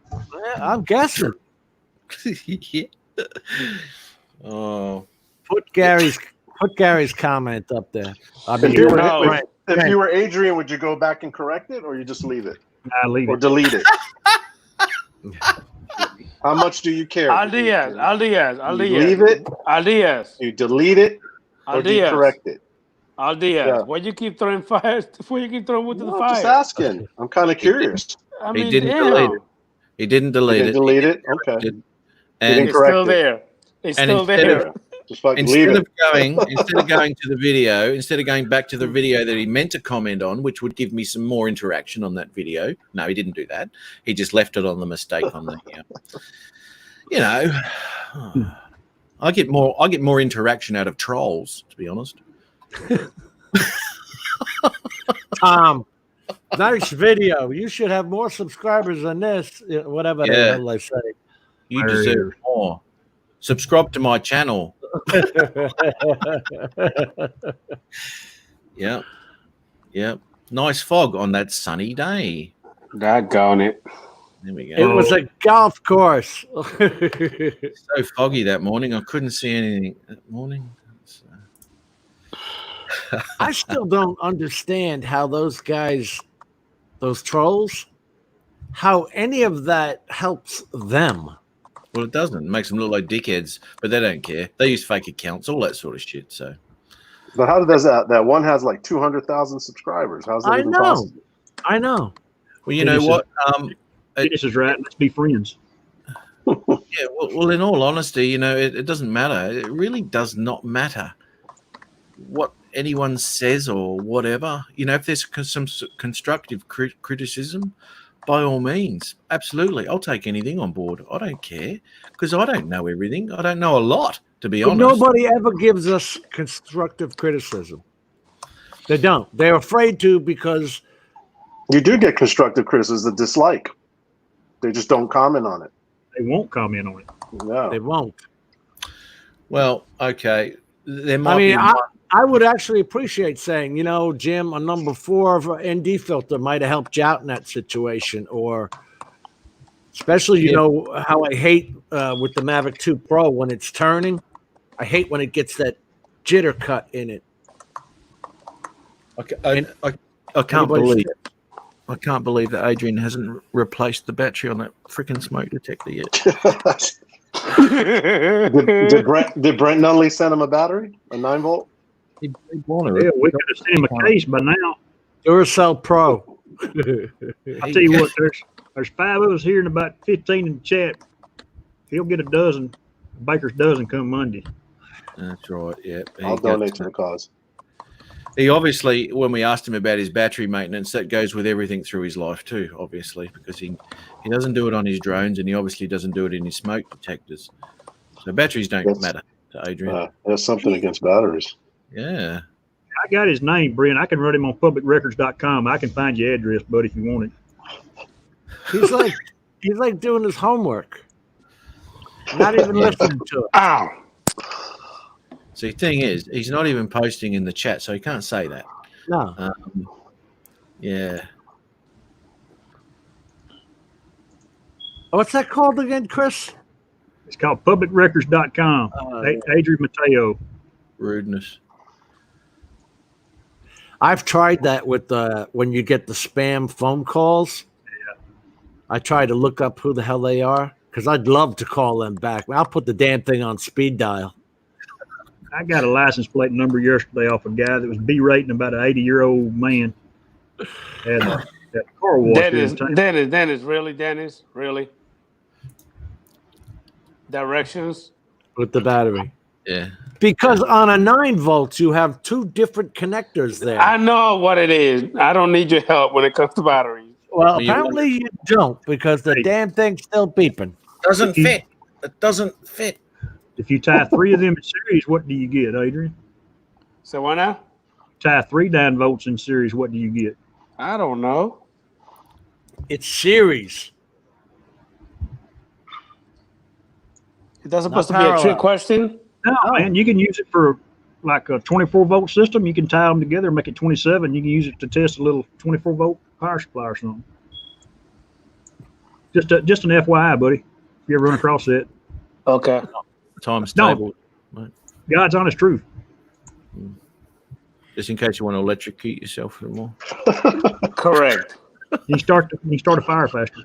I'm guessing. Yeah. Oh. Put Gary's comment up there. If you were Adrian, would you go back and correct it, or you just leave it? I leave or it. delete it? How much do you care? I'll leave it. You delete it, or do you correct it? Why you keep throwing fires? Before you keep throwing wood to the fire? Just asking. I'm kind of curious. I mean, He didn't delete it. He didn't delete it. Delete it. Okay. And It's still there. It's still there. Just fucking leave instead it. of going to the video, instead of going back to the video that he meant to comment on, which would give me some more interaction on that video. No, he didn't do that. He just left it on the mistake on the. I get more interaction out of trolls, to be honest. Tom, nice video. You should have more subscribers than this. Whatever the hell they say. You deserve more. Subscribe to my channel. Yeah. Nice fog on that sunny day. Doggone it. There we go. It was a golf course. So foggy that morning. I couldn't see anything that morning. I still don't understand how those guys, those trolls, how any of that helps them. Well, it doesn't. It makes them look like dickheads, but they don't care. They use fake accounts, all that sort of shit. So, but how does that one has like 200,000 subscribers? How's that even possible? I know. Well, you know what? This is right. Let's be friends. Yeah. Well, in all honesty, it doesn't matter. It really does not matter. What anyone says or whatever, if there's some constructive criticism, by all means, absolutely, I'll take anything on board. I don't care because I don't know everything. I don't know a lot, to be But honest. nobody ever gives us constructive criticism. They don't. They're afraid to because You do get constructive criticism, the dislike. They just don't comment on it. They won't comment on it. No. they won't. Well, okay, there might I mean, be. I would actually appreciate saying, Jim, a number 4 of an ND filter might have helped you out in that situation, or especially, you know how I hate with the Mavic 2 Pro when it's turning. I hate when it gets that jitter cut in it. I can't believe that Adrian hasn't replaced the battery on that freaking smoke detector yet. did Brent Nunley send him a battery, a 9-volt? He wanted Yeah, it. we could have sent him a case by now. Duracell Pro. I'll tell you what, there's 5 of us here and about 15 in the chat. He'll get a dozen, baker's dozen come Monday. That's right. Yeah, I'll donate to the cause. He obviously, when we asked him about his battery maintenance, that goes with everything through his life too, obviously, because he doesn't do it on his drones and he obviously doesn't do it in his smoke detectors. So batteries don't matter to Adrian. There's something against batteries. Yeah. I got his name, Brent. I can run him on publicrecords.com. I can find your address, bud, if you want it. He's like doing his homework. Not even listening to it. Ow. So the thing is, he's not even posting in the chat, so he can't say that. No. Yeah. What's that called again, Chris? It's called publicrecords.com. Adrian Mateo. Rudeness. I've tried that with when you get the spam phone calls. Yeah. I try to look up who the hell they are because I'd love to call them back. I'll put the damn thing on speed dial. I got a license plate number yesterday off a guy that was berating about an 80-year-old man at a car wash. Dennis, really? Directions? With the battery. Yeah. Because on a 9-volt, you have 2 different connectors there. I know what it is. I don't need your help when it comes to batteries. Well, apparently you don't because the damn thing's still beeping. Doesn't fit. It doesn't fit. If you tie 3 of them in series, what do you get, Adrian? So why not? Tie 3 9-volts in series, what do you get? I don't know. It's series. That's supposed to be a trick question? No, man, you can use it for like a 24-volt system. You can tie them together and make it 27. You can use it to test a little 24-volt power supply or something. Just an FYI, buddy. If you ever run across that. Okay. Times table. No. God's honest truth. Just in case you want to electrocute yourself a little more. Correct. You start a fire faster.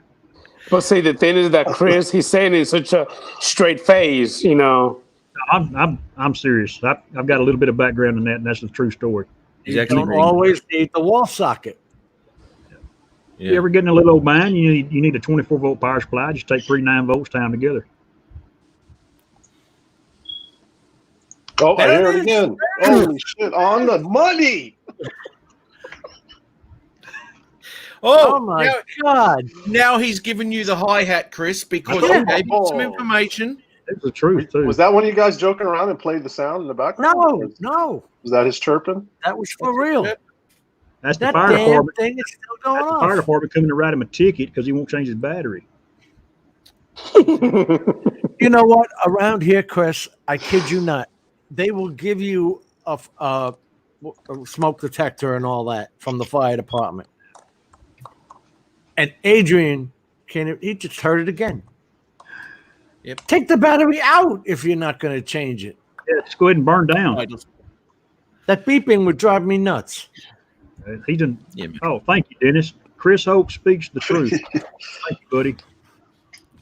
But see, the thing is that Chris, he's saying it in such a straight face, I'm serious. I've got a little bit of background in that, and that's the true story. You don't always need the wall socket. Yeah. You ever get in a little old bind, you need a 24-volt power supply. Just take 3 9-volts, tie them together. Oh, I hear it again. Holy shit, on the money. Oh my God. Now he's giving you the hi-hat, Chris, because you gave him some information. It's the truth, too. Was that one of you guys joking around and played the sound in the background? No. Was that his chirping? That was for real. That's the that fire damn department. thing is still going That's the off. fire department coming to write him a ticket because he won't change his battery. You know what? Around here, Chris, I kid you not, they will give you a smoke detector and all that from the fire department. And Adrian, he just heard it again. Yep. Take the battery out if you're not going to change it. Yeah, just go ahead and burn down. That beeping would drive me nuts. He didn't. Yeah, oh, thank you, Dennis. Chris Hope speaks the truth. Thank you, buddy.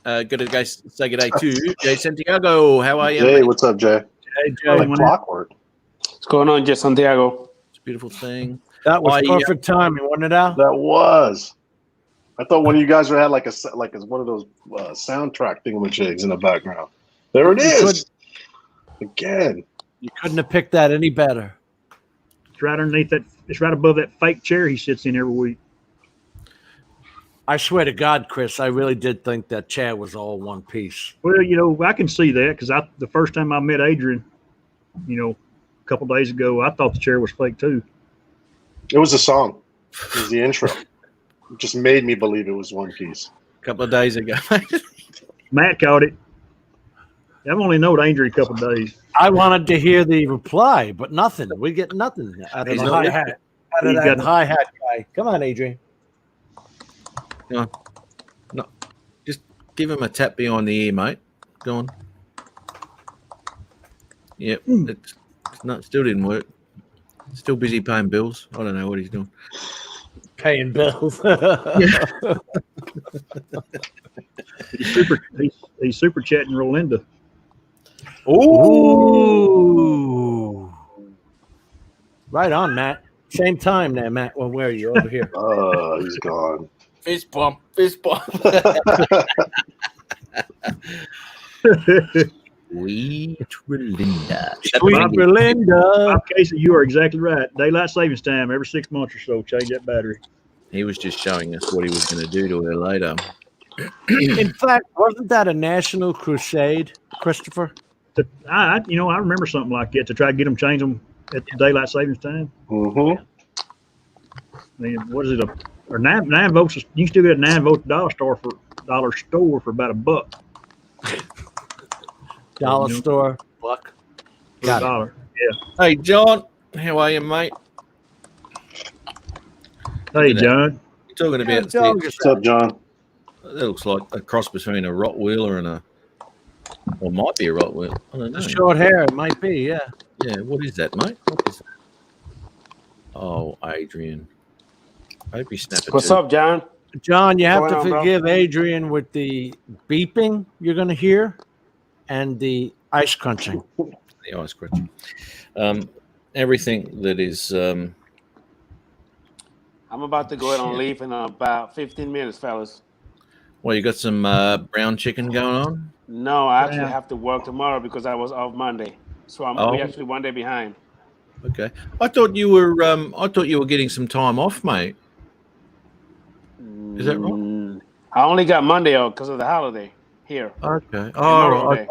Good to guys say good day to Jay Santiago. How are you? Jay, what's up, Jay? Hey, Jay. Like clockwork. What's going on, Jay Santiago? It's a beautiful thing. That was perfect timing, wasn't it, Al? That was. I thought one of you guys had like one of those soundtrack thingamajigs in the background. There it is. Again. You couldn't have picked that any better. It's right underneath that. It's right above that fake chair he sits in every week. I swear to God, Chris, I really did think that chair was all one piece. Well, you know, I can see that because the first time I met Adrian, you know, a couple days ago, I thought the chair was fake too. It was a song. It was the intro. It just made me believe it was one piece. A couple of days ago. Matt caught it. I've only known Adrian a couple of days. I wanted to hear the reply, but nothing. We get nothing out of He's the not hi hat. Out of He's that got- hi hat guy. Come on, Adrian. No, just give him a tap behind the ear, mate. Go on. Yep, it's not. Still didn't work. Still busy paying bills. I don't know what he's doing. Paying bills. He's super chatting Rolinda. Ooh. Right on, Matt. Same time there, Matt. Well, where are you? Over here. He's gone. Fist bump. Fist bump. Sweet Relinda. Sweet Belinda. Bob Casey, you are exactly right. Daylight savings time every 6 months or so. Change that battery. He was just showing us what he was going to do to her later. In fact, wasn't that a national crusade, Christopher? I remember something like that to try to get them change them at the daylight savings time. Mm-hmm. I mean, what is it? Or nine votes? You can still get a 9 vote dollar store for about $1. Dollar Mhm. store, buck. Got it. $1. Yeah. Hey, John. How are you, mate? Hey, at that. John. You're talking about John, What's up, John? that looks like a cross between a Rottweiler and or might be a Rottweiler. I don't know. The short hair, it might be, yeah. Yeah, what is that, mate? What is that? Oh, Adrian. I hope you snap it. What's too. up, John? John, you have Going to on, bro? forgive Adrian with the beeping you're going to hear and the ice crunching. The ice crunching. Everything that is. I'm about to go ahead and leave in about 15 minutes, fellas. Well, you got some brown chicken going on. No, I actually Yeah. have to work tomorrow because I was off Monday. So Oh. we actually 1 day behind. Okay, I thought you were. I thought you were getting some time off, mate. Is that right? I only got Monday off because of the holiday here. Okay. Memorial Oh, Day.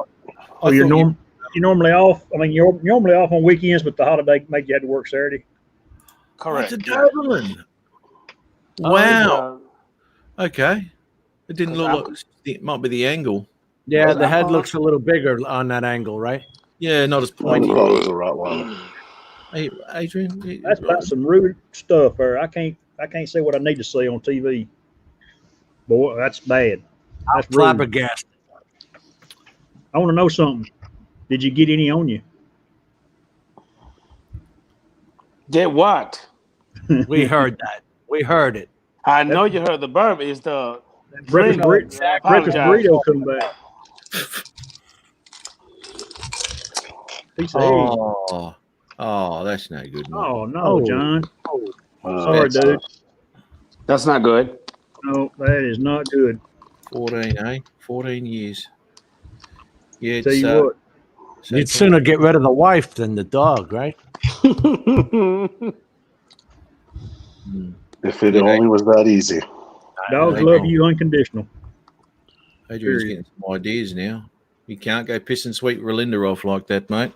Oh, you're thought you're normally off. I mean, you're normally off on weekends, but the holiday made you have to work Saturday. Correct. It's a yeah. Doberman. Oh, Wow. uh, Okay. It didn't look like it might be the angle. Yeah, the head Uh-huh. looks a little bigger on that angle, right? Yeah, not as I pointy. thought it was a Rottweiler. Hey, Adrian. That's about some rude stuff there. I can't say what I need to say on TV. Boy, that's bad. That's rude. Flabbergasted. I want to know something. Did you get any on you? Get what? We heard that. We heard it. I know you heard the burp. Is the Breakfast drink. burrito, I breakfast apologize. burrito come back. Piece of egg. Oh, that's no good. Mate. Oh no, Oh. John. Uh, Sorry, that's- dude. That's not good. No, that is not good. 14, eh? 14 years. Yeah, it's, Tell you what, so You'd sooner get rid of the wife than the dog, right? If it only was that easy. dogs I love know. you unconditional. Adrian's Period. getting some ideas now. You can't go pissing sweet Relinda off like that, mate.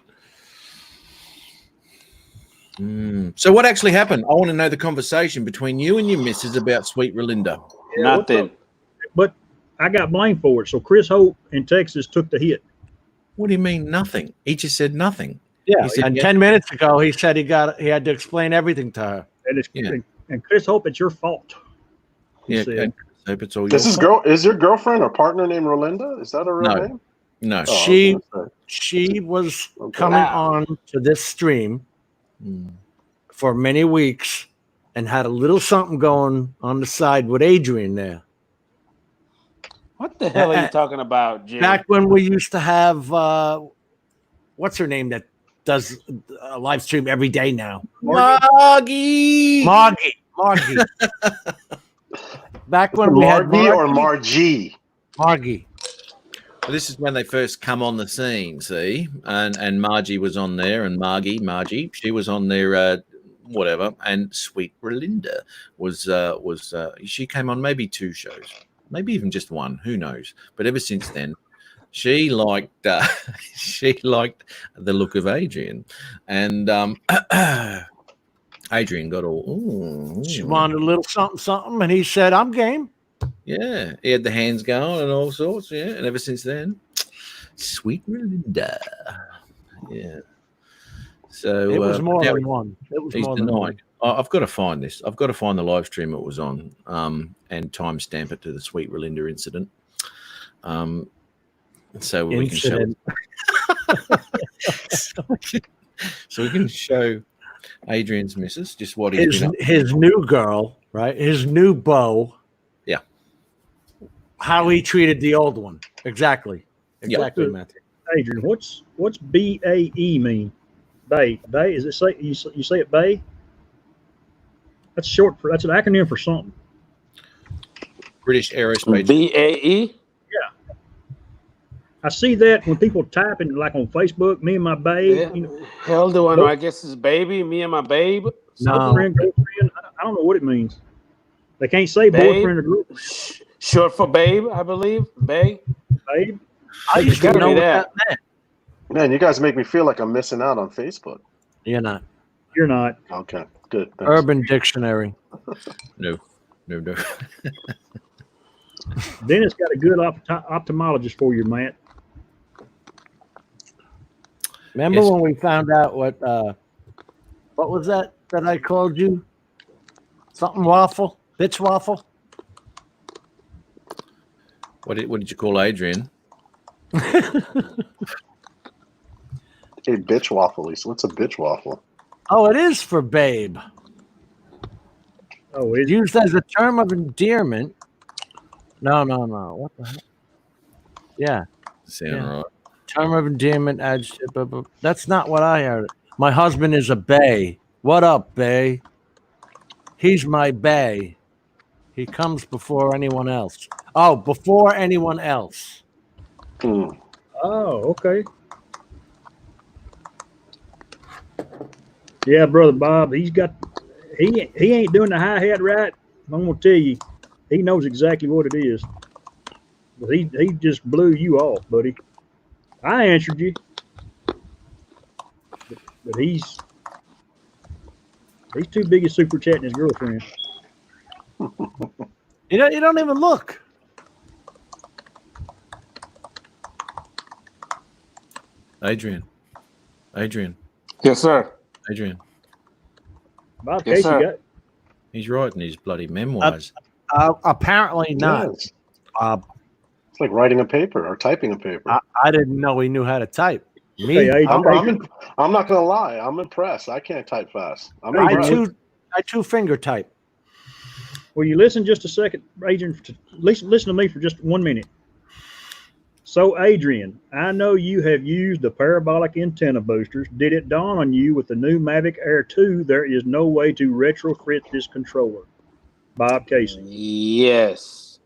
So what actually happened? I want to know the conversation between you and your missus about sweet Relinda. Yeah, what's Nothing. up? But I got blamed for it. So Chris Hope in Texas took the hit. What do you mean nothing? He just said nothing. Yeah. He said, And yeah. 10 minutes ago, he said he had to explain everything to her. And it's Yeah. and Chris Hope, it's your fault. He Yeah, said. and I hope it's all This your is fault. is your girlfriend or partner named Rolinda? Is that a real No. name? No. Oh, I was She- gonna say. She was Okay. coming on to this stream Mm. for many weeks and had a little something going on the side with Adrian there. What the hell are you talking about, Jim? Back when we used to have, what's her name that does a live stream every day now? Margie. Margie. Back when we had Margie or Margie? Margie. Well, this is when they first come on the scene, see, and Margie was on there, and Margie, she was on there whatever. And Sweet Relinda was she came on maybe 2 shows, maybe even just 1, who knows? But ever since then, she liked the look of Adrian, and Adrian got all. She wanted a little something, and he said, "I'm game." Yeah, he had the hands going and all sorts. Yeah, and ever since then, Sweet Relinda. Yeah. So It was more now than one. It was he's more than one. denied. I've got to find this. I've got to find the live stream it was on, and timestamp it to the Sweet Relinda incident. So we can show. So we can show Adrian's missus just what he's been up. His new girl, right? His new beau. Yeah. How he treated the old one. Exactly. Yeah. Exactly, Matthew. Adrian, what's BAE mean? Bay. Is it say you say it Bay? That's short for, that's an acronym for something. British Aerospace. BAE. I see that when people typing like on Facebook, me and my babe. Yeah. You know, Hell do I know? I guess it's baby, me and my babe. No. boyfriend, girlfriend. I don't know what it means. They can't say Babe. boyfriend or girlfriend. Short for babe, I believe. Babe. Babe. I used to gotta know be what that. that meant. Man, you guys make me feel like I'm missing out on Facebook. You're not. You're not. Okay, good. Thanks. Urban Dictionary. No. Dennis got a good ophthalmologist for you, Matt. Remember Yes. when we found out what was that I called you? Something waffle? Bitch waffle? What did you call Adrian? Hey, bitch waffle, Lisa. What's a bitch waffle? Oh, it is for babe. Oh, is Used as a term of endearment. No. What the heck? Yeah. Sound Yeah. right. Term of endearment, adjective. Blah, blah. That's not what I heard. My husband is a bae. What up, bae? He's my bae. He comes before anyone else. Oh, before anyone else. Hmm. Oh, okay. Yeah, brother Bob, he ain't doing the hi hat right. I'm gonna tell you, he knows exactly what it is. But he just blew you off, buddy. I answered you, but he's too big a super chatting his girlfriend. You don't even look. Adrian. Yes, sir. Bob Yes, Casey sir. got He's writing his bloody memoirs. Apparently not. Yes. It's like writing a paper or typing a paper. I didn't know he knew how to type. Me, Hey, Adrian, I'm not gonna lie. I'm impressed. I can't type fast. I'm I impressed. two finger type. will you listen just a second, Adrian? Listen to me for just 1 minute. So, Adrian, I know you have used the parabolic antenna boosters. Did it dawn on you with the new Mavic Air 2 there is no way to retrofit this controller? Bob Casey. Yes.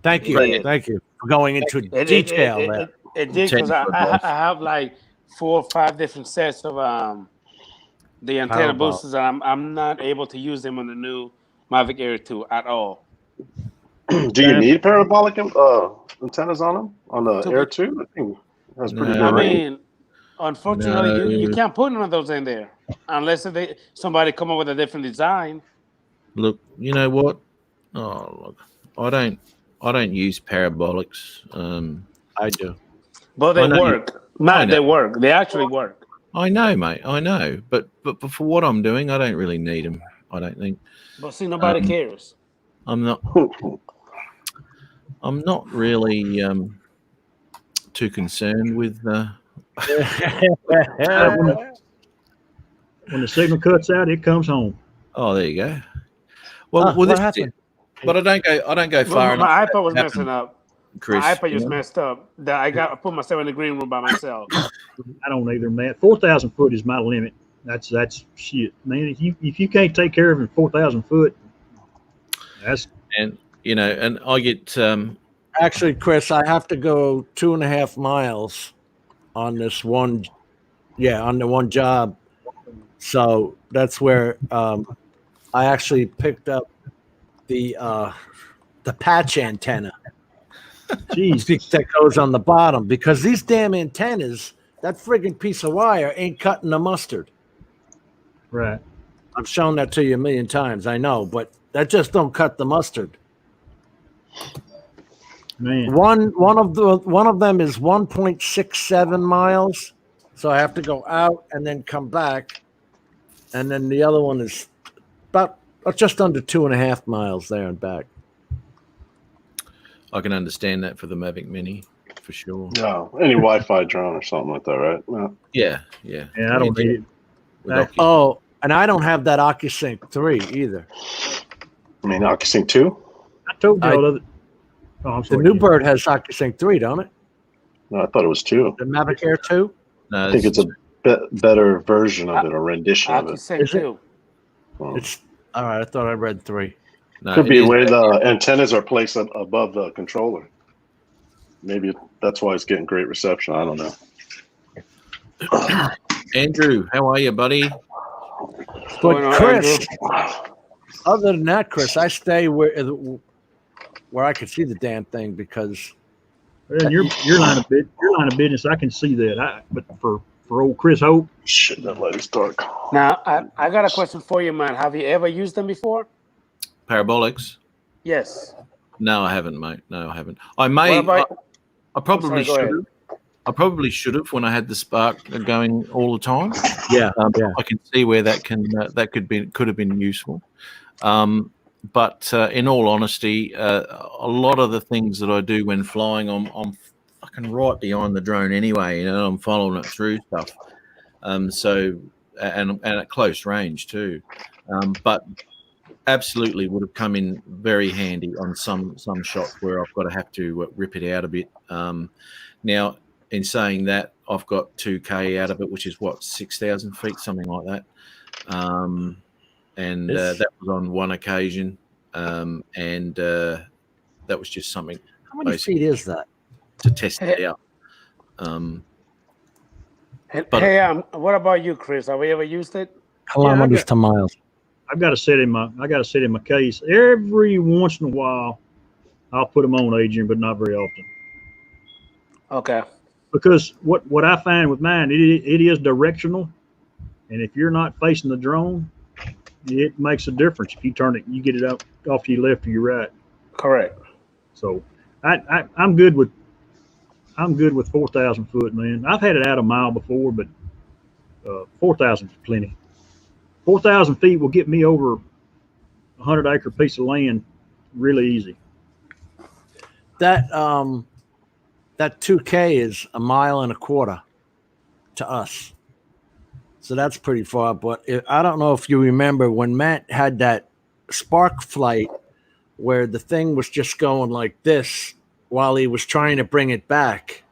Thank you. Right. Thank you for going into detail there. It did because I have like 4 or 5 different sets of the antenna How about- boosters, and I'm not able to use them on the new Mavic Air 2 at all. Do you need parabolic antennas on them on the To Air be- 2? I think that's pretty No. I good. range. mean, unfortunately, you can't put none of those in there unless somebody come up with a different design. Look, you know what? Oh, look, I don't use parabolics. I do. But they I know you- work. I Man, know. they work. They actually work. I know, mate. I know, but for what I'm doing, I don't really need them. I don't think. But see, nobody cares. I'm not really too concerned with. When the signal cuts out, it comes home. Oh, there you go. Well, Huh, well, what this is happened? it. But I don't go far Well, enough. my iPad was Happened, messing up. Chris. My iPad you just know? messed up. That I put myself in the green room by myself. I don't either, Matt. 4,000 foot is my limit. That's shit, man. If you can't take care of it 4,000 foot, that's And you know, and I get Actually, Chris, I have to go 2.5 miles on this one. Yeah, on the one job. So that's where I actually picked up the patch antenna Jeez. that goes on the bottom, because these damn antennas, that friggin' piece of wire ain't cutting the mustard. Right. I've shown that to you a million times, I know, but that just don't cut the mustard. Man. One of them is 1.67 miles, so I have to go out and then come back, and then the other one is about just under 2.5 miles there and back. I can understand that for the Mavic Mini for sure. No, any Wi-Fi drone or something like that, right? No. Yeah. Yeah, I don't need it. With Back- Oculus. Oh, and I don't have that OcuSync 3 either. I mean, OcuSync 2? I told you all of it. Oh, I'm The sorry. new Bird has OcuSync 3, don't it? No, I thought it was 2. The Mavic Air 2? No, I think it's a better version of it, a rendition I of can it. say Is it? too. Well, It's all right. I thought I read 3. no, could it be is- where the antennas are placed above the controller. Maybe that's why it's getting great reception. I don't know. Andrew, how are you, buddy? But Going on, Chris, Andrew? other than that, Chris, I stay where I could see the damn thing, because And your line of business, I can see that. But for old Chris Hope, Shit, that light is dark. Now, I got a question for you, man. Have you ever used them before? Parabolics? Yes. No, I haven't, mate. No, I haven't. I may. What about- I probably sorry, go should ahead. have. I probably should have when I had the Spark going all the time. yeah. I can see where that could have been useful. But in all honesty, a lot of the things that I do when flying, I'm fucking right behind the drone anyway. You know, I'm following it through stuff. So and at close range too. But absolutely would have come in very handy on some shots where I've got to have to rip it out a bit. Now, in saying that, I've got 2K out of it, which is what, 6,000 feet, something like that. That was on one occasion, and that was just something How many basically feet is that? to test it out. But- Hey, what about you, Chris? Have we ever used it? Kilometers to miles. I've got to set in my case every once in a while. I'll put them on, Adrian, but not very often. Okay. Because what I find with mine, it is directional, and if you're not facing the drone, it makes a difference. If you turn it, you get it out off to your left or your right. Correct. So I'm good with 4,000 foot, man. I've had it out a mile before, but 4,000 is plenty. 4,000 feet will get me over 100-acre piece of land really easy. That 2K is 1.25 miles to us, so that's pretty far. But I don't know if you remember when Matt had that Spark flight where the thing was just going like this while he was trying to bring it back.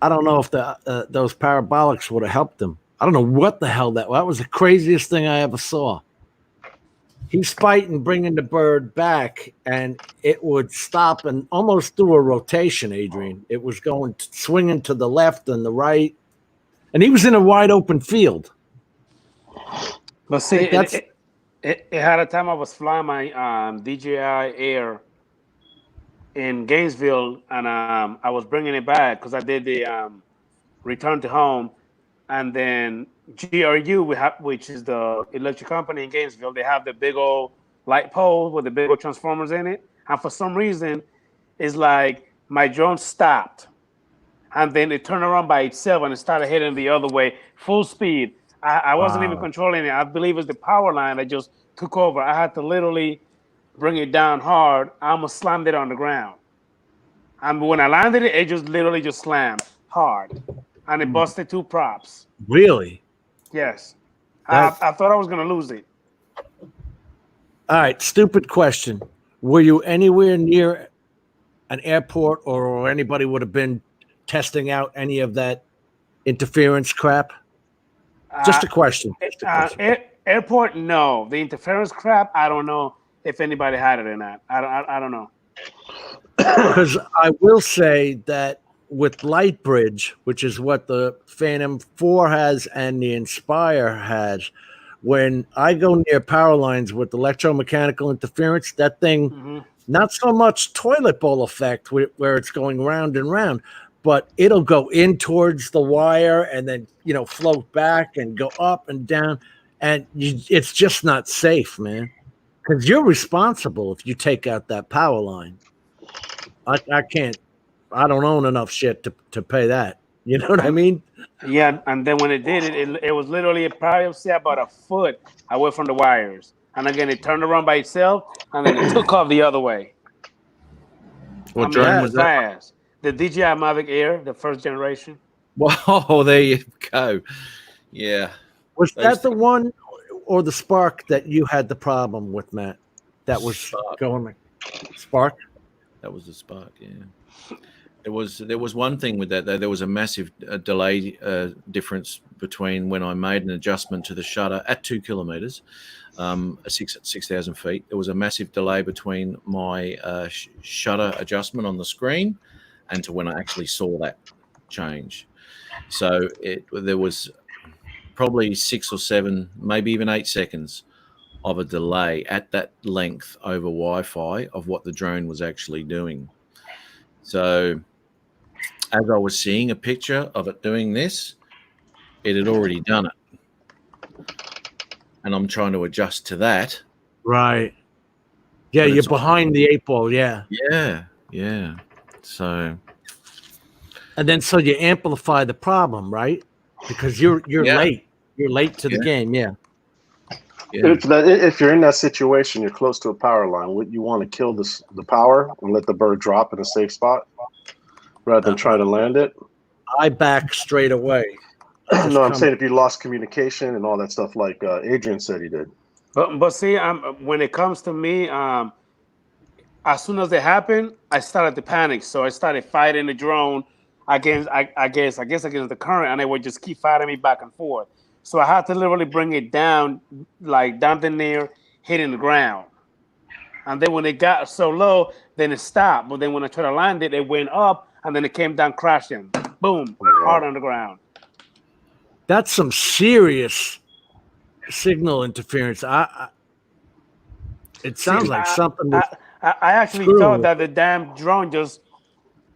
I don't know if those parabolics would have helped him. I don't know what the hell that was the craziest thing I ever saw. He's fighting, bringing the bird back, and it would stop and almost do a rotation, Adrian. It was going swinging to the left and the right, and he was in a wide open field. But see, That's- it had a time I was flying my DJI Air in Gainesville, and I was bringing it back because I did the return to home, and then GRU, which is the electric company in Gainesville, they have the big old light poles with the big old transformers in it, and for some reason, it's like my drone stopped, and then it turned around by itself and it started heading the other way, full speed. I wasn't even controlling it. I believe it's the power line that just took over. I had to literally bring it down hard. I almost slammed it on the ground. And when I landed it, it just literally just slammed hard. And it busted 2 props. Really? Yes. That- I thought I was going to lose it. All right, stupid question. Were you anywhere near an airport, or anybody would have been testing out any of that interference crap? Just a question. Just a question. Airport, no. The interference crap, I don't know if anybody had it or not. I don't know. Because I will say that with Lightbridge, which is what the Phantom 4 has and the Inspire has, when I go near power lines with electromechanical interference, that thing, Mm-hmm. not so much toilet bowl effect where it's going round and round, but it'll go in towards the wire and then, float back and go up and down. And it's just not safe, man, because you're responsible if you take out that power line. I can't. I don't own enough shit to pay that. You know what I mean? Yeah, and then when it did it was literally probably say about a foot away from the wires. And again, it turned around by itself, and then it took off the other way. What drone was that? Fast. The DJI Mavic Air, the first generation. Whoa, there you go. Yeah. Was that the one or the Spark that you had the problem with, Matt? That was Spark. Spark? That was the Spark, yeah. There was one thing with that, though. There was a massive delay difference between when I made an adjustment to the shutter at 2 kilometers, 6,000 feet. There was a massive delay between my shutter adjustment on the screen and to when I actually saw that change. So there was probably 6 or 7, maybe even 8 seconds of a delay at that length over Wi-Fi of what the drone was actually doing. So as I was seeing a picture of it doing this, it had already done it. And I'm trying to adjust to that. Right. Yeah, But you're it's- behind the 8 ball, yeah. Yeah. So And then so you amplify the problem, right? Because you're Yeah. late. You're late to the Yeah. game, yeah. yeah. If you're in that situation, you're close to a power line. Would you want to kill the power and let the bird drop in a safe spot rather than try to land it? I back straight away. Just No, I'm come- saying if you lost communication and all that stuff, like Adrian said he did. But see, when it comes to me, as soon as it happened, I started to panic. So I started fighting the drone against, I guess against the current, and they would just keep fighting me back and forth. So I had to literally bring it down, like down to near hitting the ground. And then when it got so low, then it stopped. But then when I tried to land it, it went up, and then it came down crashing. Boom, hard on the ground. That's some serious signal interference. It sounds like something. I actually Screw thought it. that the damn drone just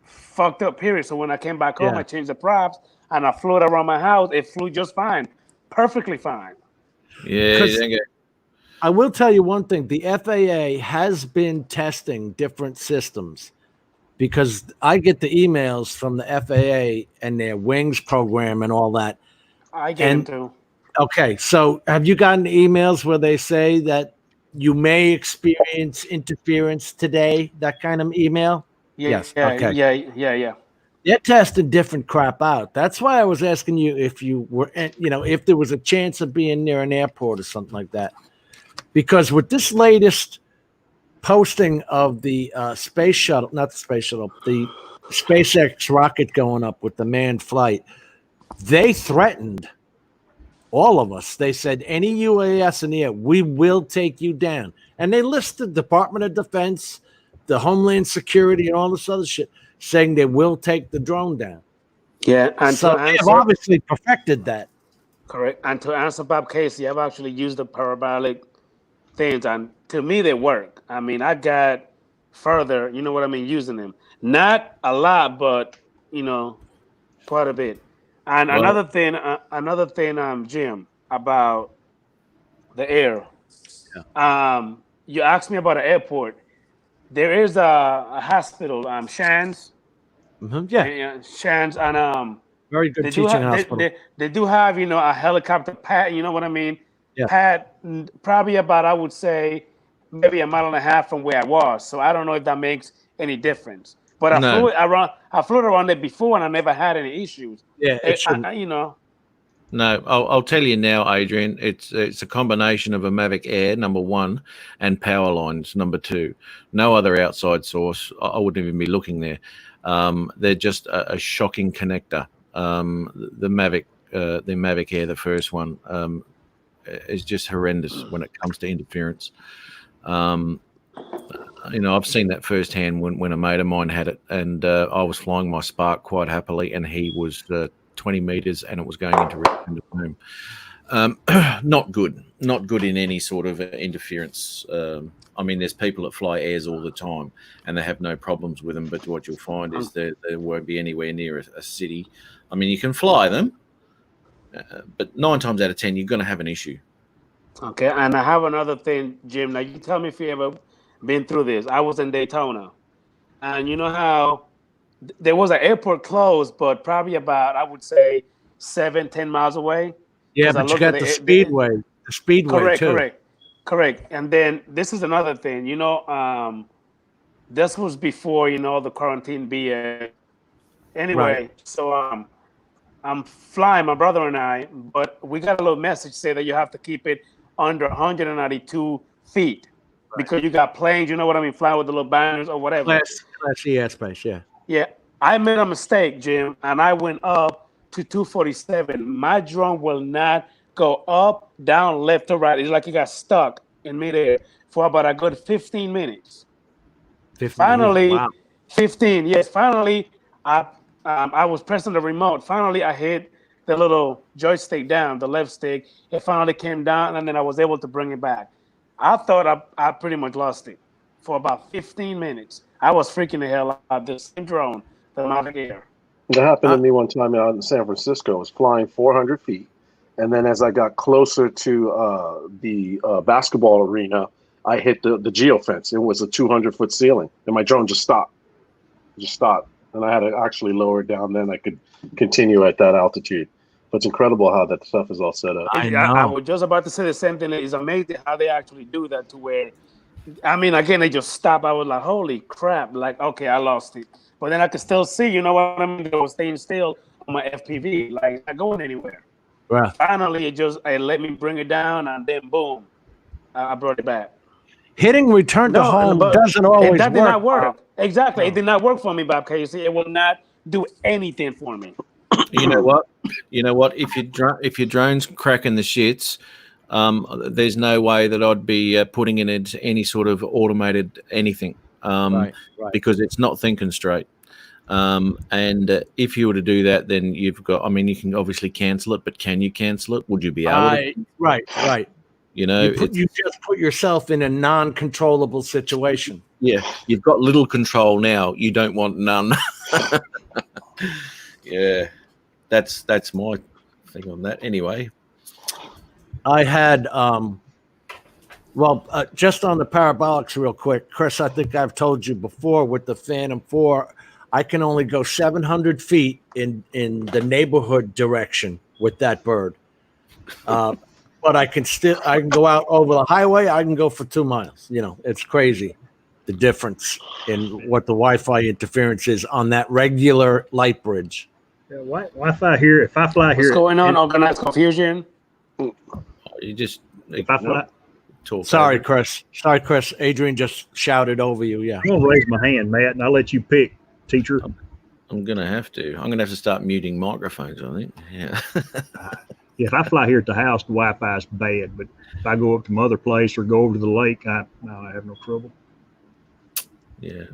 fucked up, period. So when I came back home, Yeah. I changed the props and I flew it around my house. It flew just fine, perfectly fine. Yeah. 'Cause- you get- I will tell you one thing: the FAA has been testing different systems because I get the emails from the FAA and their Wings program and all that. I get And- into. Okay, so have you gotten emails where they say that you may experience interference today? That kind of email? Yeah, Yes, yeah, okay. yeah. They're testing different crap out. That's why I was asking you if you were, if there was a chance of being near an airport or something like that. Because with this latest posting of the space shuttle, not the space shuttle, the SpaceX rocket going up with the manned flight, they threatened all of us. They said, any UAS in the air, we will take you down. And they listed Department of Defense, the Homeland Security, and all this other shit, saying they will take the drone down. Yeah, and So to they've answer, obviously perfected that. correct. And to answer Bob Casey, I've actually used the parabolic things, and to me, they work. I mean, I got further, you know what I mean, using them. Not a lot, but quite a bit. And Well- another thing, Jim, about the air. You asked me about an airport. There is a hospital, Shands. Yeah, Shands, and very good they do teaching have, hospital. they do have, a helicopter pad, you know what I mean? Yeah. Pad, probably about, I would say, maybe a mile and a half from where I was. So I don't know if that makes any difference. But No. I flew around it before and I never had any issues. Yeah, it shouldn't. No, I'll tell you now, Adrian. It's a combination of a Mavic Air, number one, and power lines, number two. No other outside source. I wouldn't even be looking there. They're just a shocking connector. The Mavic Air, the first one, is just horrendous when it comes to interference. I've seen that firsthand when a mate of mine had it, and I was flying my Spark quite happily, and he was 20 meters, and it was going into boom. Not good in any sort of interference. I mean, there's people that fly airs all the time, and they have no problems with them. But what you'll find is there won't be anywhere near a city. I mean, you can fly them, but 9 times out of 10, you're going to have an issue. Okay, and I have another thing, Jim. Now, you tell me if you ever been through this. I was in Daytona, and you know how there was an airport closed, but probably about, I would say, 7-10 miles away. Yeah, but you got the speedway. The speedway Correct. And then this is another thing. This was before the quarantine BS. Anyway, Right. so I'm flying, my brother and I, but we got a little message say that you have to keep it under 192 feet because you got planes. You know what I mean? Flying with the little banners or whatever. Class E airspace, yeah. Yeah, I made a mistake, Jim, and I went up to 247. My drone will not go up, down, left, or right. It's like it got stuck in midair for about a good 15 minutes. 15, Finally, wow. 15. Yes, finally, I was pressing the remote. Finally, I hit the little joystick down, the left stick. It finally came down, and then I was able to bring it back. I thought I pretty much lost it for about 15 minutes. I was freaking the hell out. The same drone, the Mavic Air. That happened to me one time out in San Francisco. I was flying 400 feet. And then as I got closer to the basketball arena, I hit the geofence. It was a 200-foot ceiling. And my drone just stopped. And I had to actually lower it down. Then I could continue at that altitude. But it's incredible how that stuff is all set up. I was just about to say the same thing. It's amazing how they actually do that to where, I mean, again, they just stop. I was like, holy crap. Like, okay, I lost it. But then I could still see, you know what I mean? They were staying still on my FPV, like not going anywhere. Right. Finally, it let me bring it down, and then boom, I brought it back. Hitting return to home doesn't always that work. did not work. Exactly. It did not work for me, Bob. You see, it will not do anything for me. You know what? If your drone's cracking the shits, there's no way that I'd be putting it into any sort of automated anything. Right. Because it's not thinking straight. And if you were to do that, then you've got, I mean, you can obviously cancel it, but can you cancel it? Would you be able to? Right. You know, you just put yourself in a non-controllable situation. Yeah, you've got little control now. You don't want none. Yeah, that's my thing on that. Anyway, I had, just on the parabolics real quick, Chris, I think I've told you before with the Phantom 4, I can only go 700 feet in the neighborhood direction with that bird. But I can go out over the highway. I can go for 2 miles. It's crazy the difference in what the Wi-Fi interference is on that regular light bridge. Yeah, Wi-Fi here. If I fly here, What's going on? Organized confusion. you just if I fly, talk. Sorry, over. Chris. Adrian just shouted over you. Yeah. I'm gonna raise my hand, Matt, and I'll let you pick, teacher. I'm gonna have to start muting microphones, I think. Yeah. Yeah, if I fly here at the house, the Wi-Fi is bad. But if I go up to my other place or go over to the lake, I have no trouble. Yeah.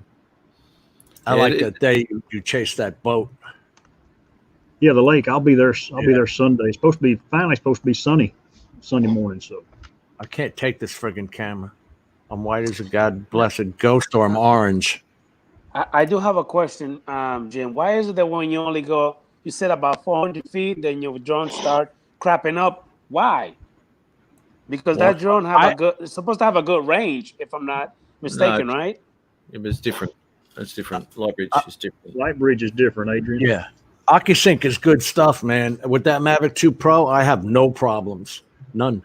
I like that day you chased that boat. Yeah, the lake. I'll be there. I'll be there Sunday. It's supposed to be sunny Sunday morning. So I can't take this friggin' camera. I'm white as a god blessed ghost, or I'm orange. I do have a question, Jim. Why is it that when you only go, you said about 400 feet, then your drone start crapping up? Why? Because that drone it's supposed to have a good range, if I'm not mistaken, right? It was different. It's different. Lightbridge is different. Lightbridge is different, Adrian. Yeah. OcuSync is good stuff, man. With that Mavic 2 Pro, I have no problems. None.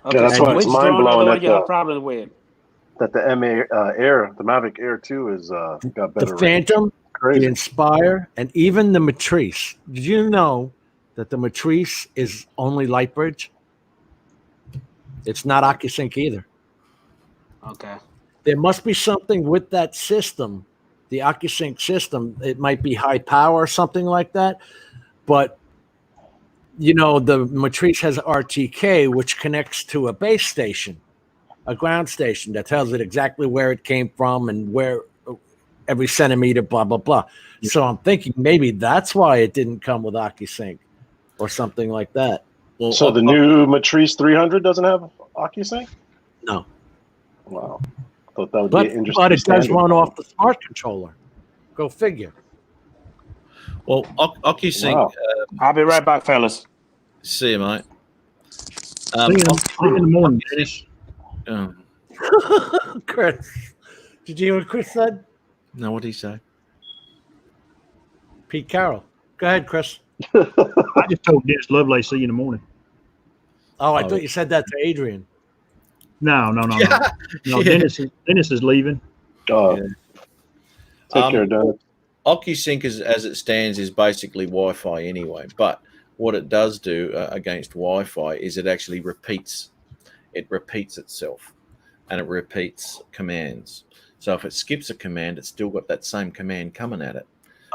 Okay, that's why it's which drone are the mind-blowing one you have problems with? That the the Mavic Air 2 is got better. The Phantom, range. Crazy. the Inspire, and even the Matrice. Did you know that the Matrice is only Lightbridge? It's not OcuSync either. Okay. There must be something with that system, the OcuSync system. It might be high power or something like that. But, the Matrice has RTK, which connects to a base station. a ground station that tells it exactly where it came from and where every centimeter, blah, blah, blah. So I'm thinking maybe that's why it didn't come with OcuSync or something like that. Well, So the new Matrice 300 doesn't have OcuSync? No. Wow. Thought that would But, be an interesting. but it does standard. run off the smart controller. Go figure. well, OcuSync. Wow. I'll be right back, fellas. See you, mate. See you in the morning. Chris. Did you hear what Chris said? No, what did he say? Pete Carroll. Go ahead, Chris. I just told Dennis Lovelace, see you in the morning. Oh, I thought you said that to Adrian. No. No, Yeah. Dennis is leaving. Take care, Dennis. OcuSync, as it stands, is basically Wi-Fi anyway. But what it does do against Wi-Fi is it actually repeats. It repeats itself, and it repeats commands. So if it skips a command, it's still got that same command coming at it.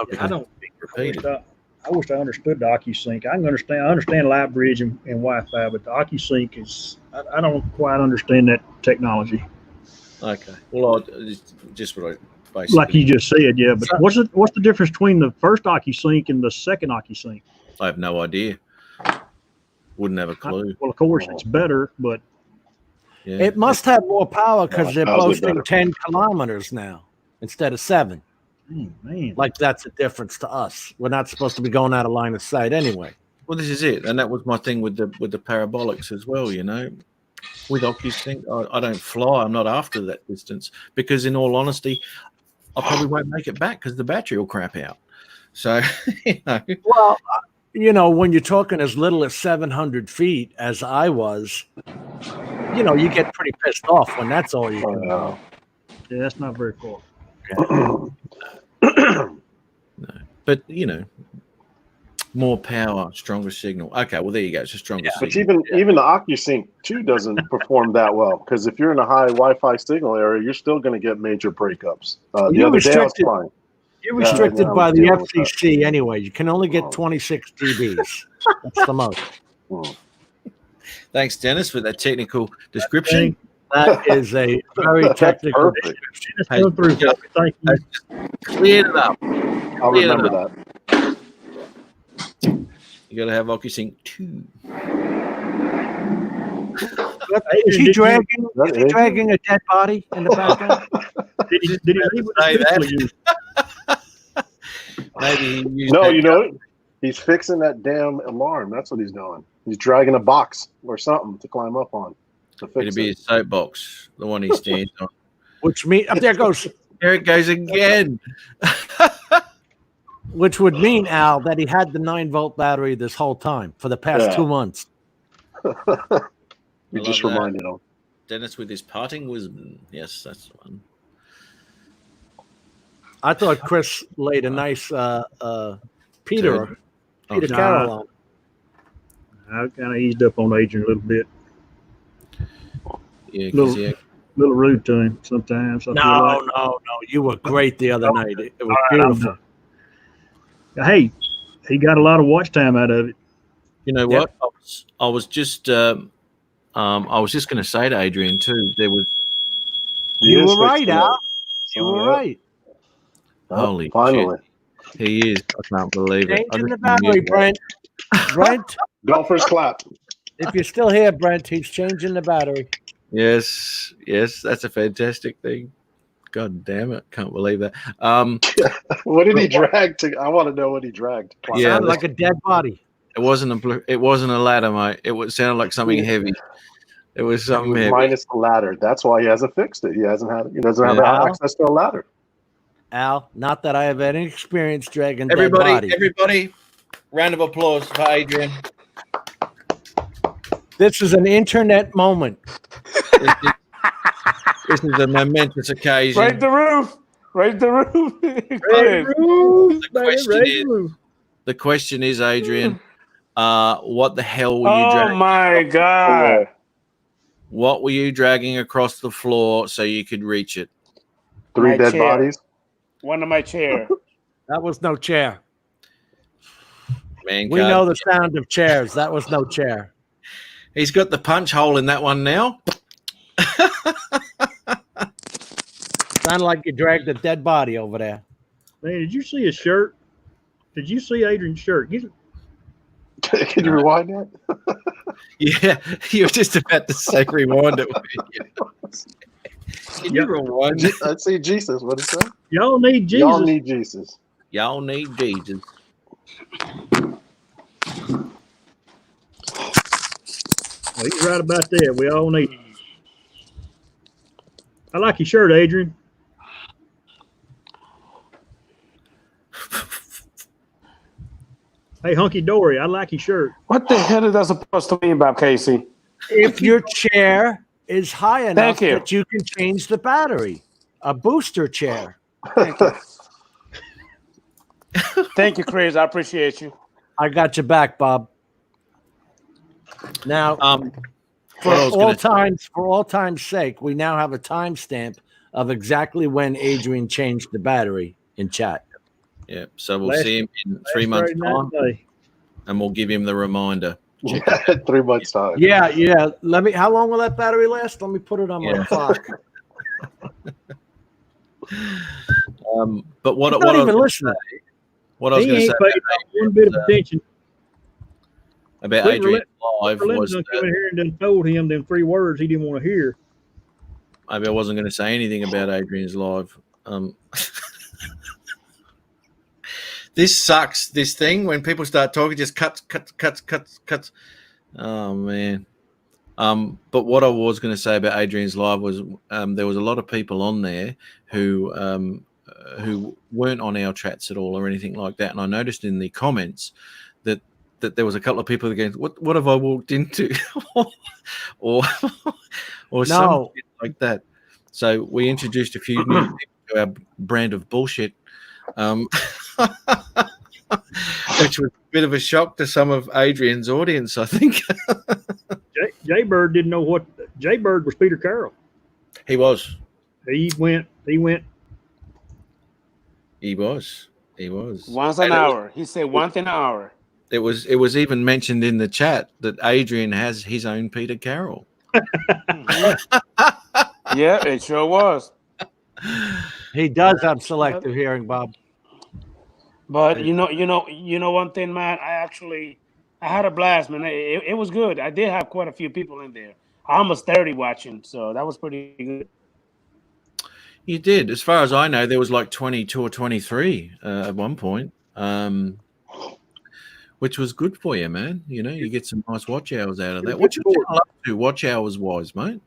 Okay. I don't. Repeated. I wish I understood the OcuSync. I understand LightBridge and Wi-Fi, but the OcuSync is. I don't quite understand that technology. Okay. Well, just what I basically. Like you just said, yeah. But what's the difference between the first OcuSync and the second OcuSync? I have no idea. Wouldn't have a clue. Well, of course, it's better, but Yeah. It must have more power because they're How's it boasting better? 10 kilometers now instead of 7. man, Like that's a difference to us. We're not supposed to be going out of line of sight anyway. Well, this is it, and that was my thing with the parabolics as well. With OcuSync, I don't fly. I'm not after that distance because, in all honesty, I probably won't make it back because the battery will crap out. So, Well, when you're talking as little as 700 feet, as I was, you get pretty pissed off when that's all you can do. Oh, yeah, that's not very far. but more power, stronger signal. Okay, well there you go. It's a stronger But signal. even the OcuSync 2 doesn't perform that well because if you're in a high Wi-Fi signal area, you're still going to get major breakups. The You're other day I was restricted. flying. You're restricted Yeah, by I'm the dealing with that. FCC anyway. You can only get 26 dBs. That's the most. Thanks, Dennis, for that technical description. That is a very technical Perfect. description. Just Hey, go through. Thank you. Cleared it up. I'll Yeah, remember no. that. You got to have OcuSync 2. Is he Did you- dragging a dead body in the background? Did he leave with Say the that. pistol? Maybe he used No, that he's fixing that damn alarm. That's what he's doing. He's dragging a box or something to climb up on to fix It'd be it. his soapbox, the one he stands on. Which mean there goes. There it goes again. Which would mean, Al, that he had the 9-volt battery this whole time for the past Yeah. 2 months. You I just love that. reminded him. Dennis with his parting wisdom. Yes, that's the one. I thought Chris laid a nice Peter Oh, Carroll on. I kind of eased up on Adrian a little bit. yeah, 'cause Little- he- A little rude to him sometimes. I feel like. No. You were great the other night. It was All right, I'm beautiful. Hey, he got a lot of watch time out of it. you know Yep. what? I was just going to say to Adrian too. There was He You is were right, fixing Al. it. You were Yeah. right. Holy finally. he is. I can't believe it. I Changing the just battery, knew- Brent. Brent, Golfer's clap. if you're still here, Brent, he's changing the battery. Yes, that's a fantastic thing. God damn it! Can't believe that. What did he drag to? I want to know what he dragged. Yeah, Sounded like a dead body. It wasn't a ladder, mate. It sounded like something heavy. It was It something was heavy. minus the ladder. That's why he hasn't fixed it. He doesn't have Yeah. access to a ladder. Al, not that I have any experience dragging Everybody, dead bodies. everybody, round of applause for Adrian. This is an internet moment. This is a momentous occasion. Raise the roof. Raise the roof. The question is, Adrian, what the hell were you Oh dragging? my God. What were you dragging across the floor so you could reach it? 3 My dead chair. bodies. One of my chair. That was no chair. Man, We know the sound of chairs. That was no chair. he's got the punch hole in that one now. Sounded like you dragged a dead body over there. Man, did you see his shirt? Did you see Adrian's shirt? Can you rewind that? Yeah, you were just about to say rewind it. Can you rewind it? I'd say Jesus. What is that? Y'all need Jesus. Y'all need Jesus. Y'all need Jesus. Oh, he's right about that. We all need. I like your shirt, Adrian. Hey, Hunky Dory, I like your shirt. What the hell is that supposed to mean, Bob Casey? If your chair is high enough Thank you. that you can change the battery, a booster chair. Thank you. Thank you, Chris. I appreciate you. I got your back, Bob. Now, for what I was all time's sake, we now have a timestamp of exactly when Adrian changed the battery in chat. Yeah, so we'll Last- see him in 3 months' time, and we'll give him the reminder. Yeah, 3 months time. Yeah. How long will that battery last? Let me put it on my clock. But what He's I not was even gonna listening. say- what I was He going to ain't say paid one bit of attention. about Clint Adrian Live Berlin was done that come in here and done told him them 3 words he didn't want to hear. maybe I wasn't going to say anything about Adrian's Live. This sucks. This thing when people start talking, just cuts. Oh man. But what I was going to say about Adrian's Live was there was a lot of people on there who weren't on our chats at all or anything like that, and I noticed in the comments that there was a couple of people that going, "What have I walked into?" or something like that. So we introduced a few new people to our brand of bullshit. Which was a bit of a shock to some of Adrian's audience, I think. Jay Bird didn't know what Jay Bird was. Peter Carroll. He was. He went. He was. Once an hour. He said once an hour. It was even mentioned in the chat that Adrian has his own Peter Carroll. Yeah, it sure was. He does have selective hearing, Bob. But you know one thing, man. I had a blast, man. It was good. I did have quite a few people in there. Almost 30 watching, so that was pretty good. You did. As far as I know, there was like 22 or 23 at one point, which was good for you, man. You know, you get some nice watch hours out of that. What's your channel up to watch hours wise, mate?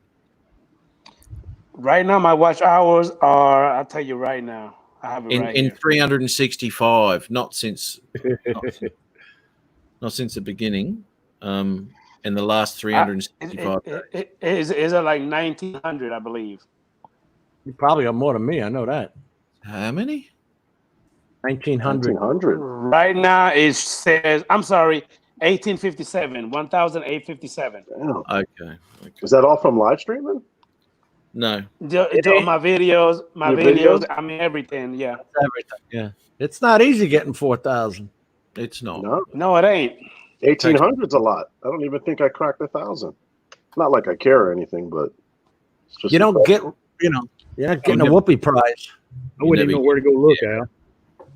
Right now, my watch hours are, I'll tell you right now. I have it in 365, not since the beginning. In the last 365 days. Is it like 1900, I believe? You probably got more than me. I know that. How many? 1900. 1900. Right now it says, I'm sorry, 1857, 1857. Damn. Okay. Is that all from live streaming? No. My videos, Your videos? I mean everything, yeah. Everything. Yeah. It's not easy getting 4,000. It's not. No. No, it ain't. 1800's a lot. I don't even think I cracked 1,000. Not like I care or anything, but it's just You don't get, you're not getting a whoopee prize. I wouldn't even know where to go look, Al.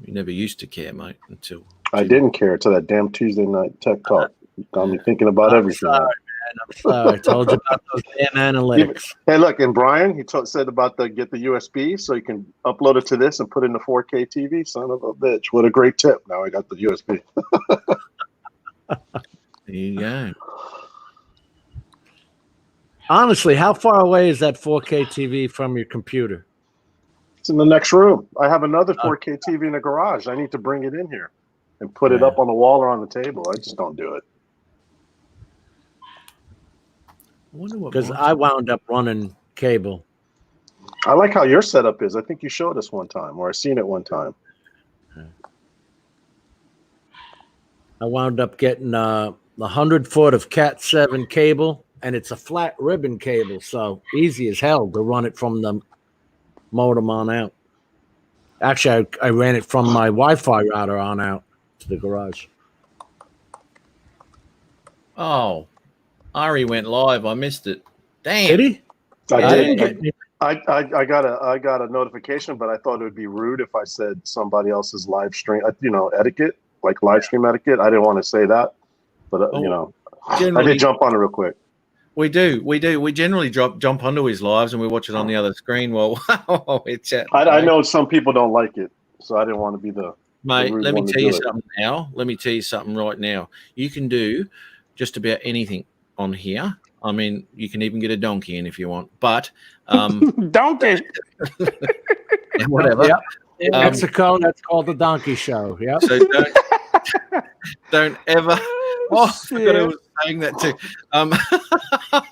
You never used to care, mate, until I didn't care till that damn Tuesday night tech talk. Got me thinking about everything. Sorry, man. I'm sorry. I told you about those damn analytics. Hey, look, and Brian, he said about get the USB so you can upload it to this and put it in the 4K TV. Son of a bitch! What a great tip! Now I got the USB. there you go. Honestly, how far away is that 4K TV from your computer? It's in the next room. I have another 4K TV in the garage. I need to bring it in here and put it up on the wall or on the table. I just don't do it. Because I wound up running cable. I like how your setup is. I think you showed us one time, or I seen it one time. I wound up getting 100 foot of Cat 7 cable, and it's a flat ribbon cable, so easy as hell to run it from the modem on out. Actually, I ran it from my Wi-Fi router on out to the garage. Oh, Ari went live. I missed it. Damn. Did he? I I didn't did. get I got a notification, but I thought it would be rude if I said somebody else's live stream. Etiquette, like live stream etiquette. I didn't want to say that, but I Generally, did jump on it real quick. we do. We generally jump onto his lives and we watch it on the other screen while we're chatting. I know some people don't like it, so I didn't want to be the Mate, rude let me one to tell you do it. something now. Let me tell you something right now. You can do just about anything on here. I mean, you can even get a donkey in if you want, but Donkey. whatever. Yep. In Mexico, that's called the Donkey Show. Yep. So don't ever. Oh, I forgot I was saying that too.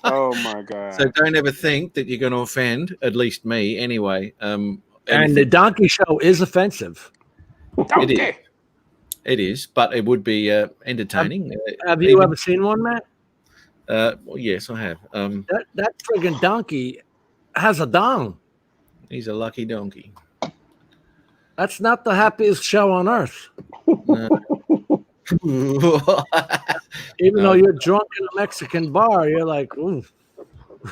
Oh my god. So don't ever think that you're going to offend, at least me, anyway. And the Donkey Show is offensive. Donkey. It is, but it would be entertaining. Have you ever seen one, Matt? Well, yes, I have. That friggin' donkey has a dong. He's a lucky donkey. That's not the happiest show on earth. Even though you're drunk in a Mexican bar, you're like, ooh,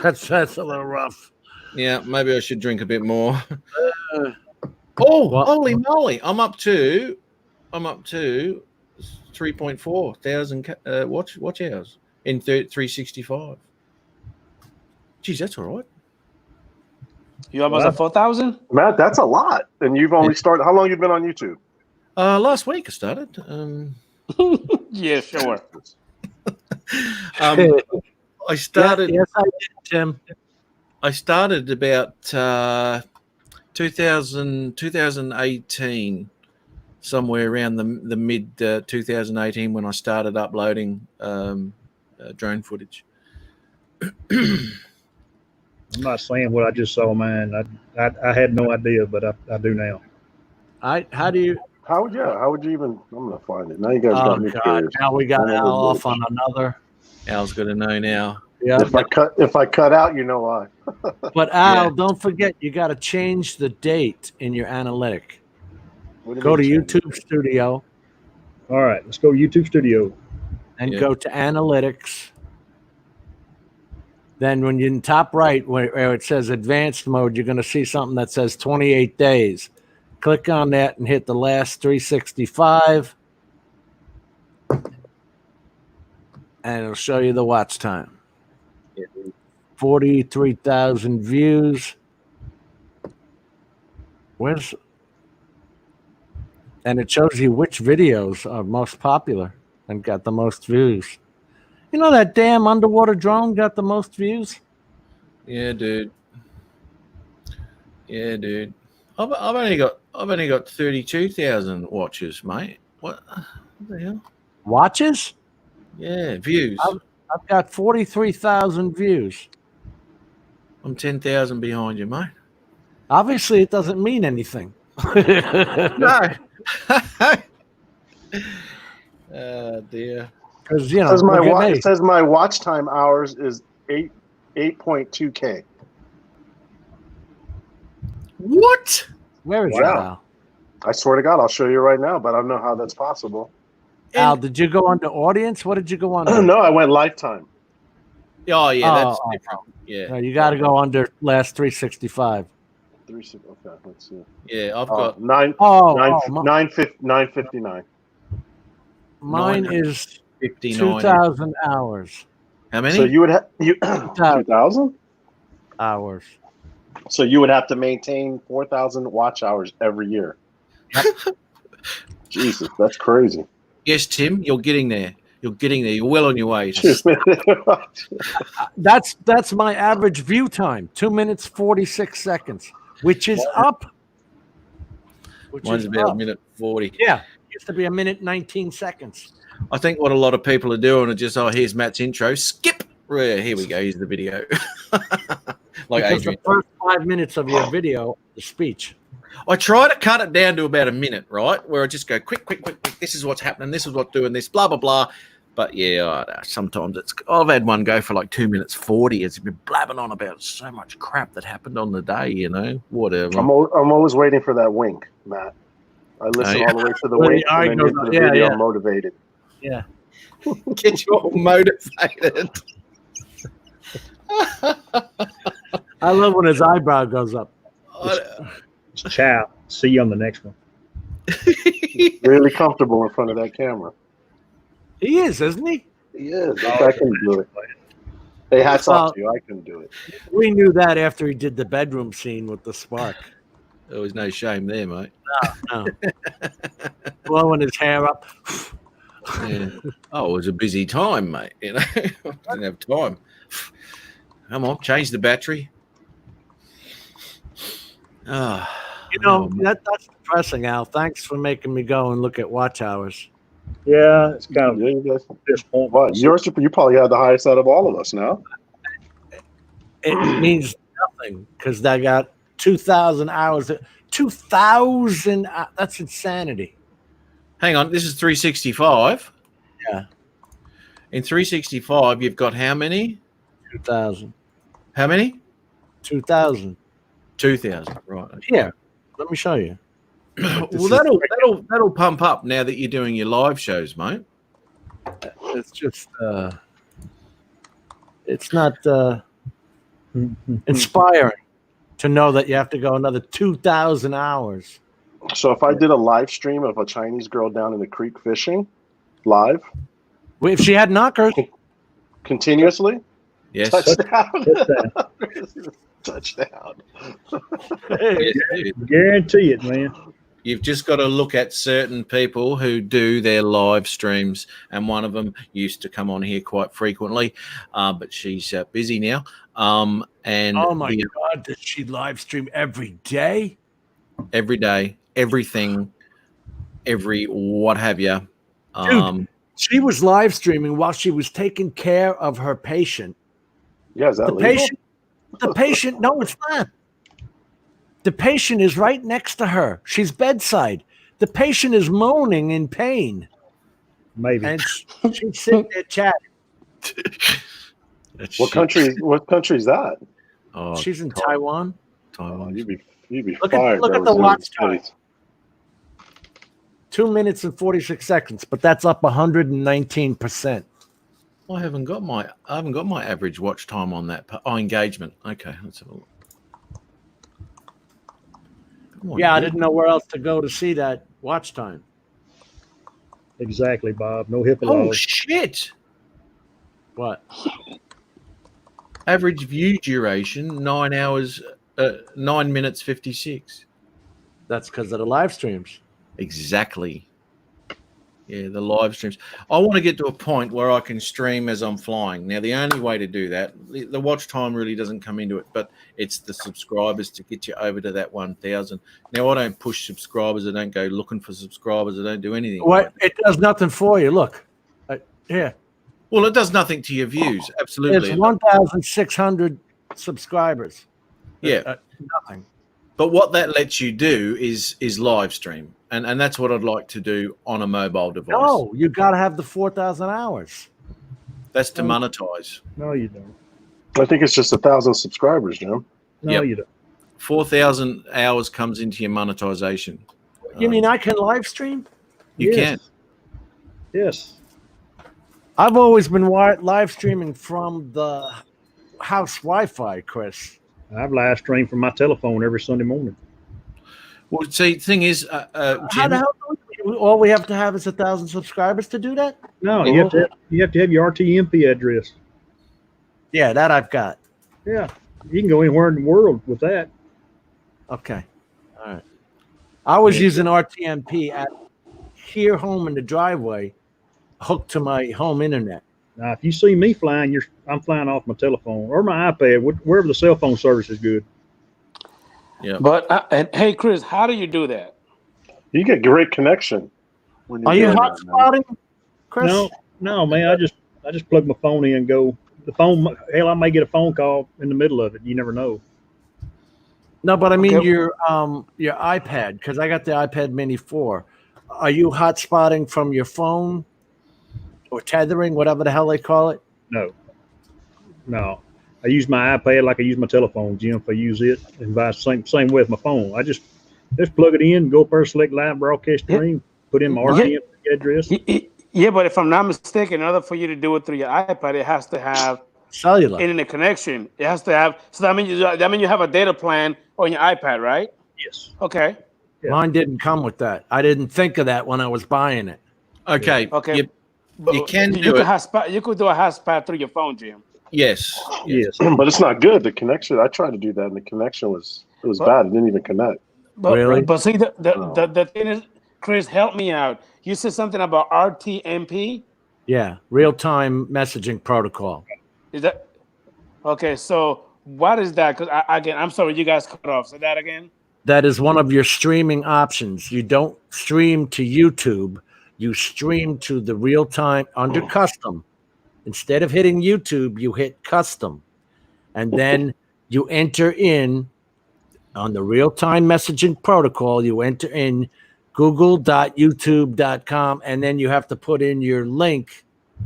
that's a little rough. Yeah, maybe I should drink a bit more. Holy moly! I'm up to 3.4 thousand watch hours in 365. Geez, that's all right. You almost at 4,000? Matt, that's a lot. And you've only started. How long you been on YouTube? Last week I started. Yeah, sure. I started. Yes, I did, Tim. I started about 2018, somewhere around the mid 2018 when I started uploading drone footage. I'm not saying what I just saw, man. I had no idea, but I do now. How would you even? I'm gonna find it now. You guys Oh got me God! curious. Now we got I Al never off did. on another. Al's got to know now. Yeah, If I cut out, you know why. but Al, Yeah. don't forget you got to change the date in your analytic. What do you Go to mean, YouTube Studio All right, let's go to YouTube Studio. and Yeah. go to Analytics. Then when you're in top right where it says Advanced Mode, you're going to see something that says 28 days. Click on that and hit the last 365. And it'll show you the watch time. 43,000 views. And it shows you which videos are most popular and got the most views. You know that damn underwater drone got the most views? Yeah, dude. I've only got 32,000 watches, mate. What the hell? Watches? Yeah, views. I've got 43,000 views. I'm 10,000 behind you, mate. Obviously, it doesn't mean anything. No. Oh dear. Because, It says my look at me. it says my watch time hours is 8.2K. What? Where is Wow. that, Al? I swear to God, I'll show you right now, but I don't know how that's possible. Al, did you go under audience? What did you go under? No, I went lifetime. Oh yeah, that's Oh. different. Yeah, No, you got to go under last 365. Okay, let's see. yeah. I've got 959. Mine is 59. 2,000 hours. How many? So you would have 2,000 2,000. hours. So you would have to maintain 4,000 watch hours every year. Jesus, that's crazy. Yes, Tim, you're getting there. You're getting there. You're well on your way. That's my average view time, 2 minutes 46 seconds, which is up. Mine's about a minute 40. Yeah, used to be a minute 19 seconds. I think what a lot of people are doing are just, here's Matt's intro. Skip. Yeah, here we go. Here's the video. Like Because Adrian. the first 5 minutes of your video, the speech. I try to cut it down to about a minute, right? Where I just go quick. This is what's happening. This is what's doing this, blah, blah, blah. But yeah, sometimes I've had one go for like 2 minutes 40. It's been blabbing on about so much crap that happened on the day, whatever. I'm always waiting for that wink, Matt. I listen all the way to the wink and then get to the video. I'm motivated. Yeah. Get you all motivated. I love when his eyebrow goes up. It's ciao. See you on the next one. Really comfortable in front of that camera. He is, isn't he? He is. I couldn't do it. Hey, hats off to you. I couldn't do it. We knew that after he did the bedroom scene with the spark. There was no shame there, mate. No. Blowing his hair up. Yeah. Oh, it was a busy time, mate. You know, I didn't have time. Come on, change the battery. You know, that's depressing, Al. Thanks for making me go and look at watch hours. Yeah, it's kind of Yeah, you guys. disappointing. What? You probably had the highest out of all of us now. It means nothing because I got 2,000 hours. 2,000. That's insanity. Hang on, this is 365. Yeah. In 365, you've got how many? 2,000. How many? 2,000. 2,000. Right. Okay. Yeah. Let me show you. Well, that'll pump up now that you're doing your live shows, mate. It's just it's not inspiring to know that you have to go another 2,000 hours. So if I did a live stream of a Chinese girl down in the creek fishing, live, If she had knockers, continuously, Yes. touchdown, Touchdown. touchdown. Yes, dude. Guarantee it, man. You've just got to look at certain people who do their live streams, and one of them used to come on here quite frequently, but she's busy now. And oh my God, does she live stream every day? every day, everything, every what have you. She was live streaming while she was taking care of her patient. Yeah, is that The legal? patient, no, it's not. The patient is right next to her. She's bedside. The patient is moaning in pain. Maybe. And she's sitting there chatting. What country is that? Oh, She's in Taiwan. Taiwan. You'd be Look fired. at the watch time. 2 minutes and 46 seconds, but that's up 119%. I haven't got my average watch time on that. Engagement. Okay, let's have a look. Come on, Yeah, I dude. didn't know where else to go to see that watch time. Exactly, Bob. No HIPAA Oh laws. shit! What? Average view duration 9 hours, 9 minutes 56. That's because of the live streams. Exactly. Yeah, the live streams. I want to get to a point where I can stream as I'm flying. Now, the only way to do that, the watch time really doesn't come into it, but it's the subscribers to get you over to that 1,000. Now, I don't push subscribers. I don't go looking for subscribers. I don't do anything. What? like that. It does nothing for you. Look. Here. Well, it does nothing to your views. Absolutely. It's 1,600 subscribers. Yeah. Nothing. But what that lets you do is live stream. And that's what I'd like to do on a mobile device. No, you got to have the 4,000 hours. That's to monetize. No, you don't. I think it's just 1,000 subscribers, Jim. No, Yep. you don't. 4,000 hours comes into your monetization. You mean I can live stream? You Yes. can. Yes. I've always been live streaming from the house Wi-Fi, Chris. I've live streamed from my telephone every Sunday morning. Well, see, the thing is, How Jim, the hell all we have to have is 1,000 subscribers to do that? No, you have to have your RTMP address. Yeah, that I've got. Yeah. You can go anywhere in the world with that. Okay. All right. I was using RTMP at here home in the driveway, hooked to my home internet. Now, if you see me flying, I'm flying off my telephone or my iPad, wherever the cell phone service is good. yeah. But and, hey, Chris, how do you do that? You get great connection. When you're Are you doing that, man. hotspotting, Chris? No, man. I just plug my phone in and go. The phone. Hell, I may get a phone call in the middle of it. You never know. No, but I mean Okay. your iPad, because I got the iPad Mini 4. Are you hotspotting from your phone or tethering, whatever the hell they call it? No. I use my iPad like I use my telephone, Jim. If I use it, and vice same way with my phone. I just plug it in, go up there, select live broadcast stream, put in my RTMP address. Yeah, but if I'm not mistaken, in order for you to do it through your iPad, it has to have cellular. internet connection. It has to have. So that means you have a data plan on your iPad, right? Yes. Okay. Yeah. Mine didn't come with that. I didn't think of that when I was buying it. Okay. Okay. You But can you do could it. you could do a hotspot through your phone, Jim. Yes. Yes. But it's not good. The connection. I tried to do that, and the connection was bad. It didn't even connect. But, Really? But see, Oh. the thing is, Chris, help me out. You said something about RTMP. Yeah, real-time messaging protocol. Is that okay? So what is that? Because again, I'm sorry, you guys cut off. Say that again. That is one of your streaming options. You don't stream to YouTube. You stream to the real-time under custom. Instead of hitting YouTube, you hit custom. And then you enter in on the real-time messaging protocol, you enter in google.youtube.com, and then you have to put in your link.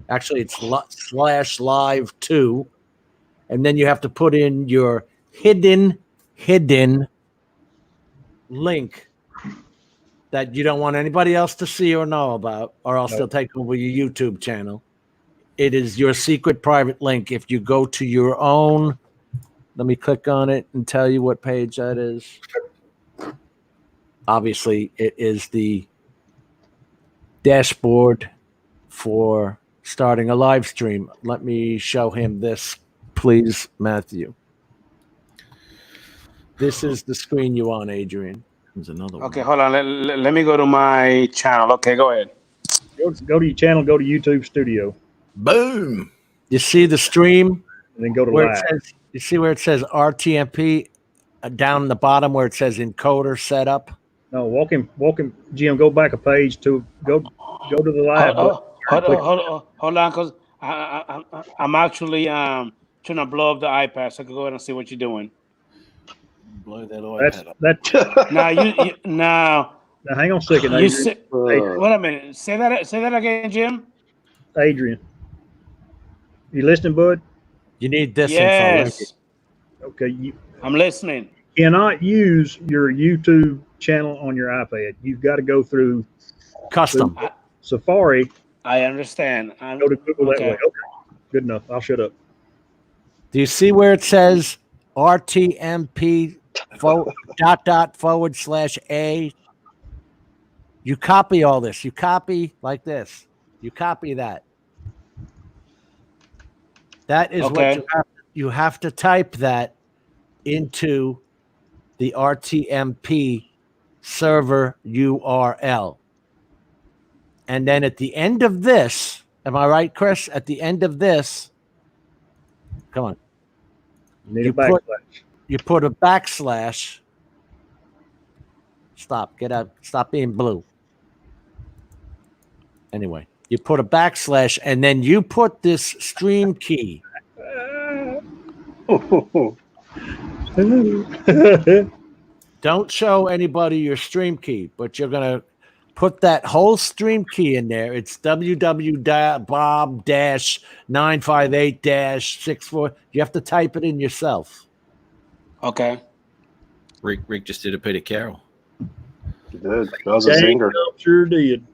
Actually, it's /live2. And then you have to put in your hidden link that you don't want anybody else to see or know about, or else they'll take over your YouTube channel. It is your secret private link. If you go to your own, let me click on it and tell you what page that is. Obviously, it is the dashboard for starting a live stream. Let me show him this, please, Matthew. This is the screen you want, Adrian. There's another one. Okay, hold on. Let me go to my channel. Okay, go ahead. Go to your channel. Go to YouTube Studio, Boom. You see the stream and then go to where live. it says, you see where it says RTMP down in the bottom where it says encoder setup? No, walk him, Jim. Go back a page to go to the live. Hold on, because I'm actually trying to blow up the iPad, so I can go ahead and see what you're doing. Blow that That's iPad up. that. Now now Now hang on a second, you Adrian. say, wait a minute. Say that again, Jim. Adrian, you listening, bud? You need this info. Yes, Okay, you I'm listening. cannot use your YouTube channel on your iPad. You've got to go through Custom. Safari. I understand. Go to Google that Okay. way. Okay, good enough. I'll shut up. Do you see where it says RTMP /A? You copy all this. You copy like this. You copy that. That is Okay. what you have to type that into the RTMP server URL. And then at the end of this, am I right, Chris? At the end of this, come on. You need You a backslash. You put a backslash. Stop. Get out. Stop being blue. Anyway, you put a backslash and then you put this stream key. Don't show anybody your stream key, but you're going to put that whole stream key in there. It's www.bob-958-64. You have to type it in yourself. Okay. Rick just did a Peter Carroll. He did. That was a Dang, zinger. sure did.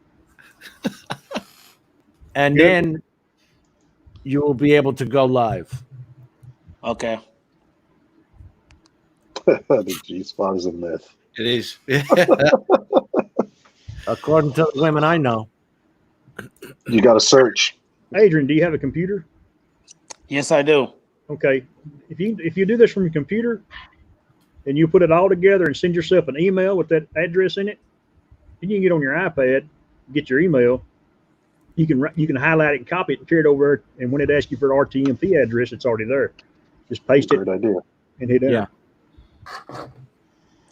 And Good. then you will be able to go live. Okay. The G-spot is a myth. It is. According to the women I know. You got to search. Adrian, do you have a computer? Yes, I do. Okay. If you do this from your computer and you put it all together and send yourself an email with that address in it, then you can get on your iPad, get your email. You can highlight it and copy it and carry it over. And when it asks you for an RTMP address, it's already there. Just paste it Great idea. and hit enter. Yeah.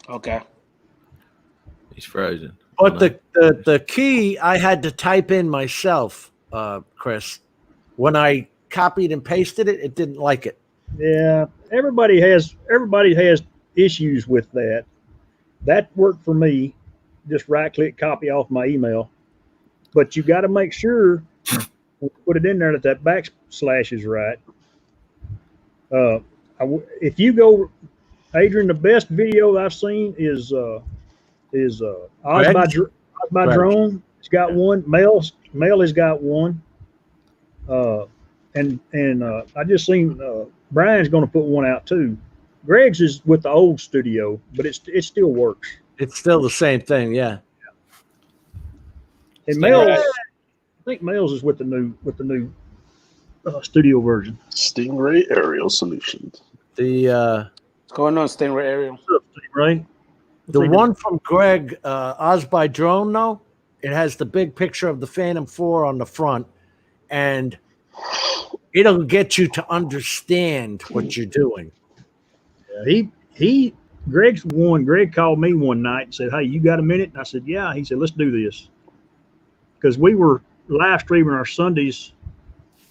Okay. He's frozen. But the key I had to type in myself, Chris. When I copied and pasted it, it didn't like it. Yeah, everybody has issues with that. That worked for me. Just right click, copy off my email. But you got to make sure when you put it in there that backslash is right. If you go, Adrian, the best video I've seen is Oz by Greg. Drone. It's got one. Mel has got one. and I just seen Brian's going to put one out too. Greg's is with the old studio, but it still works. It's still the same thing, yeah. And Stingray. Mel's, I think Mel's is with the new studio version. Stingray Aerial Solutions. The What's going on, Stingray Ariel? Right? the one from Greg, Oz by Drone, though, it has the big picture of the Phantom 4 on the front, and it'll get you to understand what you're doing. Greg called me one night and said, "Hey, you got a minute?" And I said, "Yeah." He said, "Let's do this," because we were live streaming our Sundays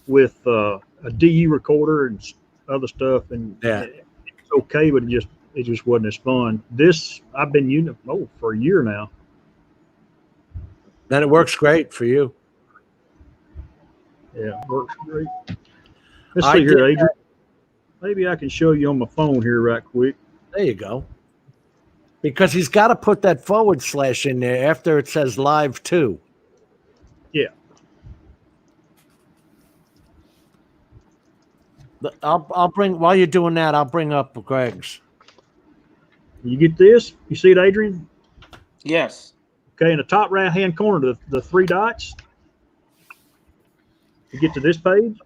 with a DU recorder and other stuff, and Yeah. it's okay, but it just wasn't as fun. This I've been using for a year now. Then it works great for you. Yeah, it works great. Let's I see here, did Adrian. Maybe I can show you on my phone here right quick. There you go. Because he's got to put that / in there after it says live 2. Yeah. I'll bring, while you're doing that, I'll bring up Greg's. You get this? You see it, Adrian? Yes. Okay, in the top right-hand corner, the 3 dots. You get to this page.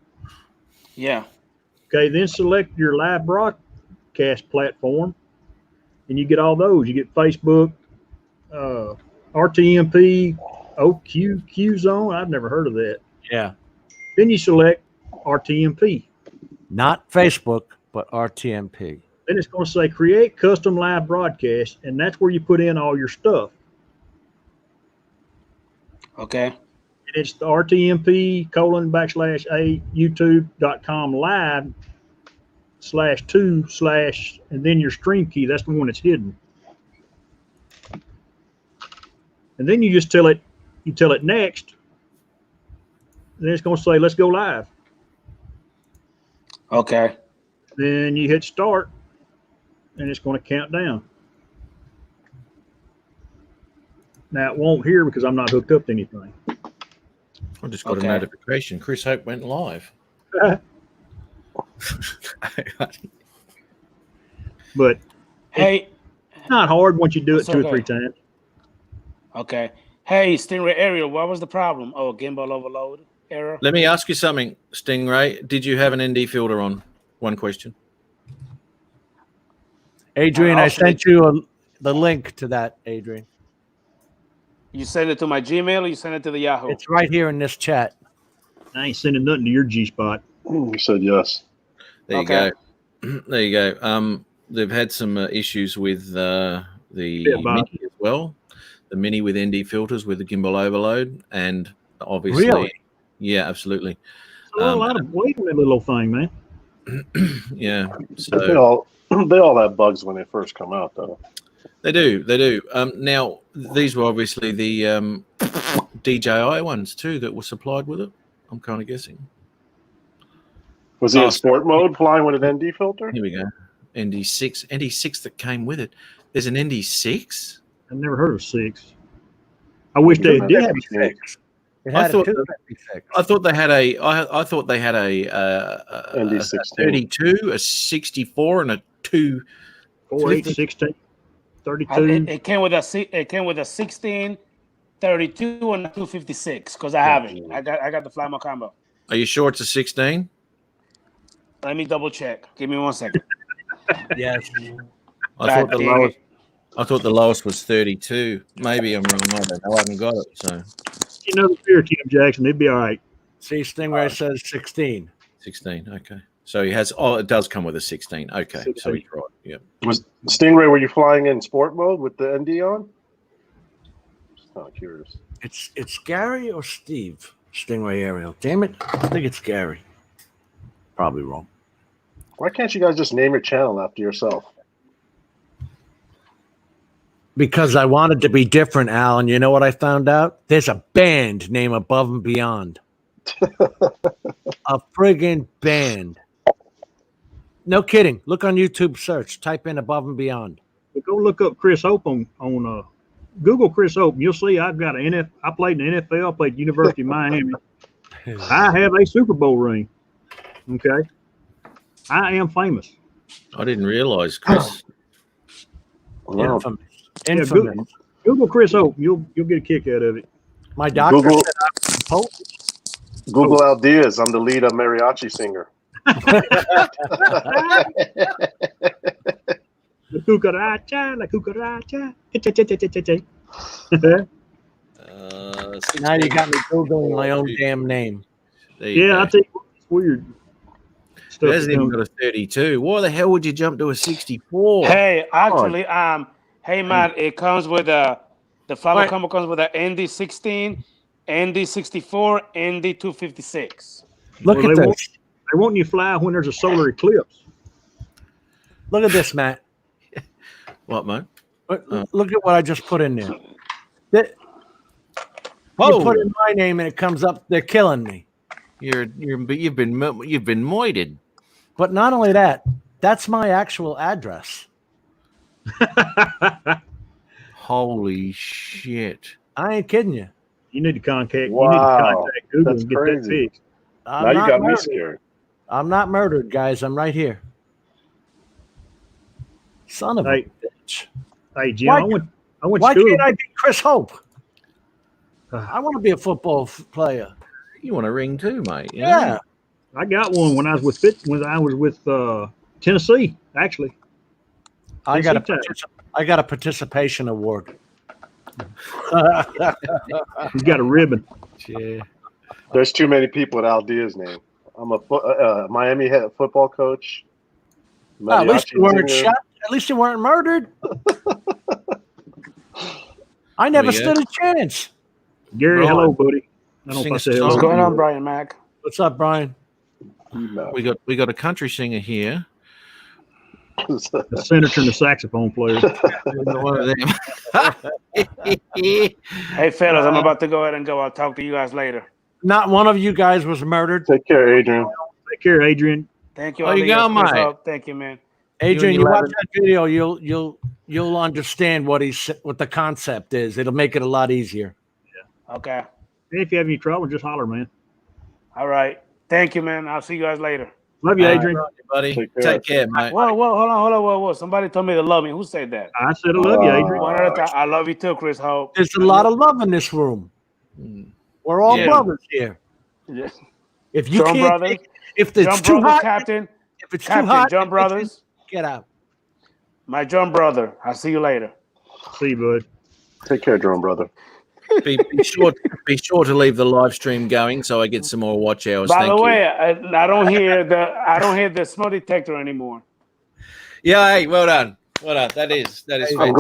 Yeah. Okay, then select your live broadcast platform, and you get all those. You get Facebook, RTMP, OQ Zone. I've never heard of that. Yeah. Then you select RTMP. Not Facebook, but RTMP. Then it's going to say create custom live broadcast, and that's where you put in all your stuff. Okay. And it's the RTMP : /a youtube.com live /2/ and then your stream key. That's the one that's hidden. And then you just tell it next. And then it's going to say, let's go live. Okay. Then you hit start and it's going to count down. Now it won't here because I'm not hooked up to anything. I just got Okay. a notification. Chris Hope went live. But Hey. it's not hard once you do it That's 2 or okay. 3 times. Okay. Hey, Stingray Ariel, what was the problem? Oh, gimbal overload error. Let me ask you something, Stingray. Did you have an ND filter on? One question. Adrian, I'll I sent you the link to that, Adrian. You send it to my Gmail or you send it to the Yahoo? It's right here in this chat. I ain't sending nothing to your G spot. You said yes. There Okay. you go. There you go. They've had some issues with the Bob. Mini as well. The Mini with ND filters with the gimbal overload, and obviously, Really? yeah, absolutely, So a lot of weight in that little thing, man. yeah. They So all have bugs when they first come out, though. they do. Now these were obviously the DJI ones too that were supplied with it. I'm kind of guessing. Was he Oh, in sport mode flying with an ND filter? Here we go. ND6 that came with it. There's an ND6. I've never heard of 6. I wish they did have 56. It I had thought- a 256. I thought they had I thought they had a ND16. 32, a 64, and a 2. 4, 8, 16, 32. It came with a 16, 32, and a 256 because I have it. I got the Flymo combo. Are you sure it's a 16? Let me double check. Give me 1 second. Yes. I God thought the dang lowest. I thought the lowest was 32. Maybe I'm wrong. I don't know. I haven't got it. So You know the fear, Tim Jackson. It'd be all right. See, Stingray says 16. 16. Okay. So he has. Oh, it does come with a 16. Okay. So he's right. Yeah. Was Stingray, were you flying in sport mode with the ND on? Just kind of curious. It's Gary or Steve Stingray Ariel. Damn it. I think it's Gary. Probably wrong. Why can't you guys just name your channel after yourself? Because I wanted to be different, Alan. You know what I found out? There's a band named Above and Beyond. A friggin' band. No kidding. Look on YouTube search. Type in Above and Beyond. But go look up Chris Hope on Google Chris Hope. And you'll see I've got I played in the NFL, played University of Miami. I have a Super Bowl ring. Okay. I am famous. I didn't realize, Chris. Wow. Infamous. Yeah, Infamous. Google Chris Hope. You'll get a kick out of it. My doctor Google- said I'm Polish. Google Al Diaz. I'm the lead mariachi singer. La cucaracha, la cucaracha. Now you got me Googling my own damn name. There you Yeah, I go. tell you what, it's weird. It Stuff hasn't even got a 32. Why the hell would you jump to a 64? Hey, actually, hey Matt, it comes with the Flavo Right. combo comes with a ND16, ND64, ND256. Look Well, at they this. They want you to fly when there's a solar eclipse. Look at this, Matt. What, mate? Look at what I just put in there. That- Oh, You put in my name and it comes up. They're killing me. but you've been moited. But not only that, that's my actual address. Holy shit! I ain't kidding you. You need to contact. Wow, You need to contact Google that's and get crazy. that fixed. I'm Now you not got me murdered. scared. I'm not murdered, guys. I'm right here. Son of a Hey, bitch. hey Jim, Why- I went Why to school. can't I be Chris Hope? Uh. I want to be a football player. You want a ring too, mate? you know? Yeah. I got one when I was with Tennessee. Actually, I got a Tennessee I got a participation award. he's got a ribbon. Yeah. There's too many people with Al Diaz's name. I'm a Miami head football coach. Oh, at least you weren't singer. shot. At least you weren't murdered. I never There you go. stood a chance. Gary, Right. hello, buddy. I don't Sing know if I us a said song. hello. What's to going you. on, Brian Mac? What's up, Brian? No. We got a country singer here. The senator and the saxophone player. One of them. Hey, fellas, I'm about to go ahead and go. I'll talk to you guys later. Not one of you guys was murdered. Take care, Adrian. Take care, Adrian. Thank you. Oh, you Aliyah, go, Chris mate. Hope. Thank you, man. Adrian, and you watch 11. that video, you'll understand what the concept is. It'll make it a lot easier. Okay. Hey, if you have any trouble, just holler, man. All right. Thank you, man. I'll see you guys later. Love you, Adrian. Buddy, Take care. take care, mate. Whoa, hold on, whoa. Somebody told me to love me. Who said that? I said I love you, Adrian. One at a time. I love you too, Chris Hope. There's a lot of love in this room. Mm. We're all Yeah. brothers here. Yeah. If you Jump can't, Brothers. if it's Jump too Brothers, hot, Captain. if it's too Captain, hot, Jump Brothers. get out. My Jump Brother. I'll see you later. See you, bud. Take care, drone brother. Be sure to leave the live stream going so I get some more watch hours. By Thank the you. way, I don't hear the smoke detector anymore. Yeah, hey, well done. That is I'm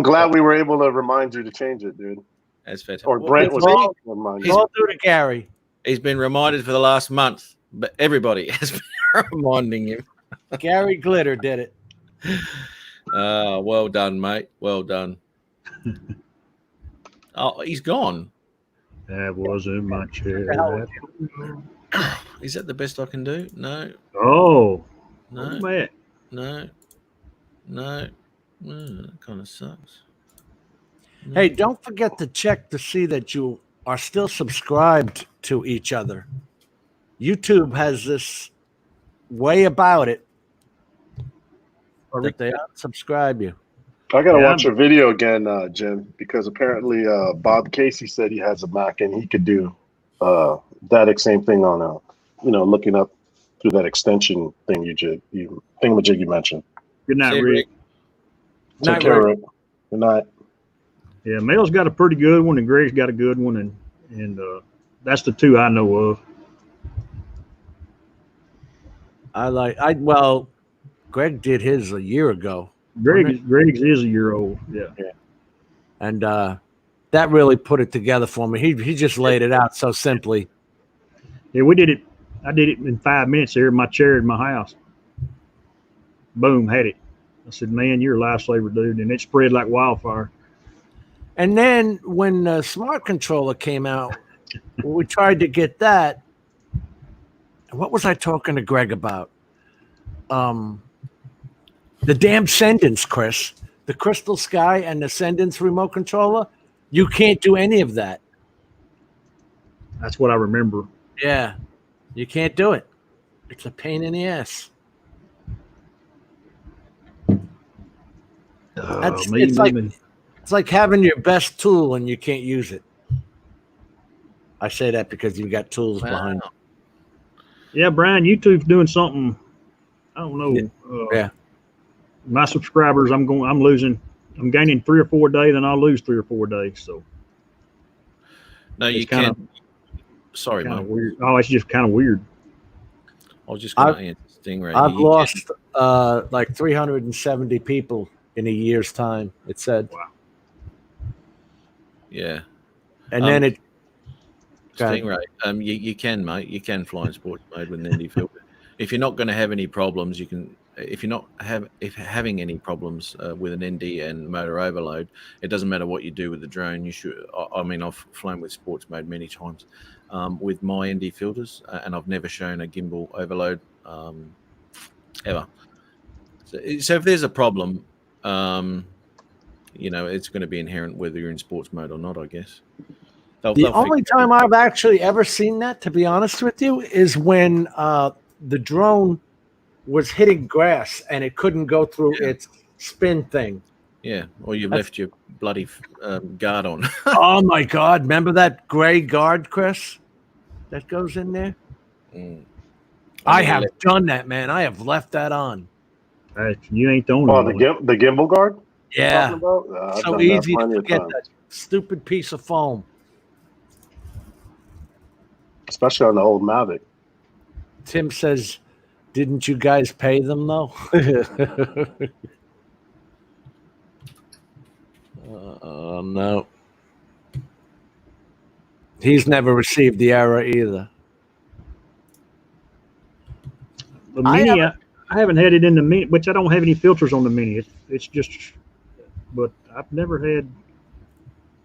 glad we were able to remind you to change it, dude. That's fantastic. Or Brent was It's able all- to remind It's you. all due to Gary. He's been reminded for the last month, but everybody has been reminding him. Gary Glitter did it. Well done, mate. Well done. Oh, he's gone. That wasn't my chair. Is that the best I can do? No, Oh, no, man. no. That kind of sucks. Hey, don't forget to check to see that you are still subscribed to each other. YouTube has this way about it that they unsubscribe you. I gotta Yeah. watch a video again, Jim, because apparently Bob Casey said he has a Mac and he could do that same thing on looking up through that extension thing thingamajig you mentioned. Good night, See you, Rick. Rick. Take Night, care, Rick. Rick. Good night. Yeah, Mel's got a pretty good one, and Greg's got a good one, and that's the two I know of. Well, Greg did his a year ago, Greg's is a year old. Yeah. and that really put it together for me. He just laid it out so simply. Yeah, we did it. I did it in 5 minutes here in my chair in my house. Boom, had it. I said, man, you're a lifesaver, dude. And it spread like wildfire. And then when the smart controller came out, we tried to get that. What was I talking to Greg about? The damn Sendence, Chris. The Crystal Sky and the Sendence remote controller. You can't do any of that. That's what I remember. Yeah, you can't do it. It's a pain in the ass. It's like having your best tool and you can't use it. I say that because you got tools behind you. Yeah, Brian, YouTube's doing something. I don't know. Yeah. My subscribers, I'm losing. I'm gaining 3 or 4 days, and I'll lose 3 or 4 days. So No, you It's kinda- can't. Sorry, kind of mate. weird. Oh, it's just kind of weird. I was just going to answer Stingray. I've You lost like 370 people in a year's time, it said. Wow. Yeah. And then it Stingray, you can, mate. You can fly in sports mode with an ND filter. If you're not going to have any problems, you can. If you're not having any problems with an ND and motor overload, it doesn't matter what you do with the drone. You should. I mean, I've flown with sports mode many times with my ND filters, and I've never shown a gimbal overload ever. So if there's a problem, it's going to be inherent whether you're in sports mode or not, I guess. The only time I've actually ever seen that, to be honest with you, is when the drone was hitting grass and it couldn't go through its spin thing. Yeah, or you left your bloody guard on. Oh my God! Remember that gray guard, Chris? That goes in there. I have done that, man. I have left that on. You ain't the only Oh, one. the gimbal guard? Yeah, I've done so that easy plenty to of get times. that stupid piece of foam. Especially on the old Mavic. Tim says, "Didn't you guys pay them though?" No. He's never received the error either. The Mini, I haven't had it in the Mini, which I don't have any filters on the Mini. It's just, but I've never had.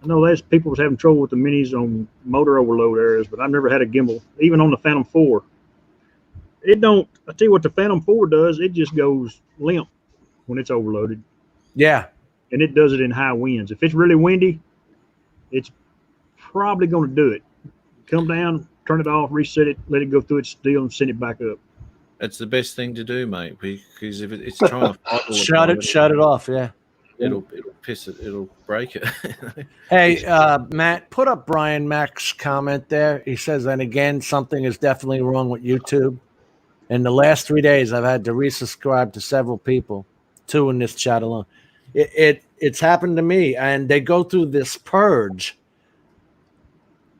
I know there's people was having trouble with the Minis on motor overload areas, but I've never had a gimbal, even on the Phantom 4. It don't. I tell you what, the Phantom 4 does. It just goes limp when it's overloaded. Yeah, and it does it in high winds. If it's really windy, it's probably going to do it. Come down, turn it off, reset it, let it go through its steel, and send it back up. It's the best thing to do, mate, because if it's trying to fight all the time, shut it off. Yeah, it'll piss it, it'll break it. Hey, Matt, put up Brian Mack's comment there. He says, and again, something is definitely wrong with YouTube. In the last 3 days, I've had to resubscribe to several people, 2 in this chat alone. It's happened to me, and they go through this purge,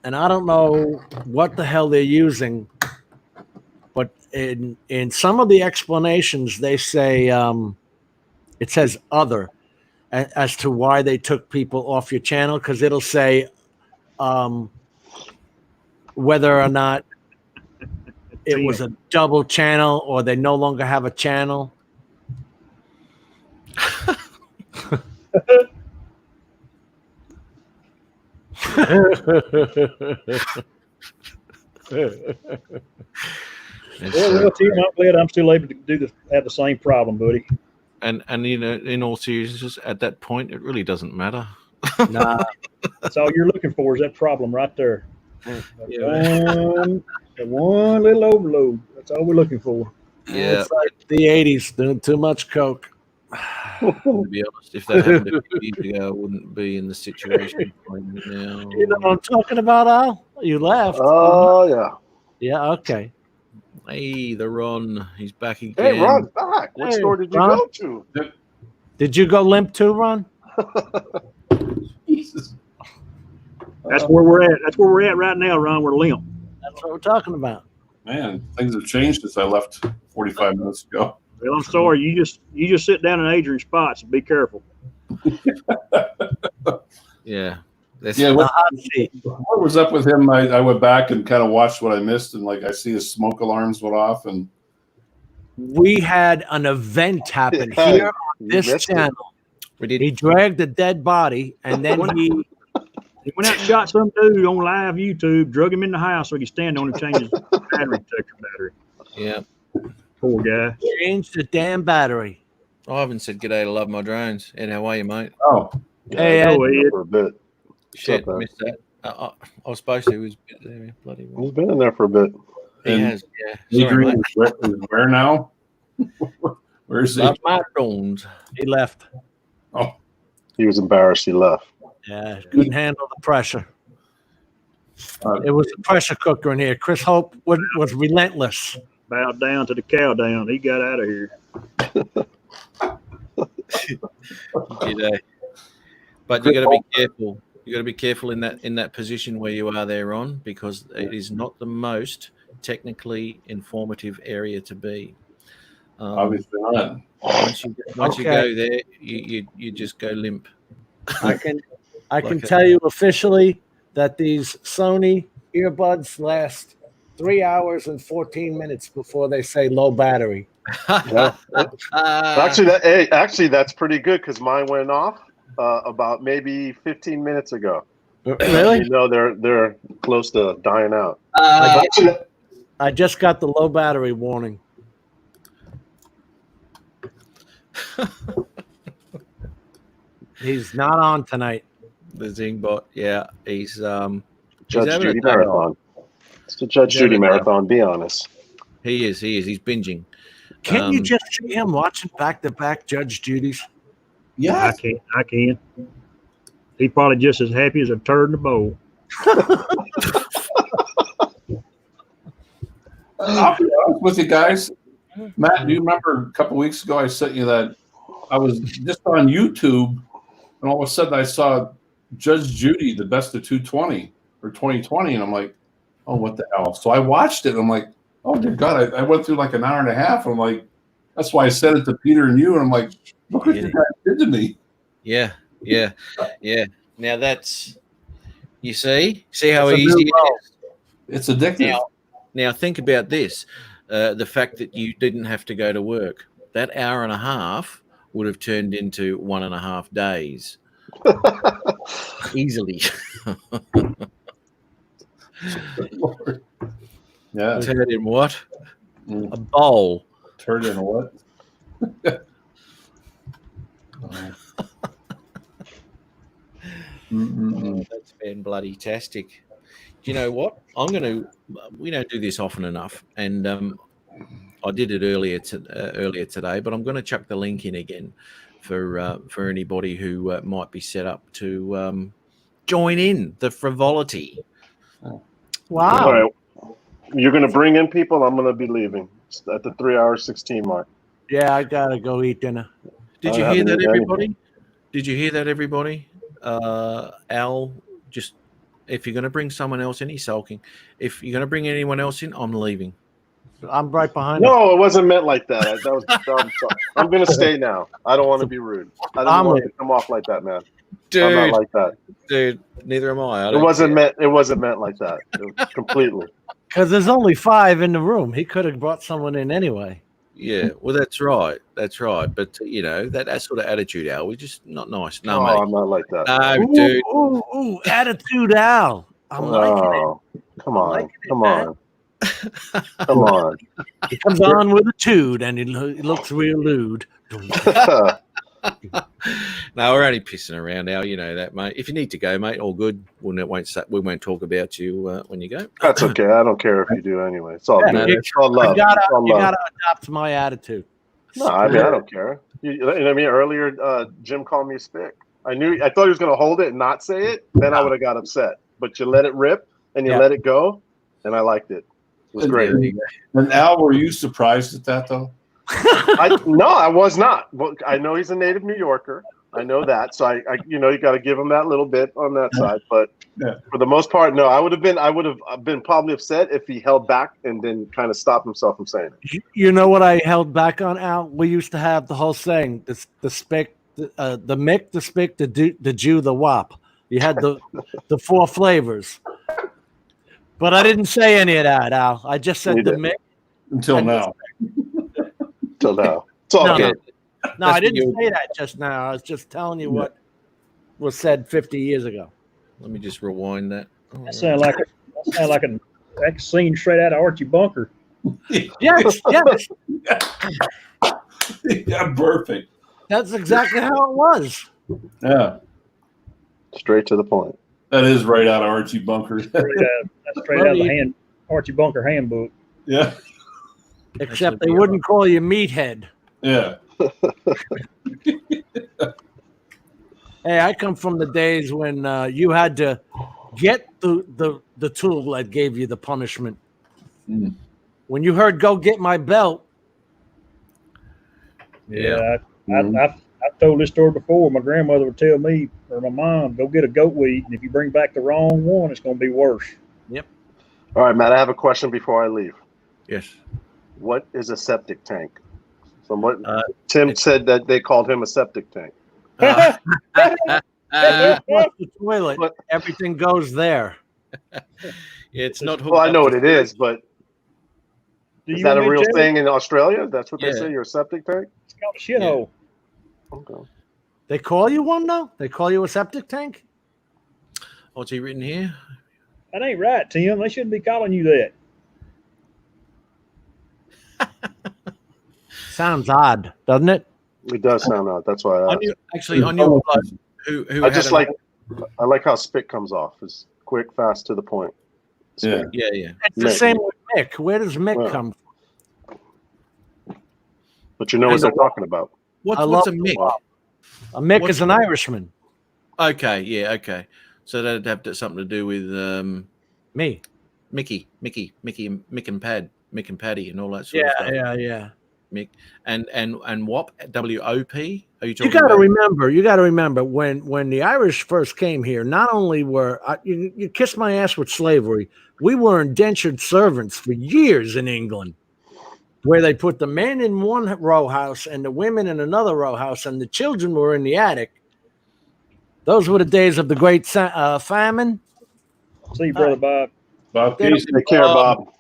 and I don't know what the hell they're using, but in some of the explanations, they say it says other as to why they took people off your channel, because it'll say whether or not it was a double channel or they no longer have a channel. Well, Tim, I'm glad I'm still able to have the same problem, buddy. And in all seriousness, at that point, it really doesn't matter. Nah. That's all you're looking for is that problem right there. Yeah. One little overload. That's all we're looking for. Yeah. It's like the 80s doing too much coke. To be honest, if that happened a few years ago, I wouldn't be in the situation I'm in now. You know what I'm talking about, Al? You left. Oh, yeah. Yeah, okay. Hey, the Ron, he's back again. Hey, Ron's back. What Hey, store did you Ron. go to? Did you go limp too, Ron? Jesus. That's where we're at. That's where we're at right now, Ron. We're limp. That's what we're talking about. Man, things have changed since I left 45 minutes ago. Well, I'm sorry. You just sit down in Adrian's spots and be careful. Yeah. That's Yeah, The hot seat. what was up with him? I went back and kind of watched what I missed, and like I see his smoke alarms went off, and We had an event happen Yeah, here on you this missed it. channel. we did. He dragged a dead body, and then he He went out and shot some dude on live YouTube, drug him in the house so he could stand on him and change his battery protector battery. Yeah. Poor guy. changed the damn battery. I haven't said g'day to Love My Drones. Ed, how are you, mate? oh, Hey, Oh, Ed. For a bit. Shit, Okay. missed that. I was supposed to. It was busy there, bloody well. He's been in there for a bit. He And has, yeah. Sorry, Adrian mate. is where now? Where's he? Love my drones. He left. Oh, He was embarrassed. He left. Yeah, couldn't handle the pressure. uh, It was a pressure cooker in here. Chris Hope was relentless. Bowed down to the cow down. He got out of here. You know. But you got to be careful. You got to be careful in that position where you are there on, because it is not the most technically informative area to be. obviously not. Once you Okay. go there, you just go limp. I can Like tell you officially that these Sony earbuds last 3 hours and 14 minutes before they say low battery. Yeah. Actually, that's pretty good because mine went off about maybe 15 minutes ago. Really? You know, they're close to dying out. I just got the low battery warning. He's not on tonight. the Zingbot, yeah, he's Judge having a Judy day off. marathon. It's the Judge He's Judy having a day marathon. Be honest. He is. He's binging. Can't you Um, just see him watching back-to-back Judge Judy's? Yeah. I can. He probably just as happy as a turd in a bowl. I'll be honest with you guys. Matt, do you remember a couple weeks ago I sent you that I was just on YouTube and all of a sudden I saw Judge Judy, the best of 220 or 2020, and I'm like, oh, what the hell? So I watched it and I'm like, oh dear God, I went through like an hour and a half. And I'm like, that's why I sent it to Peter and you, and I'm like, look what you guys did to me. Yeah. Now that's you see how It's a easy new it world. is. It's addictive. Now think about this: the fact that you didn't have to go to work. That hour and a half would have turned into 1.5 days easily. Lord. Yeah. Turn in what? Mm. A bowl. Turd in a what? Oh, that's been bloody tastic. Do you know what? We don't do this often enough, and I did it earlier today, but I'm going to chuck the link in again for anybody who might be set up to join in the frivolity. Wow. All right. You're going to bring in people. I'm going to be leaving at the 3 hour 16 mark. Yeah, I gotta go eat dinner. Did I you hear haven't that, eaten everybody? Did you hear that, everybody? Al, just if you're going to bring someone else in, he's sulking. If you're going to bring anyone else in, I'm leaving. I'm right behind him. No, it wasn't meant like that. That was dumb. I'm going to stay now. I don't want to be rude. I didn't want it to come off like that, man. I'm not like that. Dude, neither am I. It wasn't meant like that. Completely. Because there's only 5 in the room. He could have brought someone in anyway. Yeah, well, that's right. That's right. But that sort of attitude, Al, we're just not nice. No, Oh, mate. I'm not like that. No, Ooh, dude. ooh, attitude, Al. I'm liking it. Oh, come on, liking it, come man. on, come on. He comes on with a tude, and he looks real lewd. No, we're only pissing around, Al. You know that, mate. If you need to go, mate, all good. We won't talk about you when you go. That's okay. I don't care if you do anyway. It's all Yeah, good. you- It's all love. You It's all love. gotta adopt my attitude. No, I mean I don't care. You know what I mean? Earlier, Jim called me a spick. I thought he was going to hold it and not say it. Then I would have got upset. But you let it rip and you Yeah. let it go, and I liked it. It was great. And Al, were you surprised at that though? No, I was not. Well, I know he's a native New Yorker. I know that. So I you got to give him that little bit on that side. But Yeah. for the most part, no. I would have been probably upset if he held back and then kind of stopped himself from saying it. You know what I held back on, Al? We used to have the whole saying: the spick, the Mick, the spick, the Jew, the wop. You had the 4 flavors. But I didn't say any of that, Al. I just said You the did. Mick. Until now. Till now, it's all No, good. No, I That's didn't what say that just now. I was just telling you what was said 50 years ago. Let me just rewind that. Oh, That sound like a scene straight out of Archie Bunker. Yes, yes. Yeah, perfect. That's exactly how it was. Yeah. Straight to the point. That is right out of Archie Bunker. That's straight out of the Archie Bunker handbook. Yeah. Except they wouldn't call you meathead. Yeah. Hey, I come from the days when you had to get the tool that gave you the punishment. Mm. When you heard "Go get my belt," Yeah, I told this story before. My grandmother would tell me, or my mom, go get a goat weed, and if you bring back the wrong one, it's going to be worse. All right, Matt, I have a question before I leave. Yes. What is a septic tank? From what Tim it's- said that they called him a septic tank. Uh, flush the toilet, But- everything goes there. it's not. Well, I know what it is, but Do is you that a want me to real tell you? thing in Australia? That's what they Yeah. say. You're a septic tank. It's called a shithole. Okay. They call you one though. They call you a septic tank. What's he written here? That ain't right, Tim. They shouldn't be calling you that. Sounds odd, doesn't it? It does sound odd. That's why I On asked. your, actually, on your bloke who I had just an- I like how spit comes off. It's quick, fast, to the point. Yeah. yeah. It's the Mick. same with Mick. Where does Mick Well, come from? But you know what There's a they're talking about. What's I a love Mick? A Mick What's- is an Irishman. Okay, yeah, okay. So that'd have something to do with Me. Mick and Paddy, and all that sort of Yeah, stuff. yeah. Mick and WOP, W-O-P. Are you You talking got to about? remember when the Irish first came here, not only were you kiss my ass with slavery, we were indentured servants for years in England, where they put the men in one row house and the women in another row house, and the children were in the attic. Those were the days of the great famine. See you, Brother Bob. Bob They don't- Casey. Take care, Bob.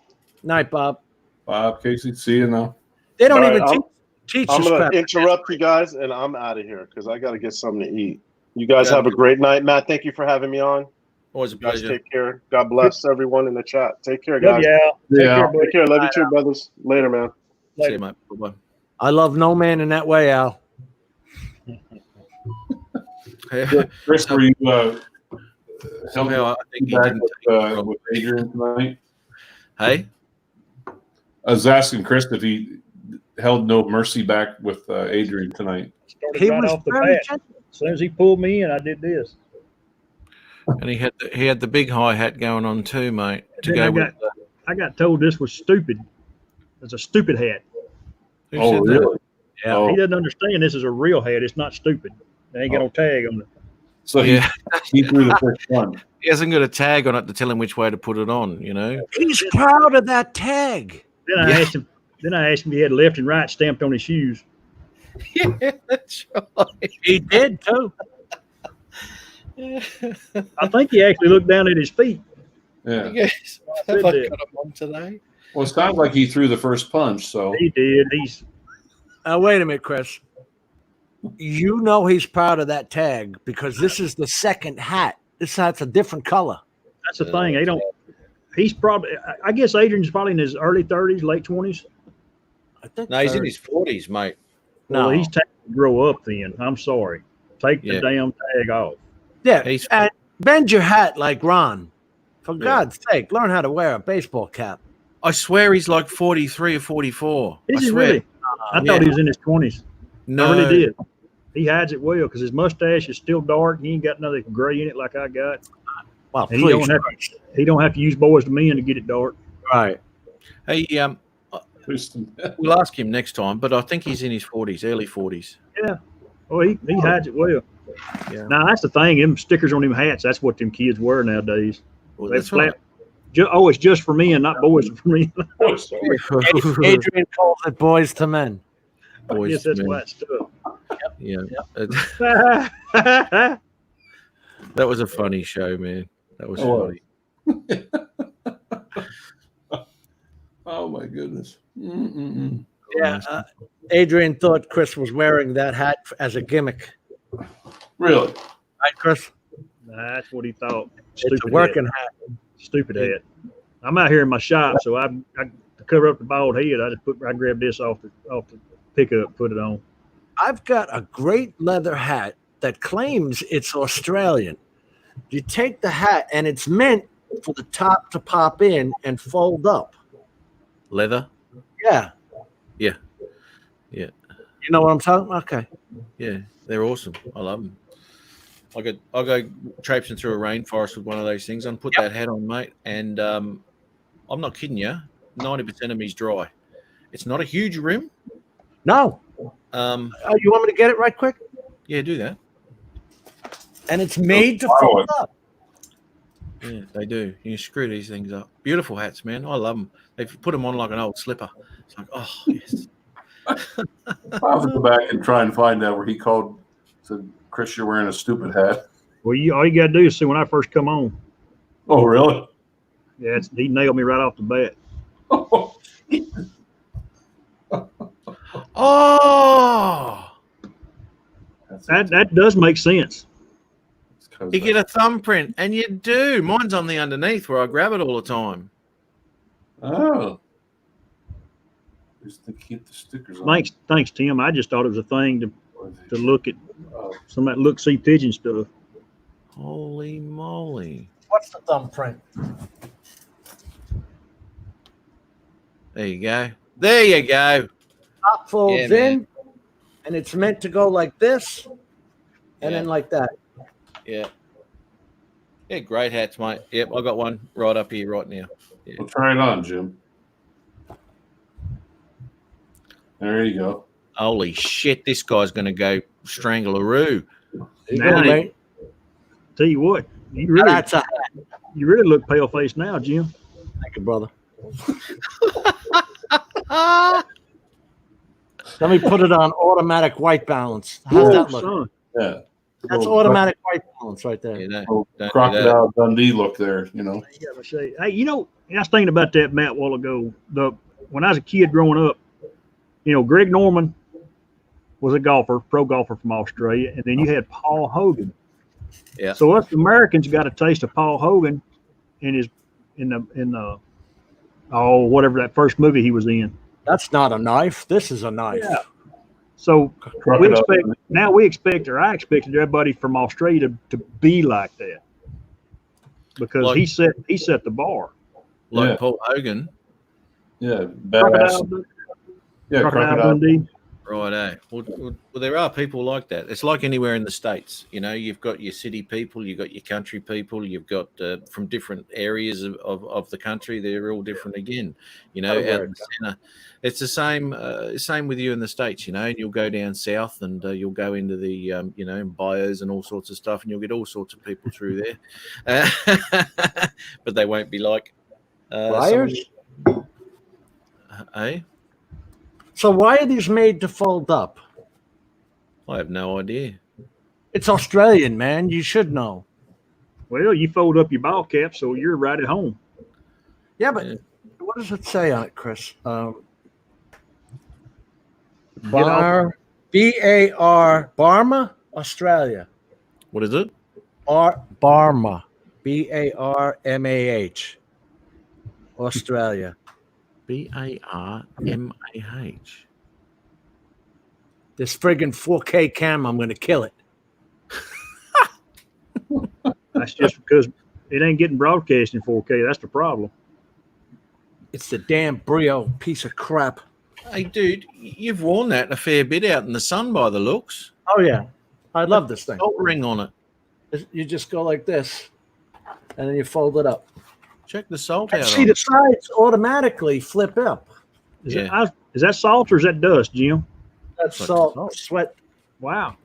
Night, Bob. Bob Casey. See you now. They don't All even right, teach I'm us gonna crap. interrupt you guys, and I'm out of here because I got to get something to eat. You guys Yeah. have a great night, Matt. Thank you for having me on. Always a You guys pleasure. take care. God bless everyone in the chat. Take care, Love guys. you, Al. Take Yeah. care, buddy. Take care. Love you too, brothers. Later, man. See Later. you, mate. Bye-bye. I love no man in that way, Al. Chris, were you Somehow I think he back didn't take it with Adrian tonight? Hey? I was asking Chris if he held no mercy back with Adrian tonight. Started He right was off the very bat. gentle. As soon as he pulled me in, I did this. And he had the big hi hat going on too, mate. To Then go I with I got told this was stupid. It's a stupid hat. who Oh, said that? really? Yeah. Oh, He doesn't understand this is a real hat. It's not stupid. They ain't got no tag on it. so Yeah. he threw the first one. He hasn't got a tag on it to tell him which way to put it on, you know? He's proud of that tag. Then I Yeah. asked him. Then I asked him if he had left and right stamped on his shoes. Yeah, that's right. He did too. I think he actually looked down at his feet. Yeah. Yes. Have Have I I did. got him on today? Well, it sounds like he threw the first punch. So He did. He's Wait a minute, Chris. You know he's proud of that tag because this is the second hat. This hat's a different color. that's the thing. They don't. He's probably. I guess Adrian's probably in his early 30s, late 20s. I think No, he's in 30. his 40s, mate. Well, No. he's taking to grow up. Then I'm sorry. Take the Yeah. damn tag off. Yeah, He's- and bend your hat like Ron. For Yeah. God's sake, learn how to wear a baseball cap. I swear he's like 43 or 44. Is I he swear. really? I Yeah. thought he was in his 20s. No, I really did. He hides it well because his mustache is still dark. He ain't got nothing gray in it like I got. Well, And he please. don't have to use boys to men to get it dark. Right. Hey, we'll ask him next time, but I think he's in his 40s, early 40s. Oh, he hides it well. Yeah. Now that's the thing. Them stickers on them hats. That's what them kids wear nowadays. Well, They that's right. it's just for men, not boys for men. I'm sorry. Adrian calls it boys to men. I Boys guess to that's men. why it's tough. Yeah. That's That was a funny show, man. That was Oh, funny. oh my goodness. Mm-mm-mm. Yeah. Adrian thought Chris was wearing that hat as a gimmick. Really? Right, Chris? what he thought. It's a Stupid working hat. hat. Stupid hat. I'm out here in my shop, so I to cover up the bald head. I grabbed this off the pickup, put it on. I've got a great leather hat that claims it's Australian. You take the hat and it's meant for the top to pop in and fold up. leather. Yeah. Yeah. Yeah. You know what I'm talking about? Okay. Yeah, they're awesome. I love them. I'll go traipsing through a rainforest with one of those things and put that hat on, mate. And I'm not kidding you. 90% of me's dry. It's not a huge rim. No. You want me to get it right quick? Yeah, do that. And it's made to Follow fold it. up. Yeah, they do. You can screw these things up. Beautiful hats, man. I love them. They've put them on like an old slipper. It's like, oh, yes. I'll have to go back and try and find out where he called, said, Chris, you're wearing a stupid hat. Well, all you got to do is see when I first come on. Oh, really? Yeah, he nailed me right off the bat. Oh, That does make sense. you get a thumbprint, and you do. Mine's on the underneath where I grab it all the time. Oh. Just to keep the stickers on. Thanks, Tim. I just thought it was a thing to look at some of that look-see pigeon stuff. Holy moly. What's the thumbprint? There you go. There you go. Top folds Yeah, in, man. and it's meant to go like this, and then like that. Yeah. Yeah, great hats, mate. Yep, I got one right up here right now. Yeah. Well, try it on, Jim. There you go. Holy shit, this guy's going to go strangle-a-roo. Now, mate. Tell you what, you That's a really look pale-faced now, Jim. Thank you, brother. Let me put it on automatic white balance. How's that look? Son. Yeah. That's automatic white balance right there. You know, Oh, don't do Crocodile Dundee look there, you know. Yeah, I say, hey, I was thinking about that, Matt, a while ago. When I was a kid growing up, Greg Norman was a pro golfer from Australia, and then you had Paul Hogan. Yeah. So us Americans got a taste of Paul Hogan in the whatever that first movie he was in. That's not a knife. This is a knife. Yeah. So Crocodile I expected everybody from Australia to be like that because Like- he set the bar. like Yeah. Paul Hogan. Yeah, badass. Yeah, Crocodile Crocodile. Dundee. Right, well, there are people like that. It's like anywhere in the States. You've got your city people, you've got your country people, you've got from different areas of the country. They're all different again. Out in the center. It's the same with you in the States. And you'll go down south and you'll go into the bios and all sorts of stuff, and you'll get all sorts of people through there. But they won't be like Liars? Eh? So why are these made to fold up? I have no idea. It's Australian, man. You should know. Well, you fold up your ball cap, so you're right at home. Yeah, but what does it say on it, Chris? B-A-R, Barma, Australia. What is it? Barma, B-A-R-M-A-H, Australia. B-A-R-M-A-H. This friggin' 4K camera, I'm going to kill it. That's just because it ain't getting broadcast in 4K. That's the problem. It's the damn Brio piece of crap. Hey, dude, you've worn that a fair bit out in the sun by the looks. Oh, yeah. I love this thing. Salt ring on it. You just go like this, and then you fold it up. Check the salt And out. see, on the it. sides automatically flip up. Is Yeah. that salt or is that dust, Jim? That's Like salt, salt. sweat. Wow.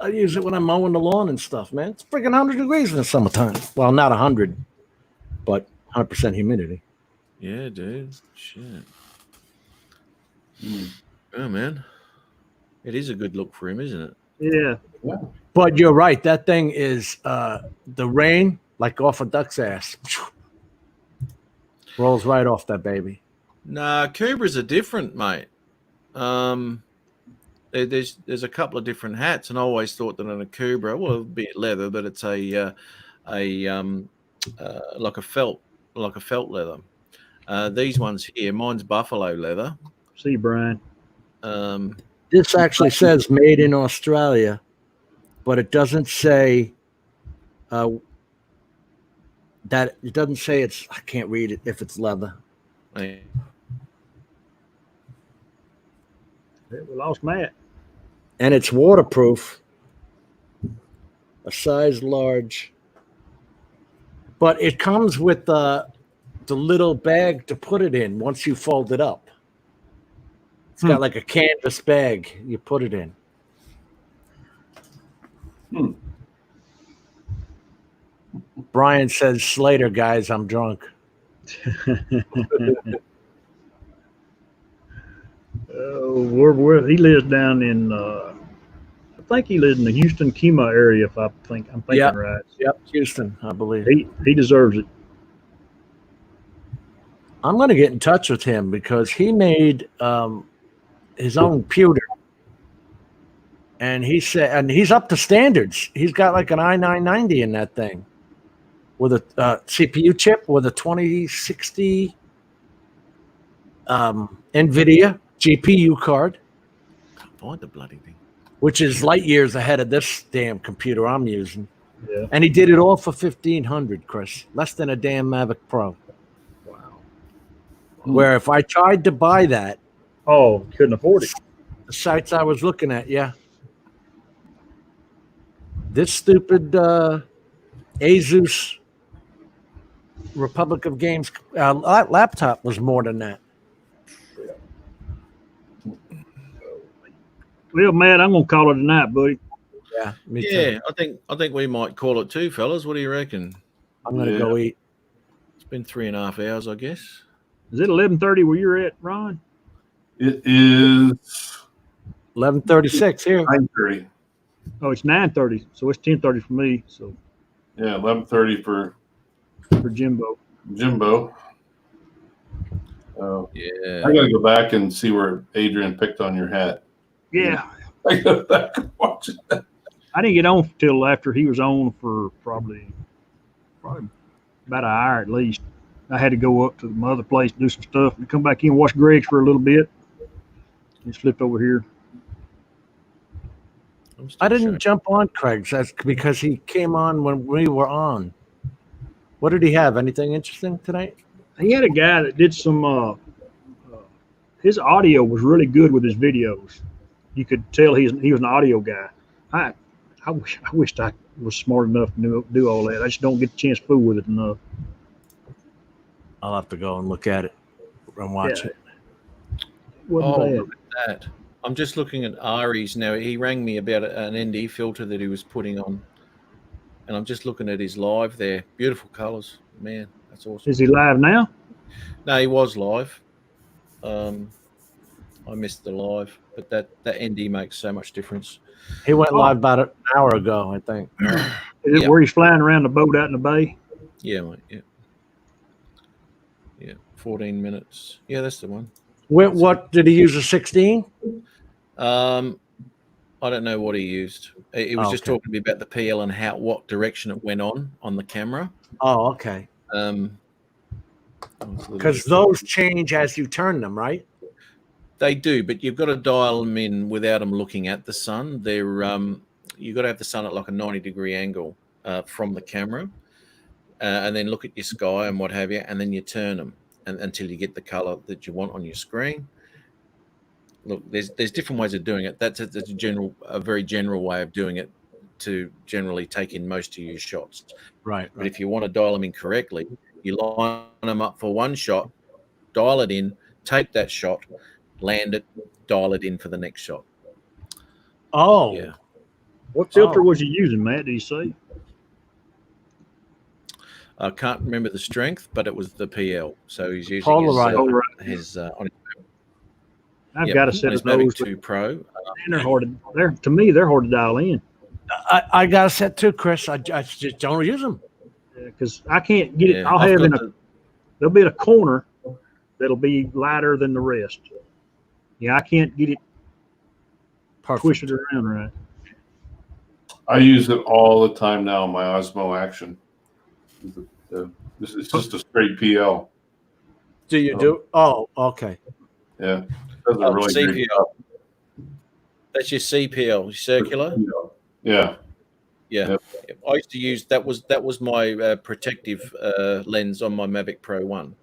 I use it when I'm mowing the lawn and stuff, man. It's freaking 100 degrees in the summertime. Well, not 100, but 100% humidity. Yeah, dude. Shit. Oh, man. It is a good look for him, isn't it? Yeah. But you're right. That thing is the rain, like off a duck's ass. Rolls right off that baby. Nah, Cobras are different, mate. There's a couple of different hats, and I always thought that on a Cobra, well, it'd be leather, but it's like a felt leather. These ones here, mine's buffalo leather. See, Brian. This actually says made in Australia, but it doesn't say that. It doesn't say it's. I can't read it if it's leather. I- We lost Matt. And it's waterproof, a size large. But it comes with the little bag to put it in once you fold it up. It's got like a canvas bag you put it in. Brian says, Slater, guys, I'm drunk. He lives down in, I think he lives in the Houston Kima area, if I'm thinking Yep. right. Yep, Houston, I believe. He deserves it. I'm going to get in touch with him because he made his own pewter. And he said, and he's up to standards. He's got like an i990 in that thing with a CPU chip with a 2060 NVIDIA GPU card, Can't find the bloody thing. which is light years ahead of this damn computer I'm using. Yeah. And he did it all for $1,500, Chris. Less than a damn Mavic Pro. Wow. Where if I tried to buy that, Oh, couldn't afford it. the sites I was looking at, yeah. This stupid Asus Republic of Games laptop was more than that. Well, Matt, I'm gonna call it a night, buddy. Yeah, me too. Yeah, I think we might call it too, fellas. What do you reckon? I'm gonna go eat. It's been 3.5 hours, I guess. Is it 11:30 where you're at, Ron? It is 11:36 here. 9:30. Oh, it's 9:30, so it's 10:30 for me. So Yeah, 11:30 for Jimbo. Jimbo. Oh, Yeah. I gotta go back and see where Adrian picked on your hat. Yeah, I gotta go back and watch it. I didn't get on till after he was on for probably about an hour at least. I had to go up to my other place, do some stuff, and come back in, watch Greg's for a little bit, and slip over here. I'm still I didn't showing- jump on Craig's. That's because he came on when we were on. What did he have? Anything interesting tonight? He had a guy that did some. His audio was really good with his videos. You could tell he was an audio guy. I wished I was smart enough to do all that. I just don't get the chance to fool with it enough. I'll have to go and look at it and watch Yeah. it. Wasn't Oh, bad. look at that. I'm just looking at Ari's now. He rang me about an ND filter that he was putting on. And I'm just looking at his live there. Beautiful colors. Man, that's awesome. Is he live now? No, he was live. I missed the live, but that ND makes so much difference. He went live about an hour ago, I think. Is it Yeah. where he's flying around the boat out in the bay? Yeah, mate. Yeah. Yeah. 14 minutes. Yeah, that's the one. What did he use? A 16? I don't know what he used. He was just Okay. talking to me about the PL and what direction it went on the camera. Oh, okay. Because those change as you turn them, right? They do, but you've got to dial them in without them looking at the sun. They're you've got to have the sun at like a 90-degree angle from the camera, and then look at your sky and what have you, and then you turn them until you get the color that you want on your screen. Look, there's different ways of doing it. That's a very general way of doing it to generally take in most of your shots. Right. But if you want to dial them in correctly, you line them up for one shot, dial it in, take that shot, land it, dial it in for the next shot. Oh, Yeah. What filter Oh. was he using, Matt? Did he say? I can't remember the strength, but it was the PL. So he's using Polarized. his on I've his, got a set his of those. Mavic 2 Pro. And they're hard to, to me, they're hard to dial in I got a set too, Chris. I just don't use them. because I can't get it. Yeah, I'll I've have got in a, the- there'll be in a corner that'll be lighter than the rest. Yeah, I can't get it Perfect. twisted around right. I use it all the time now in my Osmo Action. This is just a straight PL. Do you do? Oh, okay. Yeah, it does a Oh, really great CPL. job. That's your CPL, circular. Yeah, Yeah, I used to use that was my protective lens on my Mavic Pro 1.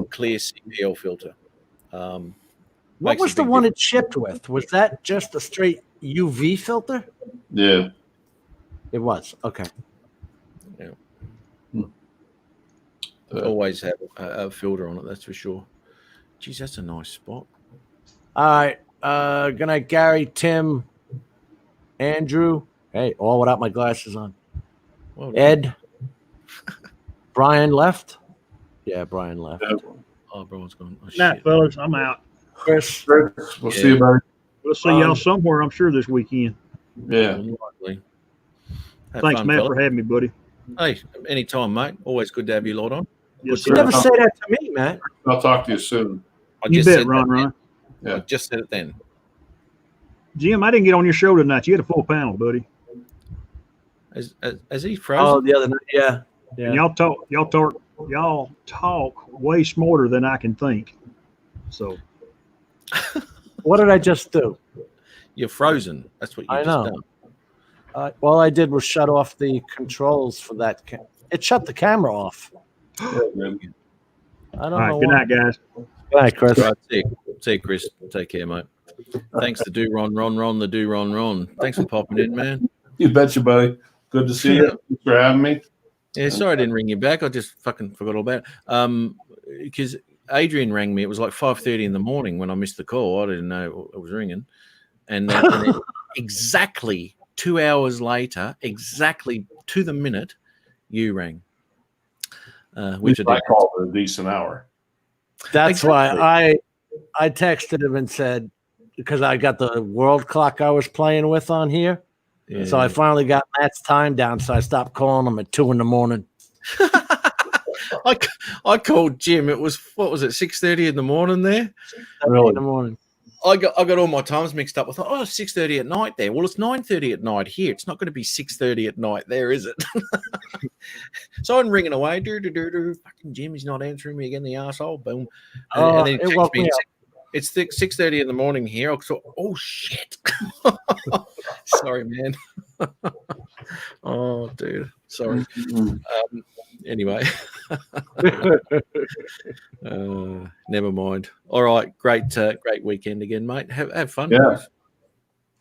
clear CPL filter. What Makes a was the big one difference. it shipped with? Was that just a straight UV filter? Yeah. It was. Okay. Always have a filter on it, that's for sure. Geez, that's a nice spot. All right. Good night, Gary, Tim, Andrew. Hey, all without my glasses on. Well done. Ed. Brian left. Yeah, Brian left. Oh, Brian's gone. Oh, Night, shit. fellas. I'm out. Chris. We'll see you, buddy. We'll see y'all somewhere, I'm sure, this weekend. Yeah. Likely. Have Thanks, fun, Matt, fella. for having me, buddy. Hey, anytime, mate. Always good to have you lot on. Yes, You sir. never say that to me, man. I'll talk to you soon. I You just bet, said Ron. that Ron. then. I just said it then. Jim, I didn't get on your show tonight. You had a full panel, buddy. Has he Oh, frozen? the other night. Yeah. And y'all talk way smarter than I can think. So What did I just do? You're frozen. That's what you I just know. done. All I did was shut off the controls for that. It shut the camera off. I don't all know. right, good why. night, guys. Good night, Chris. Right, see you, Chris. Take care, mate. Thanks to Do Ron, the Do Ron. Thanks for popping in, man. You betcha, buddy. Good to see you. Thanks for having me. Yeah, sorry I didn't ring you back. I just fucking forgot all about it. Because Adrian rang me. It was like 5:30 in the morning when I missed the call. I didn't know it was ringing. And then exactly 2 hours later, exactly to the minute, you rang. Which I I did. called it a decent hour. That's Exactly. why I texted him and said, because I got the world clock I was playing with on here. Yeah. So I finally got Matt's time down. So I stopped calling him at 2 a.m. I called Jim. It was, what was it, 6:30 in the morning there? Really? In the morning. I got all my times mixed up. I thought, oh, it's 6:30 at night there. Well, it's 9:30 at night here. It's not going to be 6:30 at night there, is it? So I'm ringing away. Fucking Jim, he's not answering me again, the arsehole. Boom. And then he It texts woke me. me up. It's 6:30 in the morning here. I thought, oh shit. Sorry, man. Oh, dude. Sorry. Anyway. Never mind. All right. Great weekend again, mate. Have fun. Yeah. Boys.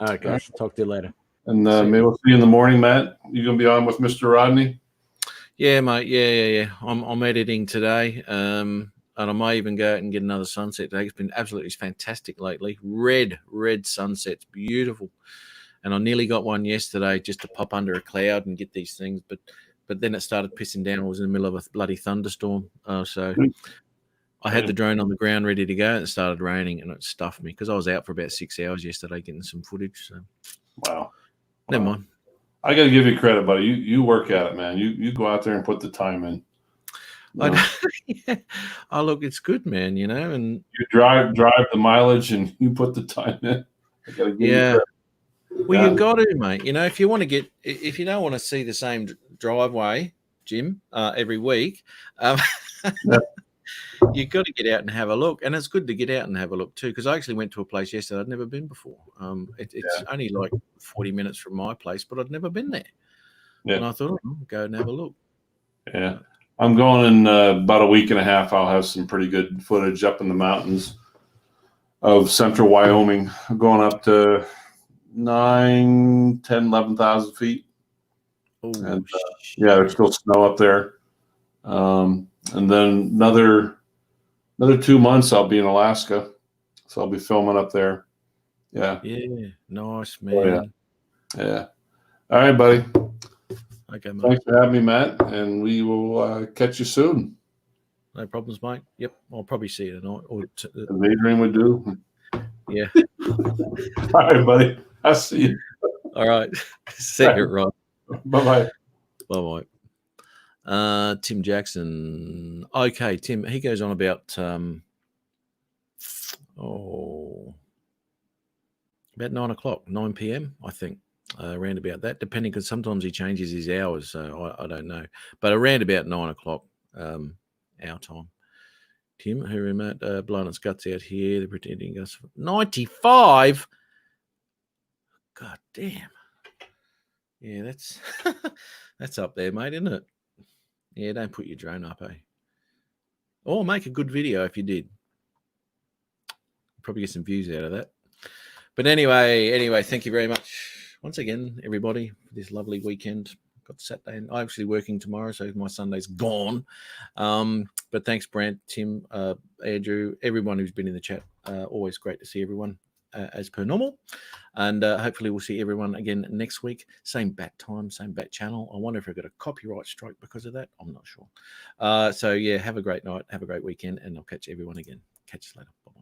All right, guys. Talk to you later. And maybe we'll see you in the morning, Matt. You gonna be on with Mr. Rodney? Yeah, mate. Yeah. I'm editing today. And I may even go out and get another sunset today. It's been absolutely fantastic lately. Red sunsets, beautiful. And I nearly got one yesterday just to pop under a cloud and get these things, but then it started pissing down. I was in the middle of a bloody thunderstorm, so I had the drone on the ground ready to go, and it started raining, and it stuffed me because I was out for about 6 hours yesterday getting some footage. So Wow. never mind. I got to give you credit, buddy. You work at it, man. You go out there and put the time in. You know, Yeah. Oh, look, it's good, man. And you drive the mileage and you put the time in. I got to give you yeah. credit. Well, Yeah. you got to, mate. If you want to if you don't want to see the same driveway, Jim, every week, you've got to get out and have a look. And it's good to get out and have a look too, because I actually went to a place yesterday I'd never been before. It's only like 40 minutes from my place, but I'd never been there. Yeah. And I thought, I'll go and have a look. Yeah. I'm going in about a week and a half. I'll have some pretty good footage up in the mountains of central Wyoming. I'm going up to 9, 10, 11,000 feet. Oh, And, yeah, there's still snow up there. And then another 2 months I'll be in Alaska. So I'll be filming up there. Yeah. yeah, nice, man. Oh, yeah. Yeah. All right, buddy. Okay, mate. Thanks for having me, Matt. And we will catch you soon. No problems, mate. Yep, I'll probably see you tonight. As Adrian would do. Yeah. All right, buddy. I'll see you. All right. See you, Ron. Bye-bye. Bye-bye. Tim Jackson. Okay, Tim. He goes on about about 9 o'clock, 9 p.m. I think, around about that. Depending, because sometimes he changes his hours, so I don't know. But around about 9 o'clock, our time. Tim, who are at blowing its guts out here. They're pretending us 95. God damn. Yeah, that's that's up there, mate, isn't it? Yeah, don't put your drone up, eh? or make a good video if you did. Probably get some views out of that. But anyway, thank you very much once again, everybody, for this lovely weekend. Got Saturday, and I'm actually working tomorrow, so my Sunday's gone. But thanks, Brant, Tim, Andrew, everyone who's been in the chat. Always great to see everyone as per normal. And hopefully we'll see everyone again next week. Same bat time, same bat channel. I wonder if I got a copyright strike because of that. I'm not sure. So yeah, have a great night. Have a great weekend, and I'll catch everyone again. Catch you later. Bye-bye.